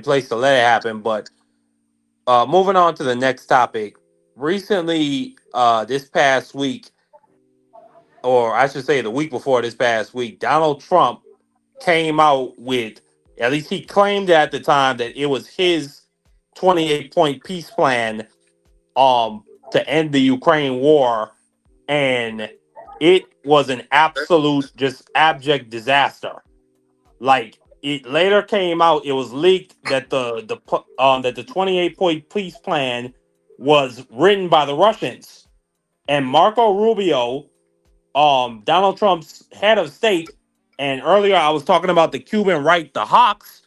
place to let it happen. But moving on to the next topic, recently this past week, or I should say the week before this past week, Donald Trump came out with, at least he claimed at the time, that it was his 28-point peace plan to end the Ukraine war, and it was an absolute just abject disaster. Like, it later came out, it was leaked that the 28-point peace plan was written by the Russians. And Marco Rubio, Donald Trump's head of state, and earlier I was talking about the Cuban right, the Hawks.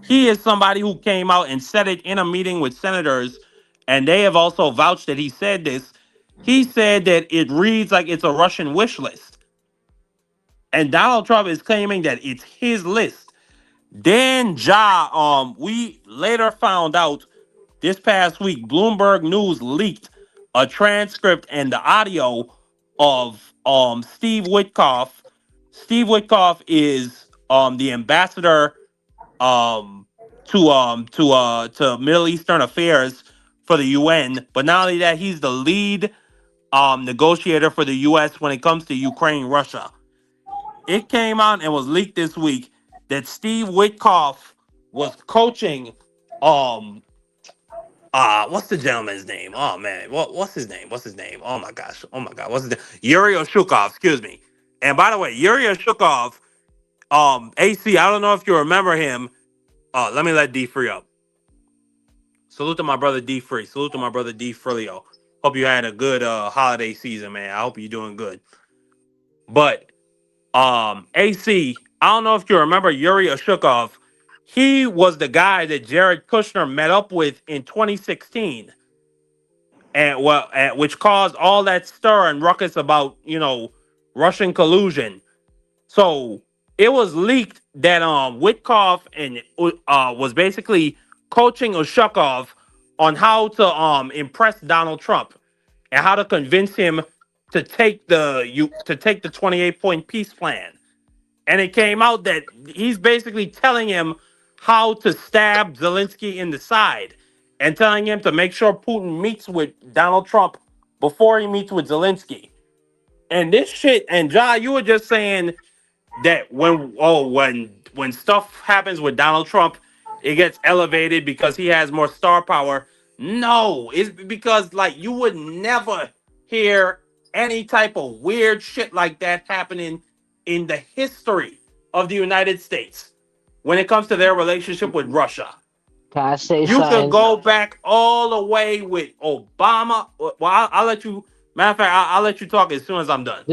He is somebody who came out and said it in a meeting with senators, and they have also vouched that he said this. He said that it reads like it's a Russian wish list. And Donald Trump is claiming that it's his list. Then we later found out this past week, Bloomberg News leaked a transcript and the audio of Steve Witkoff. Steve Witkoff is the ambassador to Middle Eastern affairs for the UN. But not only that, he's the lead negotiator for the US when it comes to Ukraine, Russia. It came out and was leaked this week that Steve Witkoff was coaching what's the gentleman's name? Oh man, what's his name? Oh my god, what's his name? Yuri Oshukov, excuse me. And by the way, Yuri Oshukov, AC, I don't know if you remember him. Let me let D Free up. Salute to my brother D Free. Salute to my brother D Frilio. Hope you had a good holiday season, man. I hope you're doing good. But AC, I don't know if you remember Yuri Oshukov. He was the guy that Jared Kushner met up with in 2016, and which caused all that stir and ruckus about, Russian collusion. So it was leaked that Witkoff and was basically coaching Oshukov on how to impress Donald Trump and how to convince him to take the 28-point peace plan. And it came out that he's basically telling him how to stab Zelensky in the side and telling him to make sure Putin meets with Donald Trump before he meets with Zelensky. And this shit, and you were just saying that when stuff happens with Donald Trump, it gets elevated because he has more star power. No, it's because you would never hear any type of weird shit like that happening in the history of the United States when it comes to their relationship with Russia. Can I say You could something? go back all the way with Obama. Well, I'll let you. Matter of fact, I'll let you talk as soon as I'm done.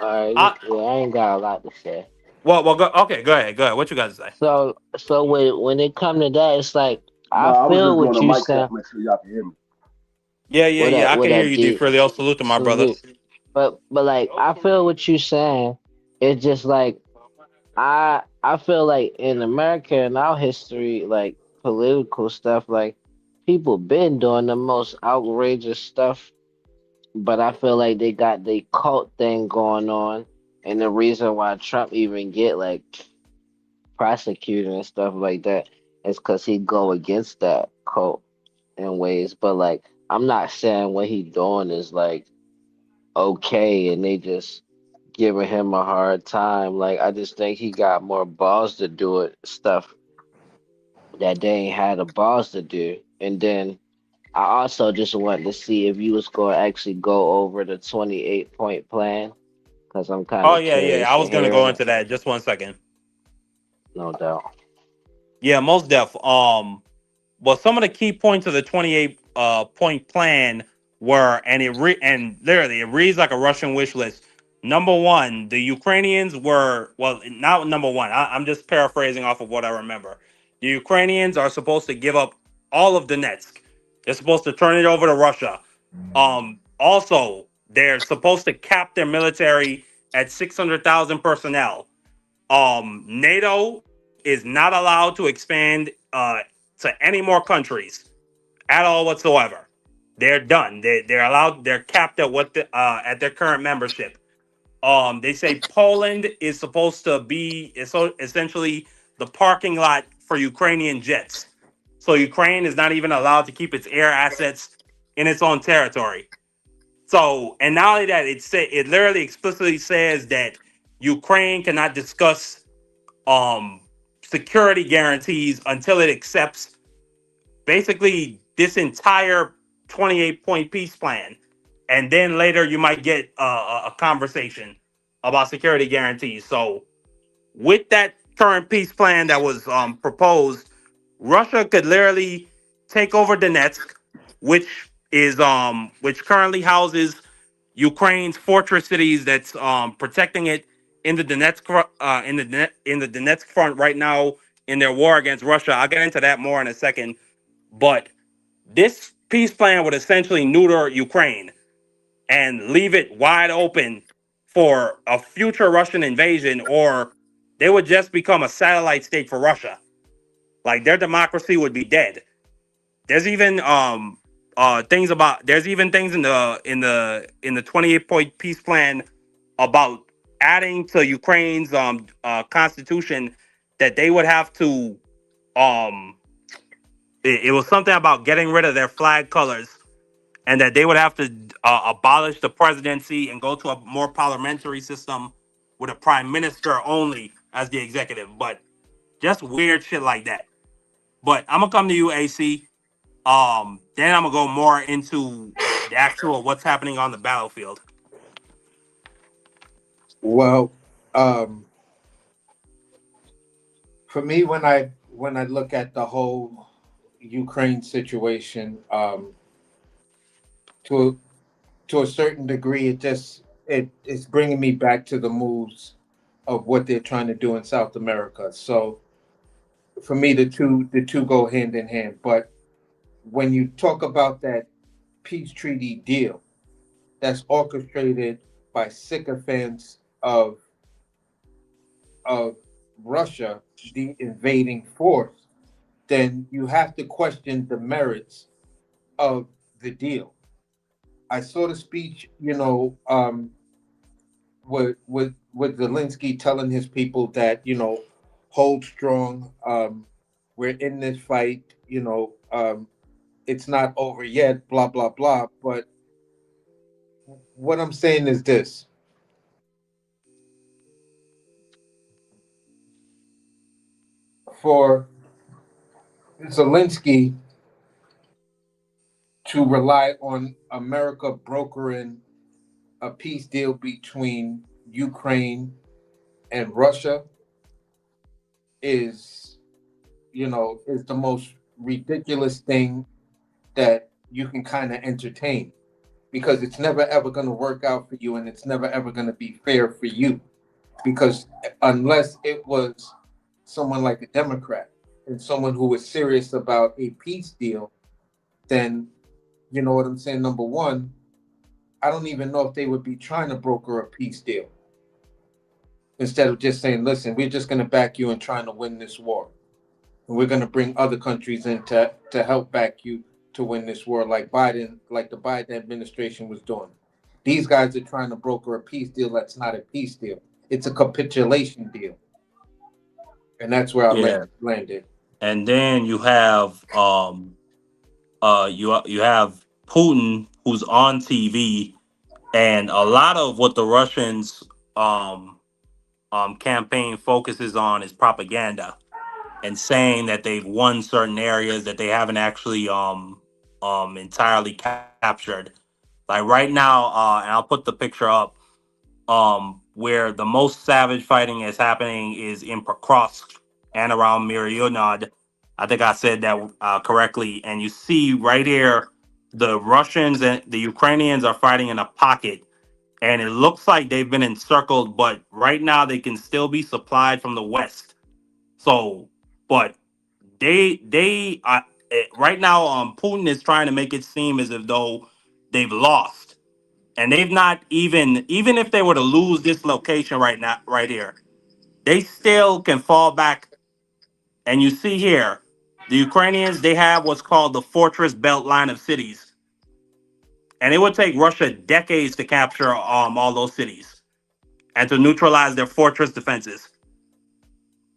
Alright, yeah, I ain't got a lot to say. Okay, go ahead. Go ahead. What you guys say? So when it come to that, it's like No, I I was feel just doing what a you mic check, saying. make sure y'all can hear me. Yeah. I What can hear that you, D. did. Freely. Salute to my brother. Salute. But like I feel what you saying. It's just like I feel like in America and our history, like political stuff, like people been doing the most outrageous stuff, but I feel like they got the cult thing going on, and the reason why Trump even get like prosecuted and stuff like that is because he go against that cult in ways. But like I'm not saying what he doing is like okay, and they just giving him a hard time. Like I just think he got more balls to do it stuff that they ain't had the balls to do. And then I also just wanted to see if you was going to actually go over the 28-point plan because I'm kind Oh of yeah. curious I to was gonna hear go it. into that. Just 1 second. No doubt. Yeah, most def. Well, some of the key points of the 28 point plan were, and literally it reads like a Russian wish list. Number one, the Ukrainians were, well, not number one. I'm just paraphrasing off of what I remember. The Ukrainians are supposed to give up all of Donetsk. They're supposed to turn it over to Russia. Also, they're supposed to cap their military at 600,000 personnel. NATO is not allowed to expand to any more countries at all whatsoever. They're done. They're allowed. They're capped at at their current membership. They say Poland is supposed to be essentially the parking lot for Ukrainian jets. So Ukraine is not even allowed to keep its air assets in its own territory. So, and not only that, it literally explicitly says that Ukraine cannot discuss um security guarantees until it accepts basically this entire 28-point peace plan, and then later you might get a conversation about security guarantees. So with that current peace plan that was proposed, Russia could literally take over Donetsk, which currently houses Ukraine's fortress cities that's protecting it in the in the Donetsk front right now in their war against Russia. I'll get into that more in a second. But this peace plan would essentially neuter Ukraine and leave it wide open for a future Russian invasion, or they would just become a satellite state for Russia. Like their democracy would be dead. There's even things in the 28-point peace plan about adding to Ukraine's constitution that they would have to um it was something about getting rid of their flag colors, and that they would have to abolish the presidency and go to a more parliamentary system with a prime minister only as the executive. But just weird shit like that. But I'm gonna come to you, AC. Then I'm gonna go more into the actual what's happening on the battlefield. Well, um, for me, when I look at the whole Ukraine situation, to to a certain degree, it's bringing me back to the moves of what they're trying to do in South America. So for me, the two go hand in hand. But when you talk about that peace treaty deal that's orchestrated by sycophants of Russia, the invading force, then you have to question the merits of the deal. I saw the speech, with Zelensky telling his people that hold strong. We're in this fight. It's not over yet. Blah blah blah. But what I'm saying is this: for Zelensky to rely on America brokering a peace deal between Ukraine and Russia is, is the most ridiculous thing that you can kind of entertain, because it's never ever going to work out for you, and it's never ever going to be fair for you, because unless it was someone like a Democrat and someone who was serious about a peace deal, then you know what I'm saying. Number one, I don't even know if they would be trying to broker a peace deal instead of just saying, listen, we're just going to back you and trying to win this war. And we're going to bring other countries in to help back you to win this war, like the Biden administration was doing. These guys are trying to broker a peace deal that's not a peace deal. It's a capitulation deal. And that's where I landed. And then you have you have Putin, who's on TV, and a lot of what the Russians campaign focuses on is propaganda and saying that they've won certain areas that they haven't actually entirely captured. Like right now, and I'll put the picture up, where the most savage fighting is happening is in Pokrovsk and around Myriad. I think I said that correctly. And you see right here, the Russians and the Ukrainians are fighting in a pocket, and it looks like they've been encircled, but right now they can still be supplied from the west. So, but they right now, Putin is trying to make it seem as if though they've lost, and they've not even if they were to lose this location right here, they still can fall back. And you see here, the Ukrainians, they have what's called the fortress belt line of cities, and it would take Russia decades to capture all those cities and to neutralize their fortress defenses.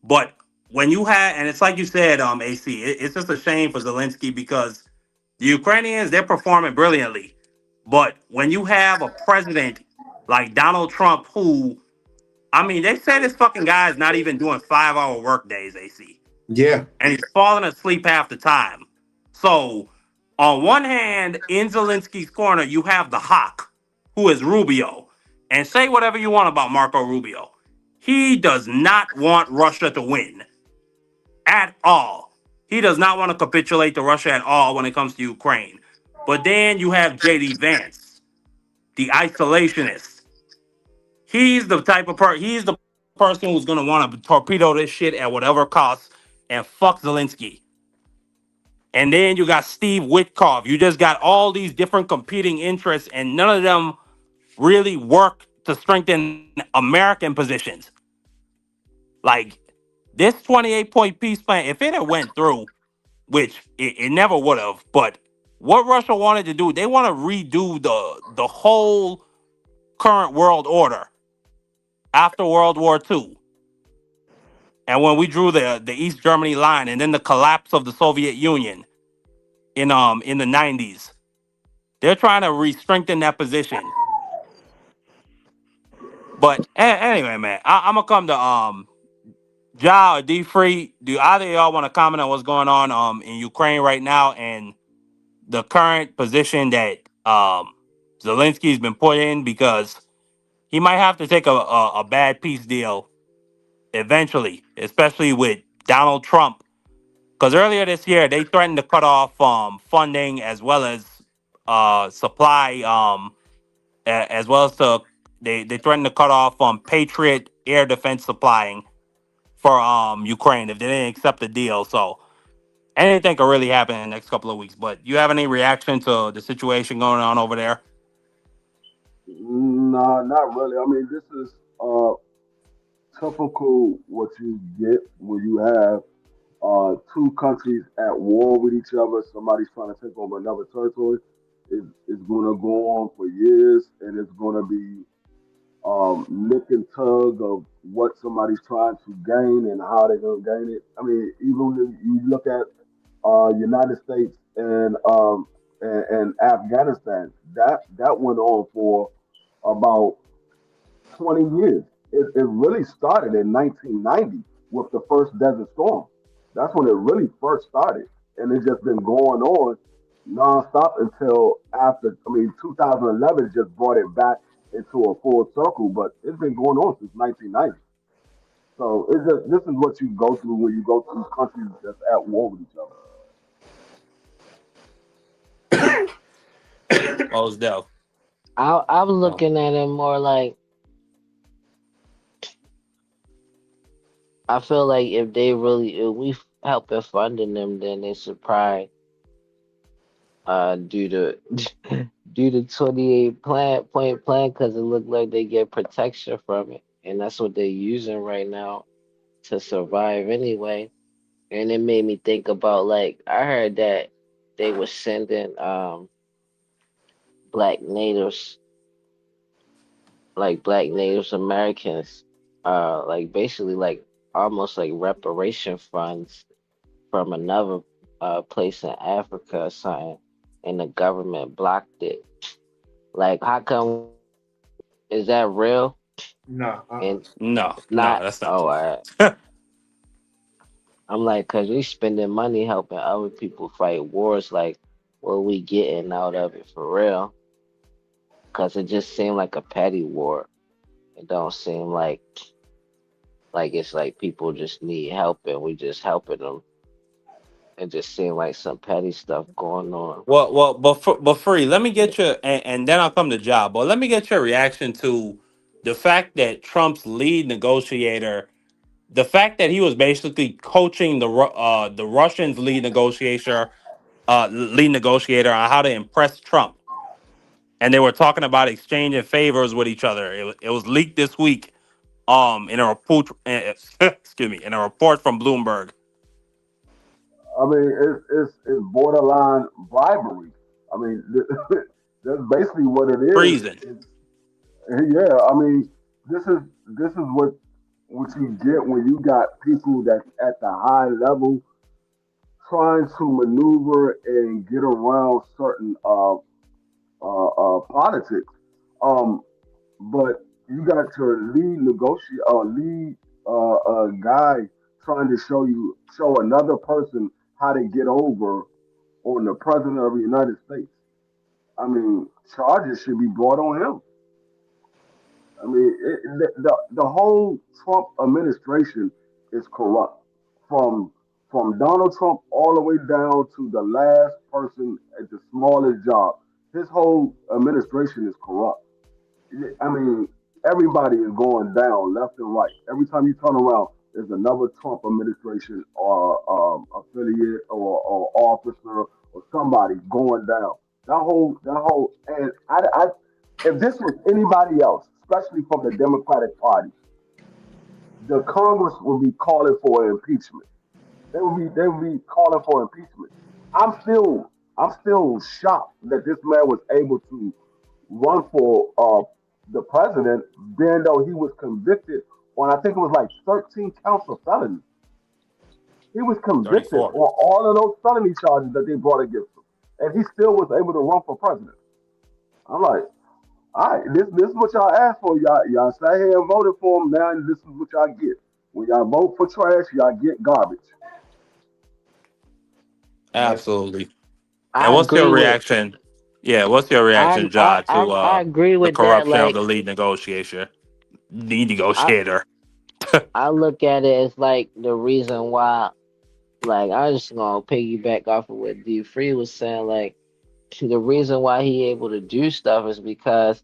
But when you have, and it's like you said, AC, it's just a shame for Zelensky, because the Ukrainians, they're performing brilliantly. But when you have a president like Donald Trump, who, I mean, they say this fucking guy is not even doing 5-hour work days, AC. Yeah. And he's falling asleep half the time. So, on one hand, in Zelensky's corner, you have the hawk, who is Rubio. And say whatever you want about Marco Rubio. He does not want Russia to win at all. He does not want to capitulate to Russia at all when it comes to Ukraine. But then you have J.D. Vance, the isolationist. He's the type of he's the person who's going to want to torpedo this shit at whatever cost and fuck Zelensky. And then you got Steve Witkoff. You just got all these different competing interests, and none of them really work to strengthen American positions. Like, this 28-point peace plan, if it had went through, which it never would have, but what Russia wanted to do, they want to redo the whole current world order after World War II. And when we drew the East Germany line, and then the collapse of the Soviet Union in the 90s, they're trying to re-strengthen that position. But anyway, man, I'm gonna come to Ja or D Free. Do either of y'all want to comment on what's going on in Ukraine right now and the current position that Zelensky's been put in, because he might have to take a bad peace deal eventually, especially with Donald Trump. Because earlier this year, they threatened to cut off funding as well as supply, as well as they threatened to cut off Patriot air defense supplying for Ukraine if they didn't accept the deal. So anything could really happen in the next couple of weeks. But you have any reaction to the situation going on over there? Nah, not really. I mean, this is typical what you get when you have two countries at war with each other. Somebody's trying to take over another territory. It's going to go on for years, and it's going to be nick and tug of what somebody's trying to gain and how they're going to gain it. I mean, even when you look at United States and Afghanistan, that went on for about 20 years. It really started in 1990 with the first Desert Storm. That's when it really first started, and it's just been going on nonstop until after. I mean, 2011 just brought it back into a full circle, but it's been going on since 1990. So it's just, this is what you go through when you go through countries that's at war with each other. Most deaf. I'm looking at it more like I feel like if we helping funding them, then they should probably do the do the 28 point plan because it looked like they get protection from it, and that's what they're using right now to survive anyway. And it made me think about like I heard that they were sending black natives, like black Native Americans, like basically like almost like reparation funds from another place in Africa or something, and the government blocked it. Like, how come? Is that real? No. And No, it's no, not. that's not Oh, true. all right. I'm like, cause we spending money helping other people fight wars. Like, what we getting out of it for real? Cause it just seemed like a petty war. It don't seem like it's like people just need help and we just helping them. It just seemed like some petty stuff going on. But free. Let me get your and then I'll come to job. But let me get your reaction to the fact that Trump's lead negotiator, the fact that he was basically coaching the Russians' lead negotiator on how to impress Trump, and they were talking about exchanging favors with each other. It was leaked this week. In a report, excuse me, in a report from Bloomberg. I mean, it's borderline bribery. I mean, that's basically what it is. Treason. Yeah, I mean, this is what you get when you got people that's at the high level trying to maneuver and get around certain politics. Um, but you got your lead guy trying to show another person how to get over on the president of the United States. I mean, charges should be brought on him. I mean, the whole Trump administration is corrupt, from Donald Trump all the way down to the last person at the smallest job. His whole administration is corrupt. I mean, everybody is going down left and right. Every time you turn around, there's another Trump administration or affiliate or officer or somebody going down. And if this was anybody else, especially from the Democratic Party, the Congress would be calling for impeachment. They would be calling for impeachment. I'm still shocked that this man was able to run for the president, then though he was convicted on I think it was like 13 counts of felony. He was convicted 34. on all of those felony charges that they brought against him, and he still was able to run for president. I'm like, all right, this is what y'all asked for. Y'all sat here and voted for him. Now this is what y'all get. When y'all vote for trash, y'all get garbage. Absolutely. And I what's your agree with. reaction? Yeah, what's your reaction, John, to I agree the with that. corruption of Like the lead I negotiator? I look at it as like the reason why. Like I just gonna piggyback off of what D Free was saying. Like the reason why he able to do stuff is because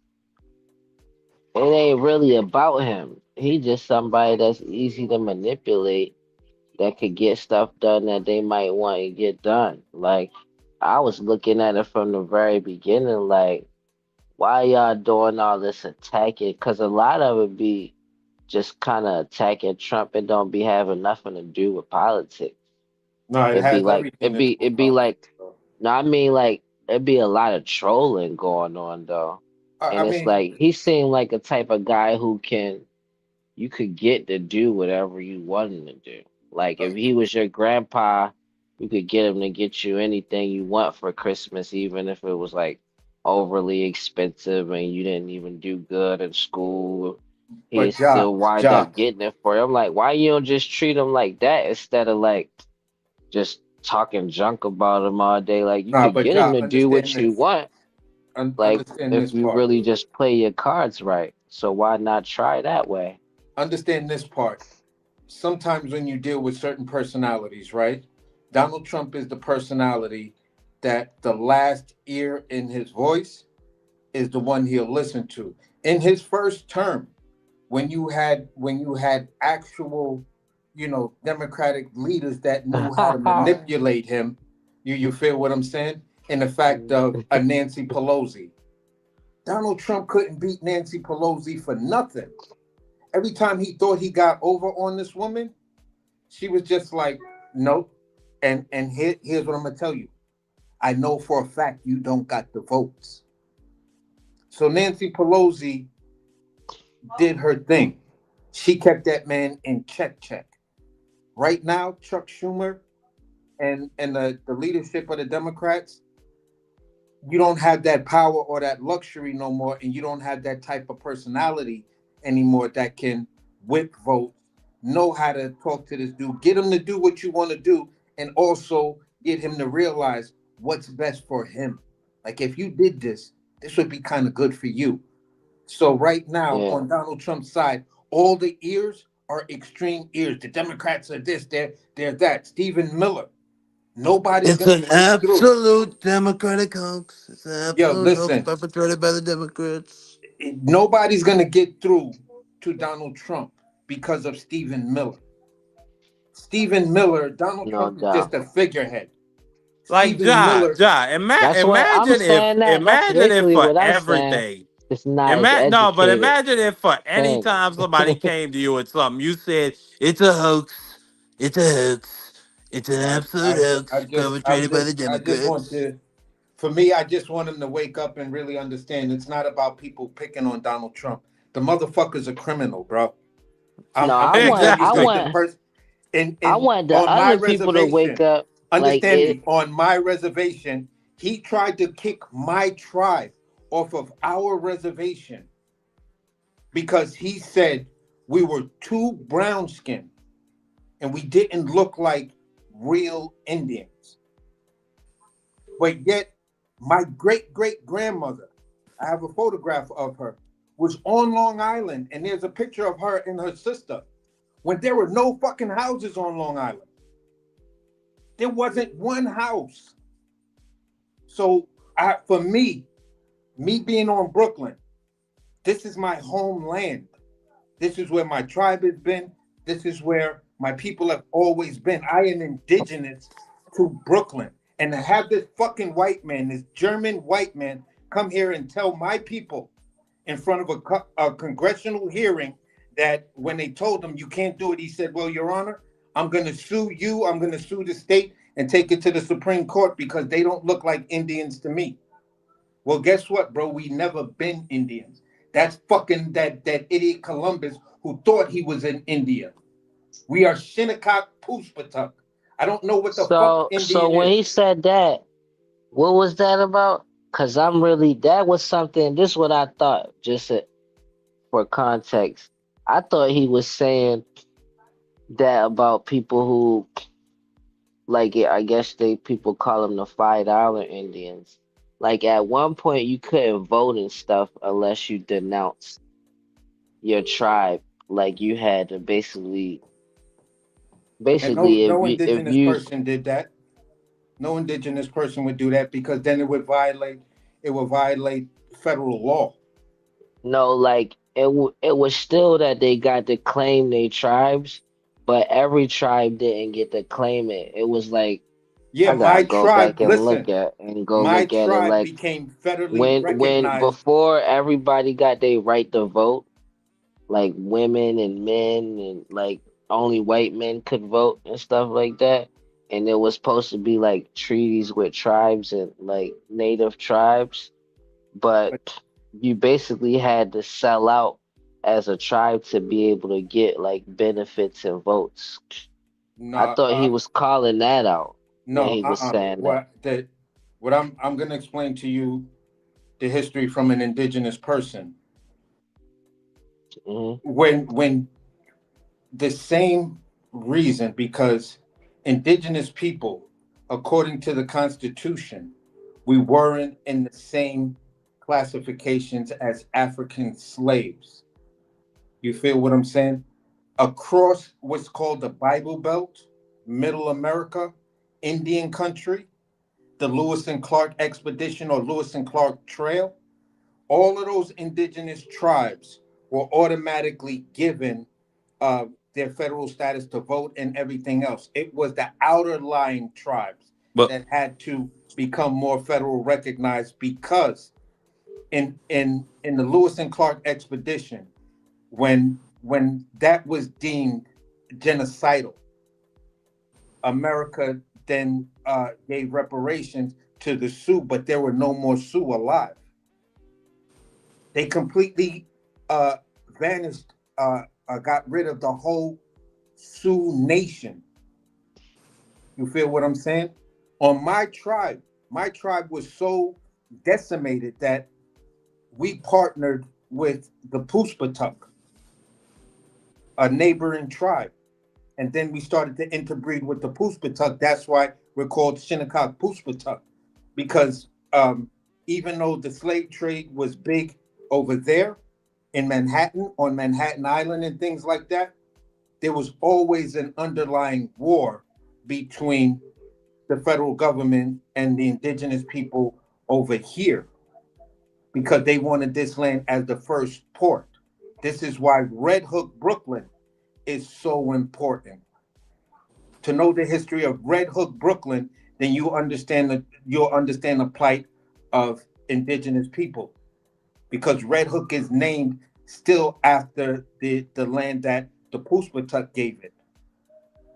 it ain't really about him. He just somebody that's easy to manipulate that could get stuff done that they might want to get done. Like I was looking at it from the very beginning, like why y'all doing all this attacking? Because a lot of it be just kind of attacking Trump and don't be having nothing to do with politics. No, it It'd be has like everything to do with it'd be politics. like no, I mean like it'd be a lot of trolling going on though. I And it's mean, like he seemed like a type of guy who can you could get to do whatever you want him to do. Like if he was your grandpa, you could get him to get you anything you want for Christmas, even if it was like overly expensive and you didn't even do good in school. He'd but Josh, still wind Josh, up getting it for you. I'm like, why you don't just treat him like that instead of like just talking junk about him all day? Like you nah, could but get him Josh, to do understand what you this. want. Like Understand if this you part. really just play your cards right. So why not try that way? Understand this part. Sometimes when you deal with certain personalities, right? Donald Trump is the personality that the last ear in his voice is the one he'll listen to. In his first term, when you had actual, Democratic leaders that knew how to manipulate him, you feel what I'm saying? In the fact of a Nancy Pelosi. Donald Trump couldn't beat Nancy Pelosi for nothing. Every time he thought he got over on this woman, she was just like, nope. And here's what I'm gonna tell you. I know for a fact you don't got the votes. So Nancy Pelosi did her thing. She kept that man in check. Right now, Chuck Schumer and the leadership of the Democrats, you don't have that power or that luxury no more, and you don't have that type of personality anymore that can whip votes, know how to talk to this dude, get him to do what you want to do, and also get him to realize what's best for him. Like if you did this would be kind of good for you. So right now Yeah. on Donald Trump's side, all the ears are extreme ears. The Democrats are this, they're that. Stephen Miller. Nobody's It's gonna an get through. absolute Democratic hoax. It's an Yo, absolute hoax listen, perpetrated by the Democrats. nobody's gonna get through to Donald Trump because of Stephen Miller. Stephen Miller, Donald No Trump is just doubt. a figurehead. Like Stephen Miller, That's what I'm saying. That's imagine if basically for what I'm saying. everything. It's not as No, but educated. imagine if for any Thanks. time somebody came to you with something, you said it's a hoax, it's a hoax, it's an absolute hoax perpetrated by the I just want Democrats. to, for me, I just want him to wake up and really understand it's not about people picking on Donald Trump. The motherfucker's a criminal, bro. No, I'm I gonna tell want, you I Exactly. something. want, I In want the on my other people to wake reservation, up. Like understand it. me. On my reservation, he tried to kick my tribe off of our reservation because he said we were too brown skinned and we didn't look like real Indians. But yet, my great great grandmother, I have a photograph of her, was on Long Island, and there's a picture of her and her sister when there were no fucking houses on Long Island. There wasn't one house. So, for me being on Brooklyn, this is my homeland. This is where my tribe has been. This is where my people have always been. I am indigenous to Brooklyn. And to have this fucking white man, this German white man, come here and tell my people in front of a congressional hearing that when they told him you can't do it, he said, well, Your Honor, I'm going to sue you. I'm going to sue the state and take it to the Supreme Court because they don't look like Indians to me. Well, guess what, bro? We never been Indians. That's fucking that idiot Columbus who thought he was an Indian. We are Shinnecock Pooshpatuk. I don't know what the fuck So Indian when is. he said that, what was that about? Cause that was something. This is what I thought. For context, I thought he was saying that about people who, like, I guess people call them the $5 Indians. Like at one point, you couldn't vote and stuff unless you denounced your tribe. Like you had to And basically, no indigenous person did that. No indigenous person would do that because then it would violate federal law. no, like it was still that they got to claim their tribes, but every tribe didn't get to claim it. It was like Yeah, I gotta my go tribe, back and listen, go my look at it. tribe Like became federally when recognized. before everybody got their right to vote, like women and men and like only white men could vote and stuff like that. And it was supposed to be like treaties with tribes and like native tribes, but you basically had to sell out as a tribe to be able to get like benefits and votes. No, I thought he was calling that out when no, he was saying that. What I'm gonna explain to you the history from an indigenous person. Mm-hmm. When the same reason, because indigenous people, according to the Constitution, we weren't in the same classifications as African slaves. You feel what I'm saying? Across what's called the Bible Belt, Middle America, Indian country, the Lewis and Clark expedition or Lewis and Clark Trail, all of those indigenous tribes were automatically given their federal status to vote and everything else. It was the outer lying tribes But that had to become more federal recognized because in the Lewis and Clark expedition, when that was deemed genocidal, America then gave reparations to the Sioux, but there were no more Sioux alive. They completely vanished, got rid of the whole Sioux nation. You feel what I'm saying? On my tribe was so decimated that we partnered with the Puspatuck, a neighboring tribe. And then we started to interbreed with the Puspatuck. That's why we're called Shinnecock Puspatuck, because even though the slave trade was big over there in Manhattan, on Manhattan Island and things like that, there was always an underlying war between the federal government and the indigenous people over here because they wanted this land as the first port. This is why Red Hook, Brooklyn is so important. To know the history of Red Hook, Brooklyn, then you'll understand the plight of indigenous people. Because Red Hook is named still after the land that the Puspatuck gave it.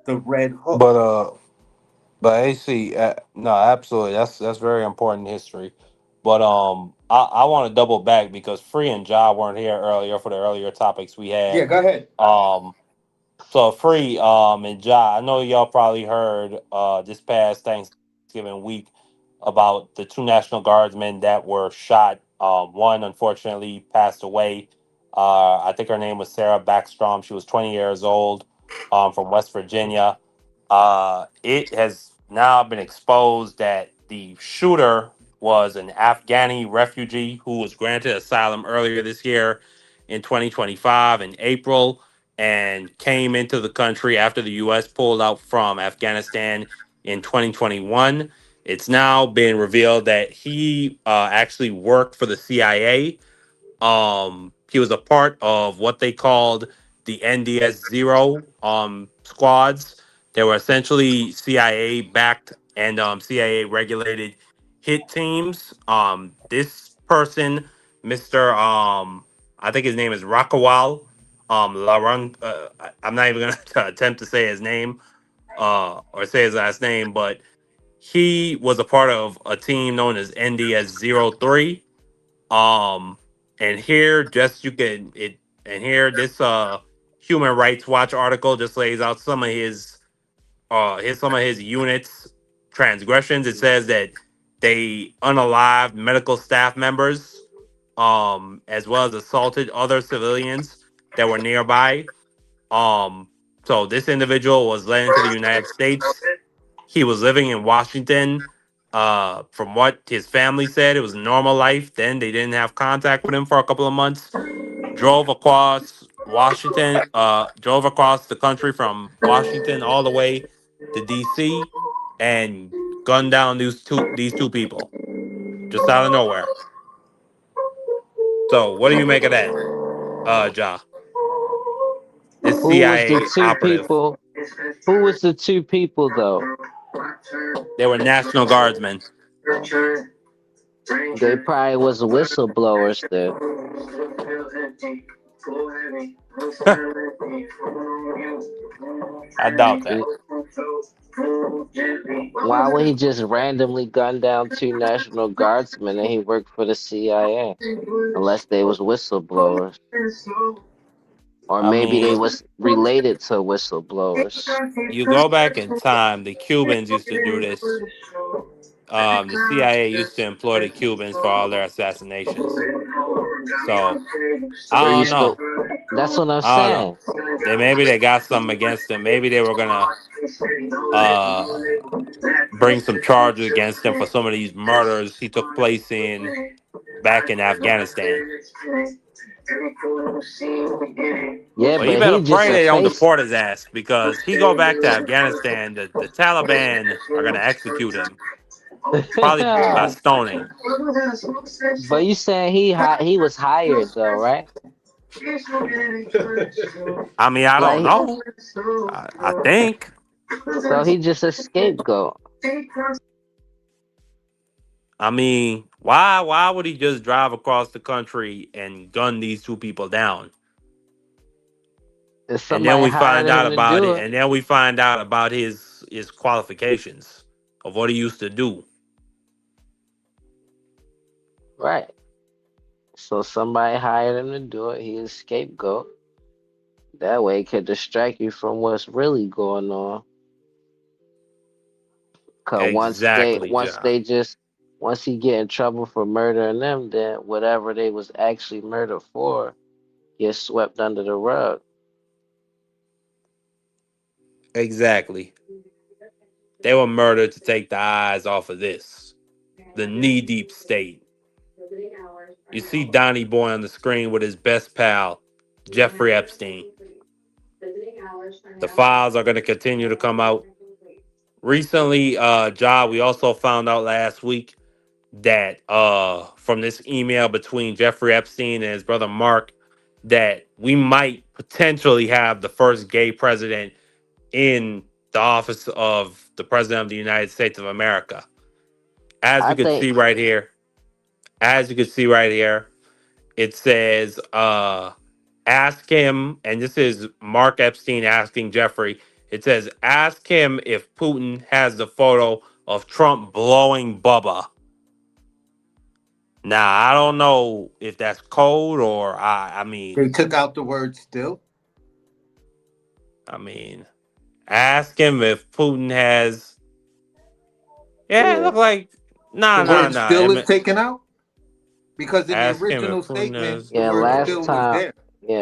The Red Hook. but AC, no, absolutely, that's very important history. But I want to double back because Free and Ja weren't here earlier for the earlier topics we Yeah, had. go ahead. So Free and Ja, I know y'all probably heard this past Thanksgiving week about the two National Guardsmen that were shot. One unfortunately passed away. I think her name was Sarah Backstrom. She was 20 years old, from West Virginia. It has now been exposed that the shooter was an Afghani refugee who was granted asylum earlier this year in 2025 in April and came into the country after the U.S. pulled out from Afghanistan in 2021. It's now been revealed that he actually worked for the CIA. He was a part of what they called the NDS Zero squads. They were essentially CIA backed and CIA regulated hit teams. This person, Mr. I think his name is Rakawal. Larun, I'm not even gonna attempt to say his name or say his last name, but he was a part of a team known as NDS Zero Three. um, and here just you can it and here this Human Rights Watch article just lays out some of his units transgressions. It says that they unalived medical staff members, as well as assaulted other civilians that were nearby. Um, so this individual was led into the United States. He was living in Washington. From what his family said, it was a normal life. Then they didn't have contact with him for a couple of months. Drove across the country from Washington all the way to DC and gunned down these two people just out of nowhere. So what do you make of that, Ja? This Who was the CIA two operative. people? Who was the two people though? They were National Guardsmen. They probably was whistleblowers then. I doubt that. Why would he just randomly gun down two National Guardsmen and he worked for the CIA? Unless they was whistleblowers. Or I maybe they mean, was related to whistleblowers. you go back in time, the Cubans used to do this. The CIA used to employ the Cubans for all their assassinations. So They I don't used to. know. That's what I'm I don't know. saying. Maybe they got something against him. Maybe they were gonna bring some charges against him for some of these murders he took place in back in Afghanistan. Yeah, Well, he but better he just pray a they don't face. deport his ass because he go back to Afghanistan. The Taliban are gonna execute him, probably by stoning. But you saying he was hired though, right? I mean, I don't Like, know. I think. so he just a scapegoat. I mean, why would he just drive across the country and gun these two people down? If And then somebody we hired find out him to about do it. it, And then we find out about his qualifications of what he used to do. right? So somebody hired him to do it. He is scapegoat. That way, it could distract you from what's really going on. Cause Exactly, John. once he get in trouble for murdering them, then whatever they was actually murdered for gets swept under the rug. Exactly. They were murdered to take the eyes off of this. The knee deep state. You see Donnie Boy on the screen with his best pal, Jeffrey Epstein. The files are going to continue to come out. Recently, Ja, we also found out last week that from this email between Jeffrey Epstein and his brother Mark, that we might potentially have the first gay president in the office of the president of the United States of America. As I you can think see right here, it says, ask him, and this is Mark Epstein asking Jeffrey. It says, ask him if Putin has the photo of Trump blowing Bubba. Now, I don't know if that's code or I They mean, took out the word still. I mean, ask him if Putin has. Yeah, it yeah. look like The word still is nah. taken out because in the Ask him if original Putin statement, has the the Yeah, word photo. still was there.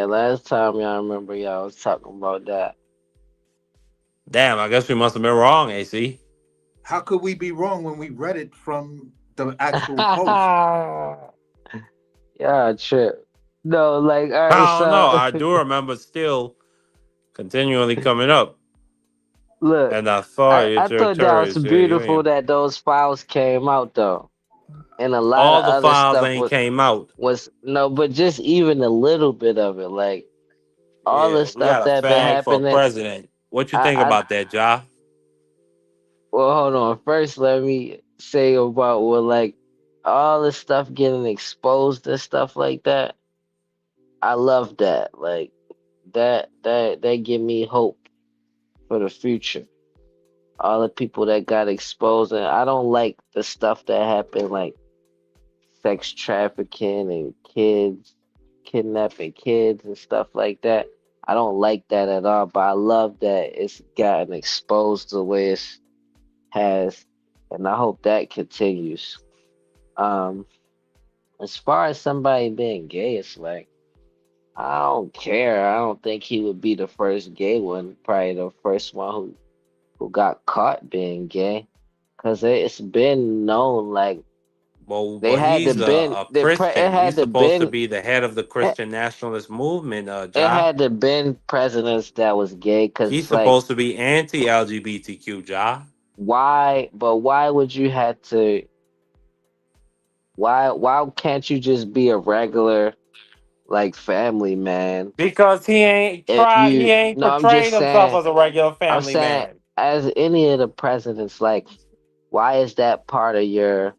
last time y'all remember y'all was talking about that. Damn, I guess we must have been wrong, AC. How could we be wrong when we read it from the actual post? Yeah, trip. No, like, all right, I don't know. so I do remember still continually coming up. look, And I thought I it's your thought that was terrorist. Yeah, you beautiful ain't. that those files came out though. And a lot All of the other files stuff ain't came out. was no, but just even a little bit of it, like all the Yeah, we stuff got a that been fag for happening. president. What you think I about that, Ja? well, hold on. First, let me say about like all the stuff getting exposed and stuff like that. I love that. Like that give me hope for the future. All the people that got exposed, and I don't like the stuff that happened, like sex trafficking and kids kidnapping kids and stuff like that. I don't like that at all, but I love that it's gotten exposed the way it has, and I hope that continues. Um, as far as somebody being gay, it's like I don't care. I don't think he would be the first gay one. Probably the first one who got caught being gay, because it's been known. Like they Well, had to he's been a it Christian. had He's to supposed to been be the head of the it, Christian nationalist movement, it Ja. had to been presidents that was gay. Because He's it's like supposed to be anti-LGBTQ, Ja. why? But why would you have to? Why can't you just be a regular like family man? Because he ain't If tried. He you ain't no, I'm portrayed just himself saying. as a regular I'm family saying man. as any of the presidents, like why is that part of your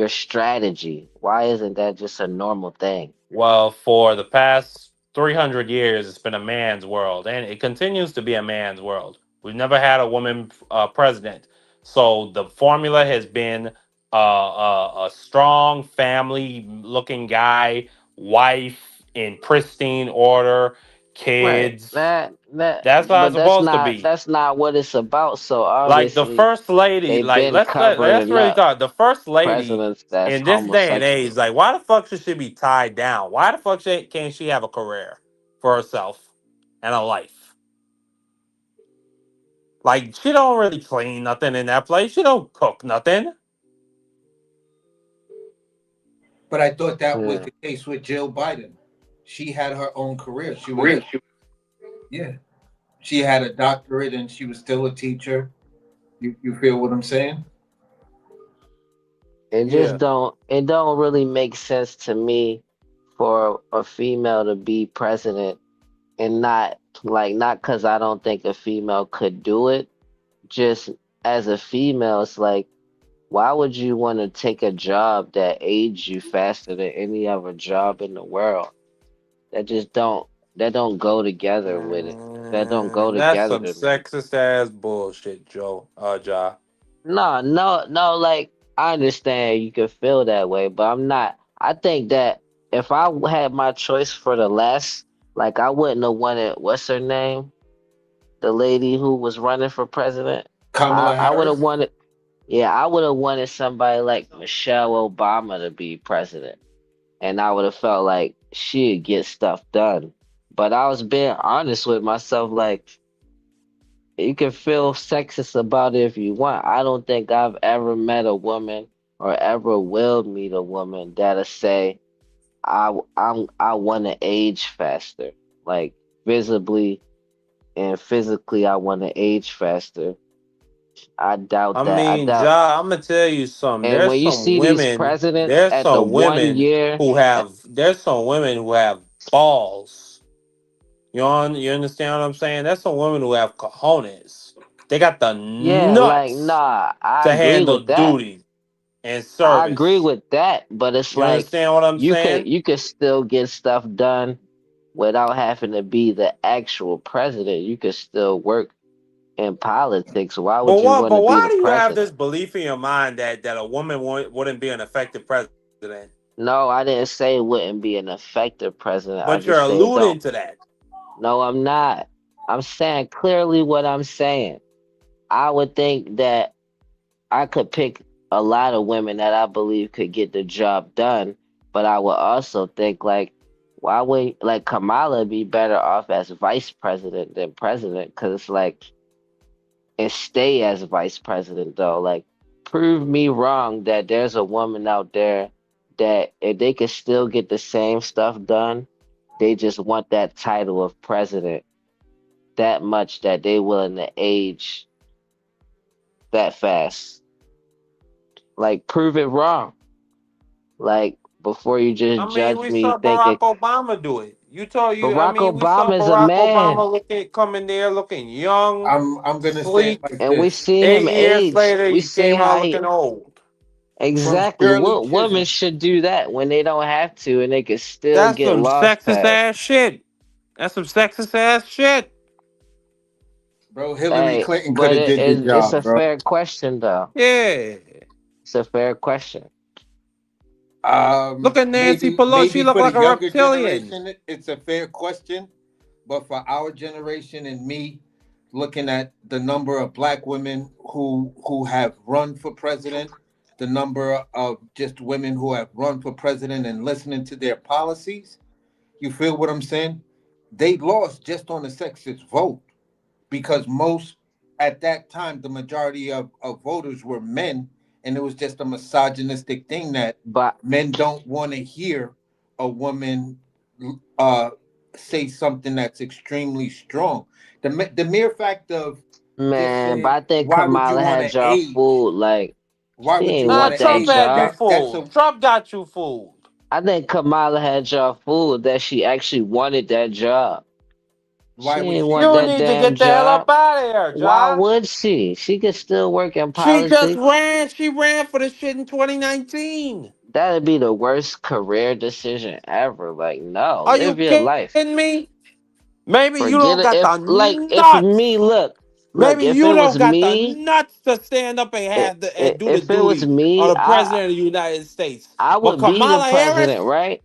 strategy? Why isn't that just a normal thing? Well, for the past 300 years, it's been a man's world, and it continues to be a man's world. We've never had a woman president. So the formula has been a strong family looking guy, wife in pristine order, Right. kids. That That's how it's but supposed to be. that's not what it's about. So Like the obviously first lady, they've like been let's covering really up talk. The first lady presidents that's in this day and age, homosexual. like why the fuck should she be tied down? Why the fuck can't she have a career for herself and a life? Like she don't really clean nothing in that place. She don't cook nothing. But I thought that was the case with Jill Biden. She had her own career. Yeah. She had a doctorate and she was still a teacher. You feel what I'm saying? It don't really make sense to me for a female to be president and not because I don't think a female could do it. Just as a female, it's like, why would you want to take a job that aids you faster than any other job in the world? That just don't go together with it. That don't go That's together some to me. sexist ass bullshit, Joe. Ja. No, like I understand you could feel that way, but I'm not. I think that if I had my choice for the last, like I wouldn't have wanted, what's her name? The lady who was running for president. Kamala I would have Harris. wanted, yeah, I would have wanted somebody like Michelle Obama to be president. And I would have felt like she'd get stuff done. But I was being honest with myself, like, you can feel sexist about it if you want. I don't think I've ever met a woman or ever will meet a woman that'll say I want to age faster, like visibly and physically. I want to age faster. I doubt I that. I mean, doubt. Ja, I'm gonna tell you something. And when you see these presidents There's at the some one women year, there's some women who have balls. You understand what I'm saying? There's some women who have cojones. They got the yeah, like nuts nah, I to agree handle with that. duty and I agree service. with that, but it's You like understand what I'm you could saying? you could still get stuff done without having to be the actual president. You could still work in politics. Why would you want to But be why the do you have this president? belief in your mind that a woman wouldn't be an effective president? No, I didn't say it wouldn't be an effective president. I But you're just say it don't. alluding to that. No, I'm not. I'm saying clearly what I'm saying. I would think that I could pick a lot of women that I believe could get the job done, but I would also think like, why would like Kamala be better off as vice president than president? Because it's like, and stay as vice president though. Like, prove me wrong that there's a woman out there that if they could still get the same stuff done, they just want that title of president that much that they willing to age that fast. Like, prove it wrong. Like, before you just I mean, judge we me saw Barack thinking Obama do it. Barack We saw Obama is a Barack man, Obama coming there looking young, I'm gonna say it sleek. like and we this. seen him 8 years age. later, We he seen came out how looking he old. From exactly Shirley what women Chisholm. should do that when they don't have to and they can still That's get some laws sexist passed. ass shit. That's some sexist ass shit. Bro, Hillary Hey, Clinton could but have did the it's job, a bro. fair question though. Yeah. It's a fair question. Look at Nancy Pelosi. She Maybe look for the like a younger reptilian. generation, it's a fair question. But for our generation and me, looking at the number of black women who have run for president, the number of just women who have run for president and listening to their policies, you feel what I'm saying? They lost just on the sexist vote because most at that time the majority of voters were men, and it was just a misogynistic thing that But men don't want to hear a woman uh say something that's extremely strong. The mere fact of just man, but saying I think why would you Kamala want had to y'all age, fooled. Like, why she would you ain't Nah, want want to that Trump age had you job. that's fooled. a Trump got you fooled. I think Kamala had y'all fooled that she actually wanted that job. She why would ain't she want You that want need to damn get the hell up job. out of here, Why Josh. would she? She could still work in She just politics. ran. She ran for the shit in 2019. That'd be the worst career decision ever. Like, no, Are live you your life. kidding me? Maybe you Forget don't it. got If the like if me nuts. look, Maybe if you it was don't got the me, nuts to stand up and and do the if it was duty on me, the president of the United States. I But would be the Kamala Harris, president, right?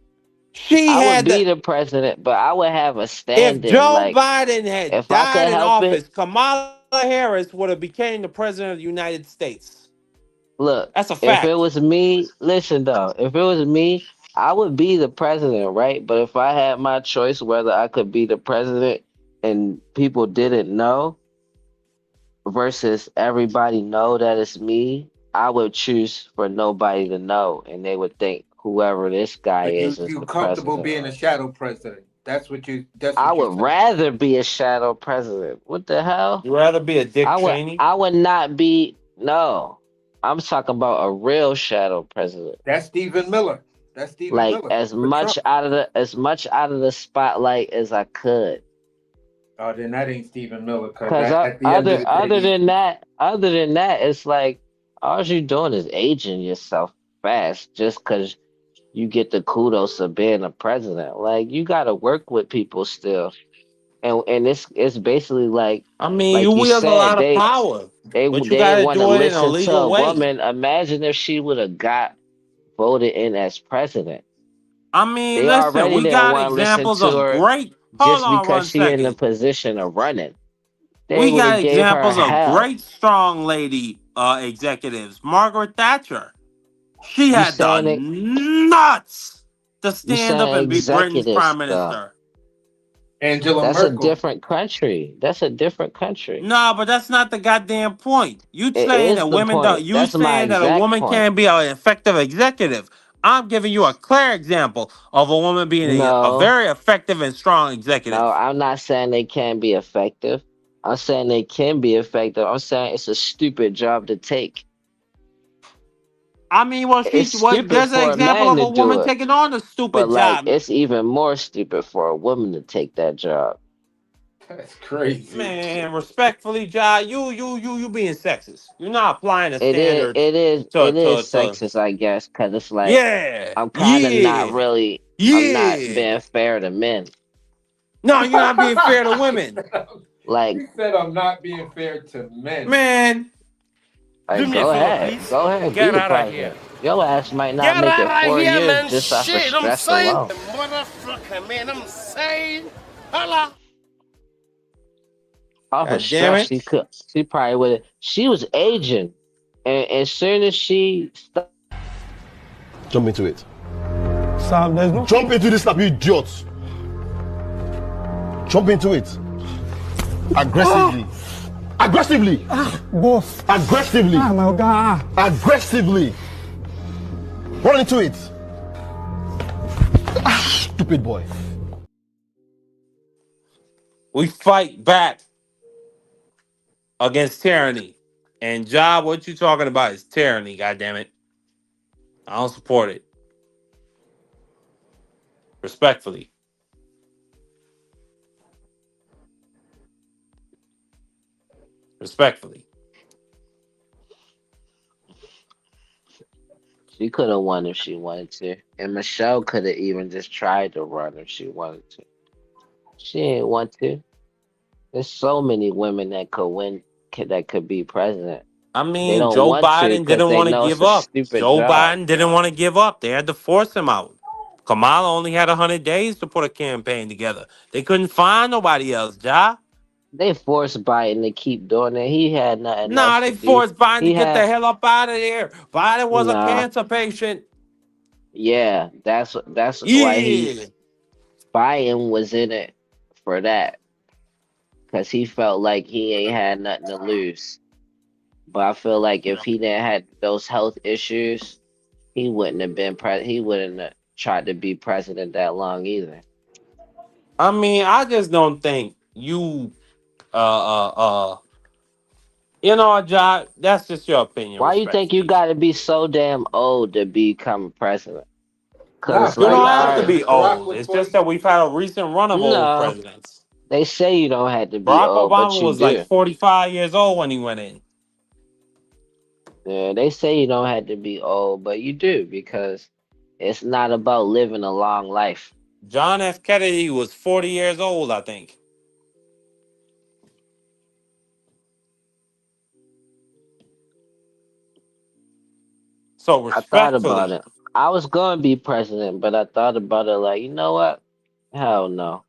she I would had be the. the president, but I would have a If stand-in. Joe Like, Biden had if I died could in help it, office, Kamala Harris would have became the president of the United States. look, That's a if it fact. was me, listen though, if it was me, I would be the president, right? But if I had my choice whether I could be the president and people didn't know versus everybody know that it's me, I would choose for nobody to know and they would think whoever this guy But is as you the comfortable president. being a shadow president? That's what you. That's I what you're would saying. rather be a shadow president. What the hell? You rather be a Dick Cheney? I would not be. No, I'm talking about a real shadow president. That's Stephen Miller. That's Stephen Like Miller for Trump. as much out of the spotlight as I could. Oh, then that ain't Stephen Miller. Because Cause at the end of the day, other than that, it's like all you're doing is aging yourself fast just because you get the kudos of being a president. Like you got to work with people still, and it's basically I mean, you like you wield a said lot of power, but you they gotta want to do it in a listen to legal a way. woman. Imagine if she would have got voted in as president. I mean, They listen, already we didn't got want to listen examples to of her great. Hold just on because one she in the second. position of running. They We would got have gave her examples of hell. great strong lady executives. Margaret Thatcher. She You had the saying it? nuts to You stand up saying and be Britain's prime executives though? minister. Angela That's a Merkel. different country. That's a different country. No, but that's not the goddamn point. You It saying is that the women don't. point. You That's my saying that a exact woman point. can't be an effective executive. I'm giving you a clear example of a woman being a No, very effective and strong no, executive. I'm not saying they can't be effective. I'm saying they can be effective. I'm saying it's a stupid job to take. I mean, well, It's stupid there's an for a example man of to a do woman it, taking on a but stupid like job. it's even more stupid for a woman to take that job. That's crazy. Man, respectfully, Ja, you being sexist. You're not applying the standards It is to. sexist, I guess, because it's like Yeah, I'm kind of not yeah, really. I'm not yeah. being fair to men. No, you're not being fair to women, Like, He said I'm not being fair to men. man. like, Do me a favor, please. go ahead, be Get the out of here. president. Your ass might not Get make out it of 4 here, years man. just off of Shit, I'm stress saying. alone. Motherfucker, man, I'm saying. Holla. Off of God damn stress, it. she probably would have. She was aging, and as soon as she Jump into it. Sam, there's no. Jump into this slap, you idiot. Jump into it. Aggressively. Aggressively. Boss. Aggressively. Oh my God. Aggressively. Run into it. Stupid boy. We fight back against tyranny. And Job, what you talking about is tyranny, goddammit. I don't support it. Respectfully. Respectfully. She could have won if she wanted to, and Michelle could have even just tried to run if she wanted to. She didn't want to. There's so many women that could win, that could be president. I They mean, don't Joe want to Biden because didn't they want to know it's give a up. stupid Joe job. Biden didn't want to give up. They had to force him out. Kamala only had 100 days to put a campaign together. They couldn't find nobody else, Ja. They forced Biden to keep doing it. He had nothing else Nah, to they do. forced Biden to He get the had hell up out of there. Biden was a nah. cancer patient. Yeah, that's why Yeah. Biden was in it for that, because he felt like he ain't had nothing to lose. But I feel like if he didn't had those health issues, he wouldn't have been he wouldn't have tried to be president that long either. I mean, I just don't think you you know, Ja, that's just your opinion, Why you think you respectfully. got to be so damn old to become president? Because Nah, it's You like, don't Barack have all to right, was be Barack old. was It's just that 44. we've had a recent run of old no, presidents. they say you don't have to be Barack old, but Obama you was like do. 45 years old when he went in. Yeah, they say you don't have to be old, but you do, because it's not about living a long life. John F. Kennedy was 40 years old, I think. So I thought about respectfully, it. I was going to be president, but I thought about it like, you know what? Hell no.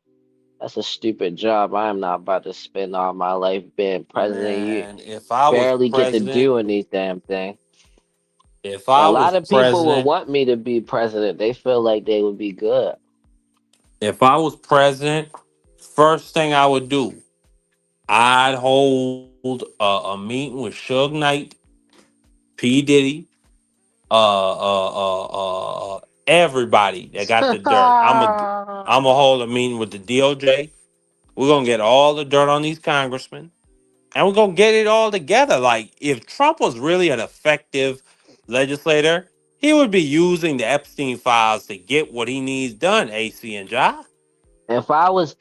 That's a stupid job. I am not about to spend all my life being president. You man, if I was barely get to president, do any damn thing. if A I lot was of people would president, want me to be president. They feel like they would be good. if I was president, first thing I would do, I'd hold a meeting with Suge Knight, P. Diddy, Everybody that got the dirt. I'm gonna hold a meeting with the DOJ. We're gonna get all the dirt on these congressmen, and we're gonna get it all together. Like, if Trump was really an effective legislator, he would be using the Epstein files to get what he needs done. AC and Ja. If I was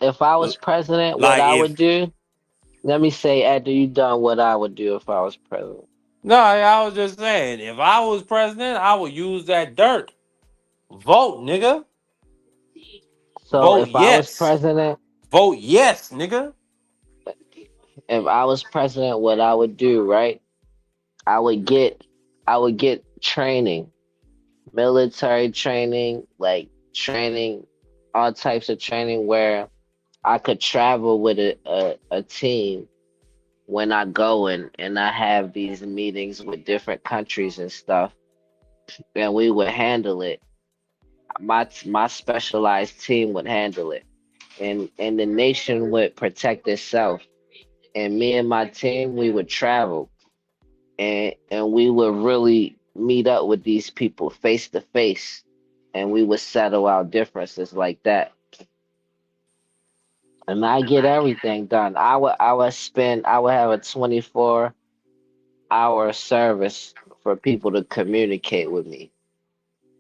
president, what Like, I if would do, let me say after you done what I would do if I was president. no, I was just saying, if I was president, I would use that dirt. Vote, nigga. So Vote if I was yes. president, Vote yes, nigga. if I was president, what I would do, right? I would get I would get training, military training, like training, all types of training where I could travel with a team when I go and I have these meetings with different countries and stuff, and we would handle it. My specialized team would handle it, and the nation would protect itself. And me and my team, we would travel, and we would really meet up with these people face to face, and we would settle our differences like that. And I get everything done. I would have a 24-hour service for people to communicate with me.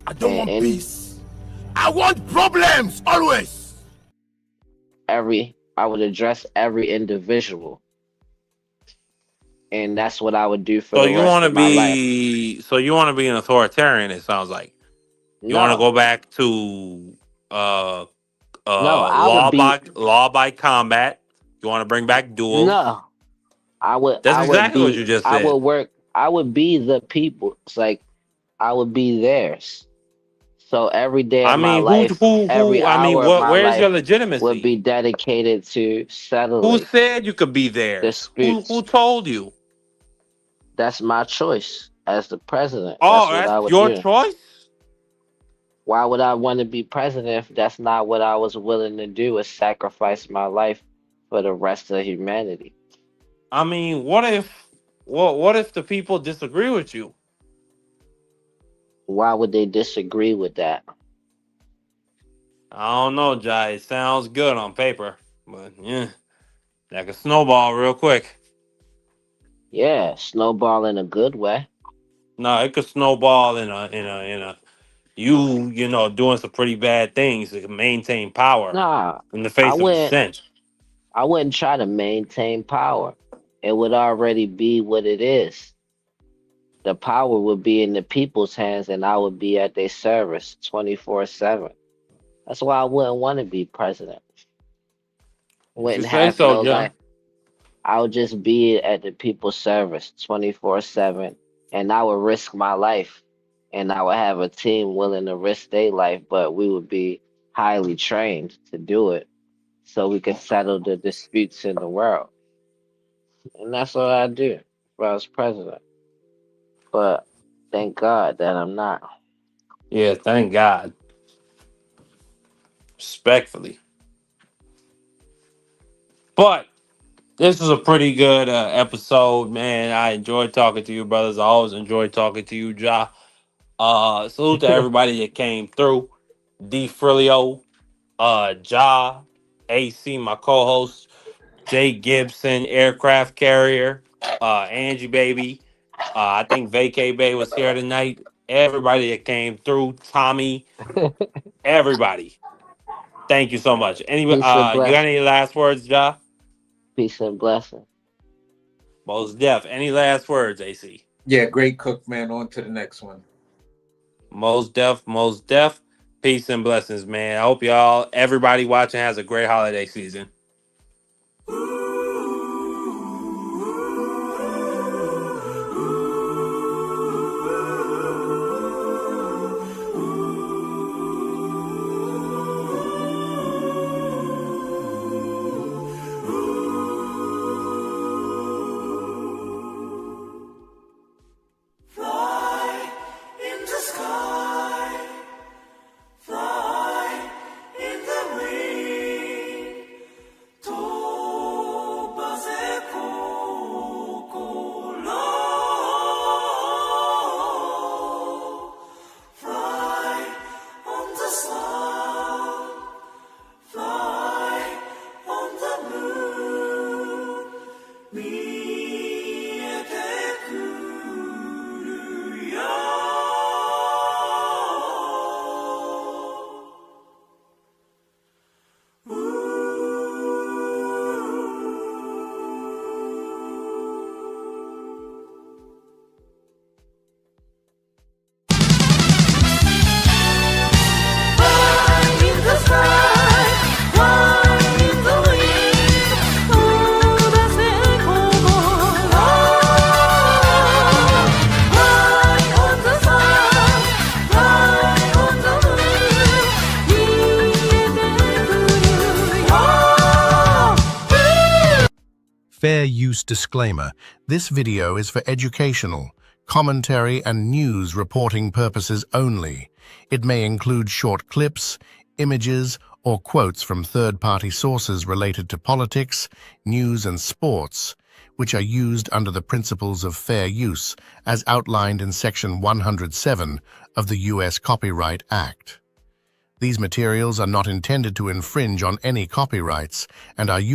I don't want And peace. I want problems always. I would address every individual. And that's what I would do for So the you rest want to of my life. be an authoritarian? It sounds like you want to No, go back to uh no, I would be law by combat. You want to bring back duels. no. That's exactly what you just I would said. work I would be the people. It's like I would be theirs. So every day I of my mean, life, every who? I mean, hour of what? my Where's your life would legitimacy? be dedicated to Who settling said you could be theirs? Who disputes. told you? That's my choice as the president. Oh, That's what I that's would your do. choice. Why would I want to be president if that's not what I was willing to do, is sacrifice my life for the rest of humanity? I mean, what if the people disagree with you? Why would they disagree with that? I don't know, Jai. It sounds good on paper, but yeah, that could snowball real quick. Yeah, snowball in a good way. No, it could snowball in a doing some pretty bad things to maintain power Nah, in the I face of wouldn't dissent. I wouldn't try to maintain power. It would already be what it is. The power would be in the people's hands and I would be at their service 24/7. That's why I wouldn't want to be president. If you Wouldn't say have so, no John. life. I would just be at the people's service 24/7, and I would risk my life, and I would have a team willing to risk their life, but we would be highly trained to do it so we can settle the disputes in the world. And that's what I do if I was president. But thank God that I'm not. Yeah, thank God. Respectfully. But this is a pretty good episode, man. I enjoyed talking to you, brothers. I always enjoy talking to you, Ja. Salute to everybody that came through. D Frilio, Ja, AC, my co-host, Jay Gibson, aircraft carrier, Angie Baby. I think Vacay Bay was here tonight. Everybody that came through, Tommy, everybody. Thank you so much. Anyway, Peace and you got blessing. any last words, Ja? Peace and blessing. Most Def. Any last words, AC? Yeah, great cook, man. On to the next one. Most Def, Most Def. Peace and blessings, man. I hope everybody watching has a great holiday season. Fly in the wind, Fair use disclaimer. This video is for educational, commentary and news reporting purposes only. It may include short clips, images, or quotes from third-party sources related to politics, news and sports, which are used under the principles of fair use as outlined in Section 107 of the U.S. Copyright Act. These materials are not intended to infringe on any copyrights and are used.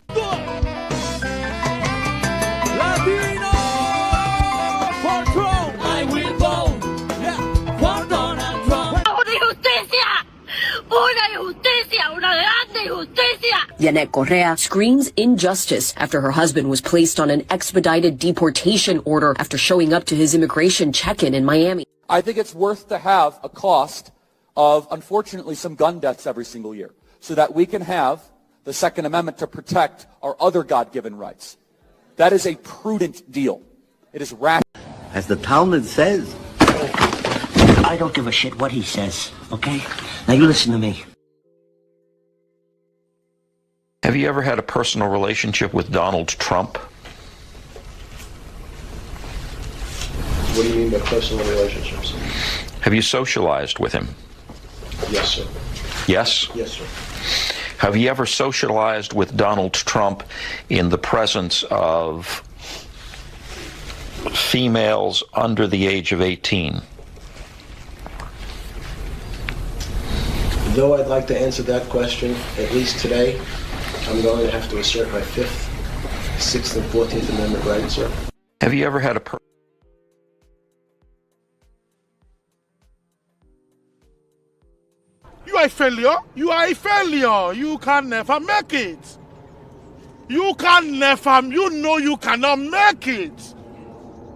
Yanet Correa screams injustice after her husband was placed on an expedited deportation order after showing up to his immigration check-in in Miami. I think it's worth to have a cost of, unfortunately, some gun deaths every single year so that we can have the Second Amendment to protect our other God-given rights. That is a prudent deal. It is rational. As the Talmud says, I don't give a shit what he says, okay? Now you listen to me. Have you ever had a personal relationship with Donald Trump? What do you mean by personal relationships? Have you socialized with him? Yes, sir. Yes? Yes, sir. Have you ever socialized with Donald Trump in the presence of females under the age of 18? Though I'd like to answer that question, at least today, I'm going to have to assert my 5th, 6th, and 14th Amendment rights, sir. Have you ever had a You are a failure. You are a failure. You can never make it. You can never, you know you cannot make it.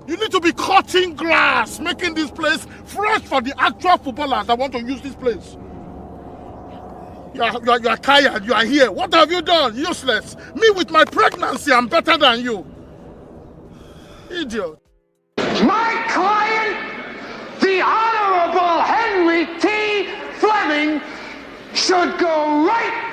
You need to be cutting grass, making this place fresh for the actual footballers that want to use this place. You are tired, you are here. What have you done? Useless. Me with my pregnancy, I'm better than you. Idiot. My client, the Honorable Henry T. Fleming, should go right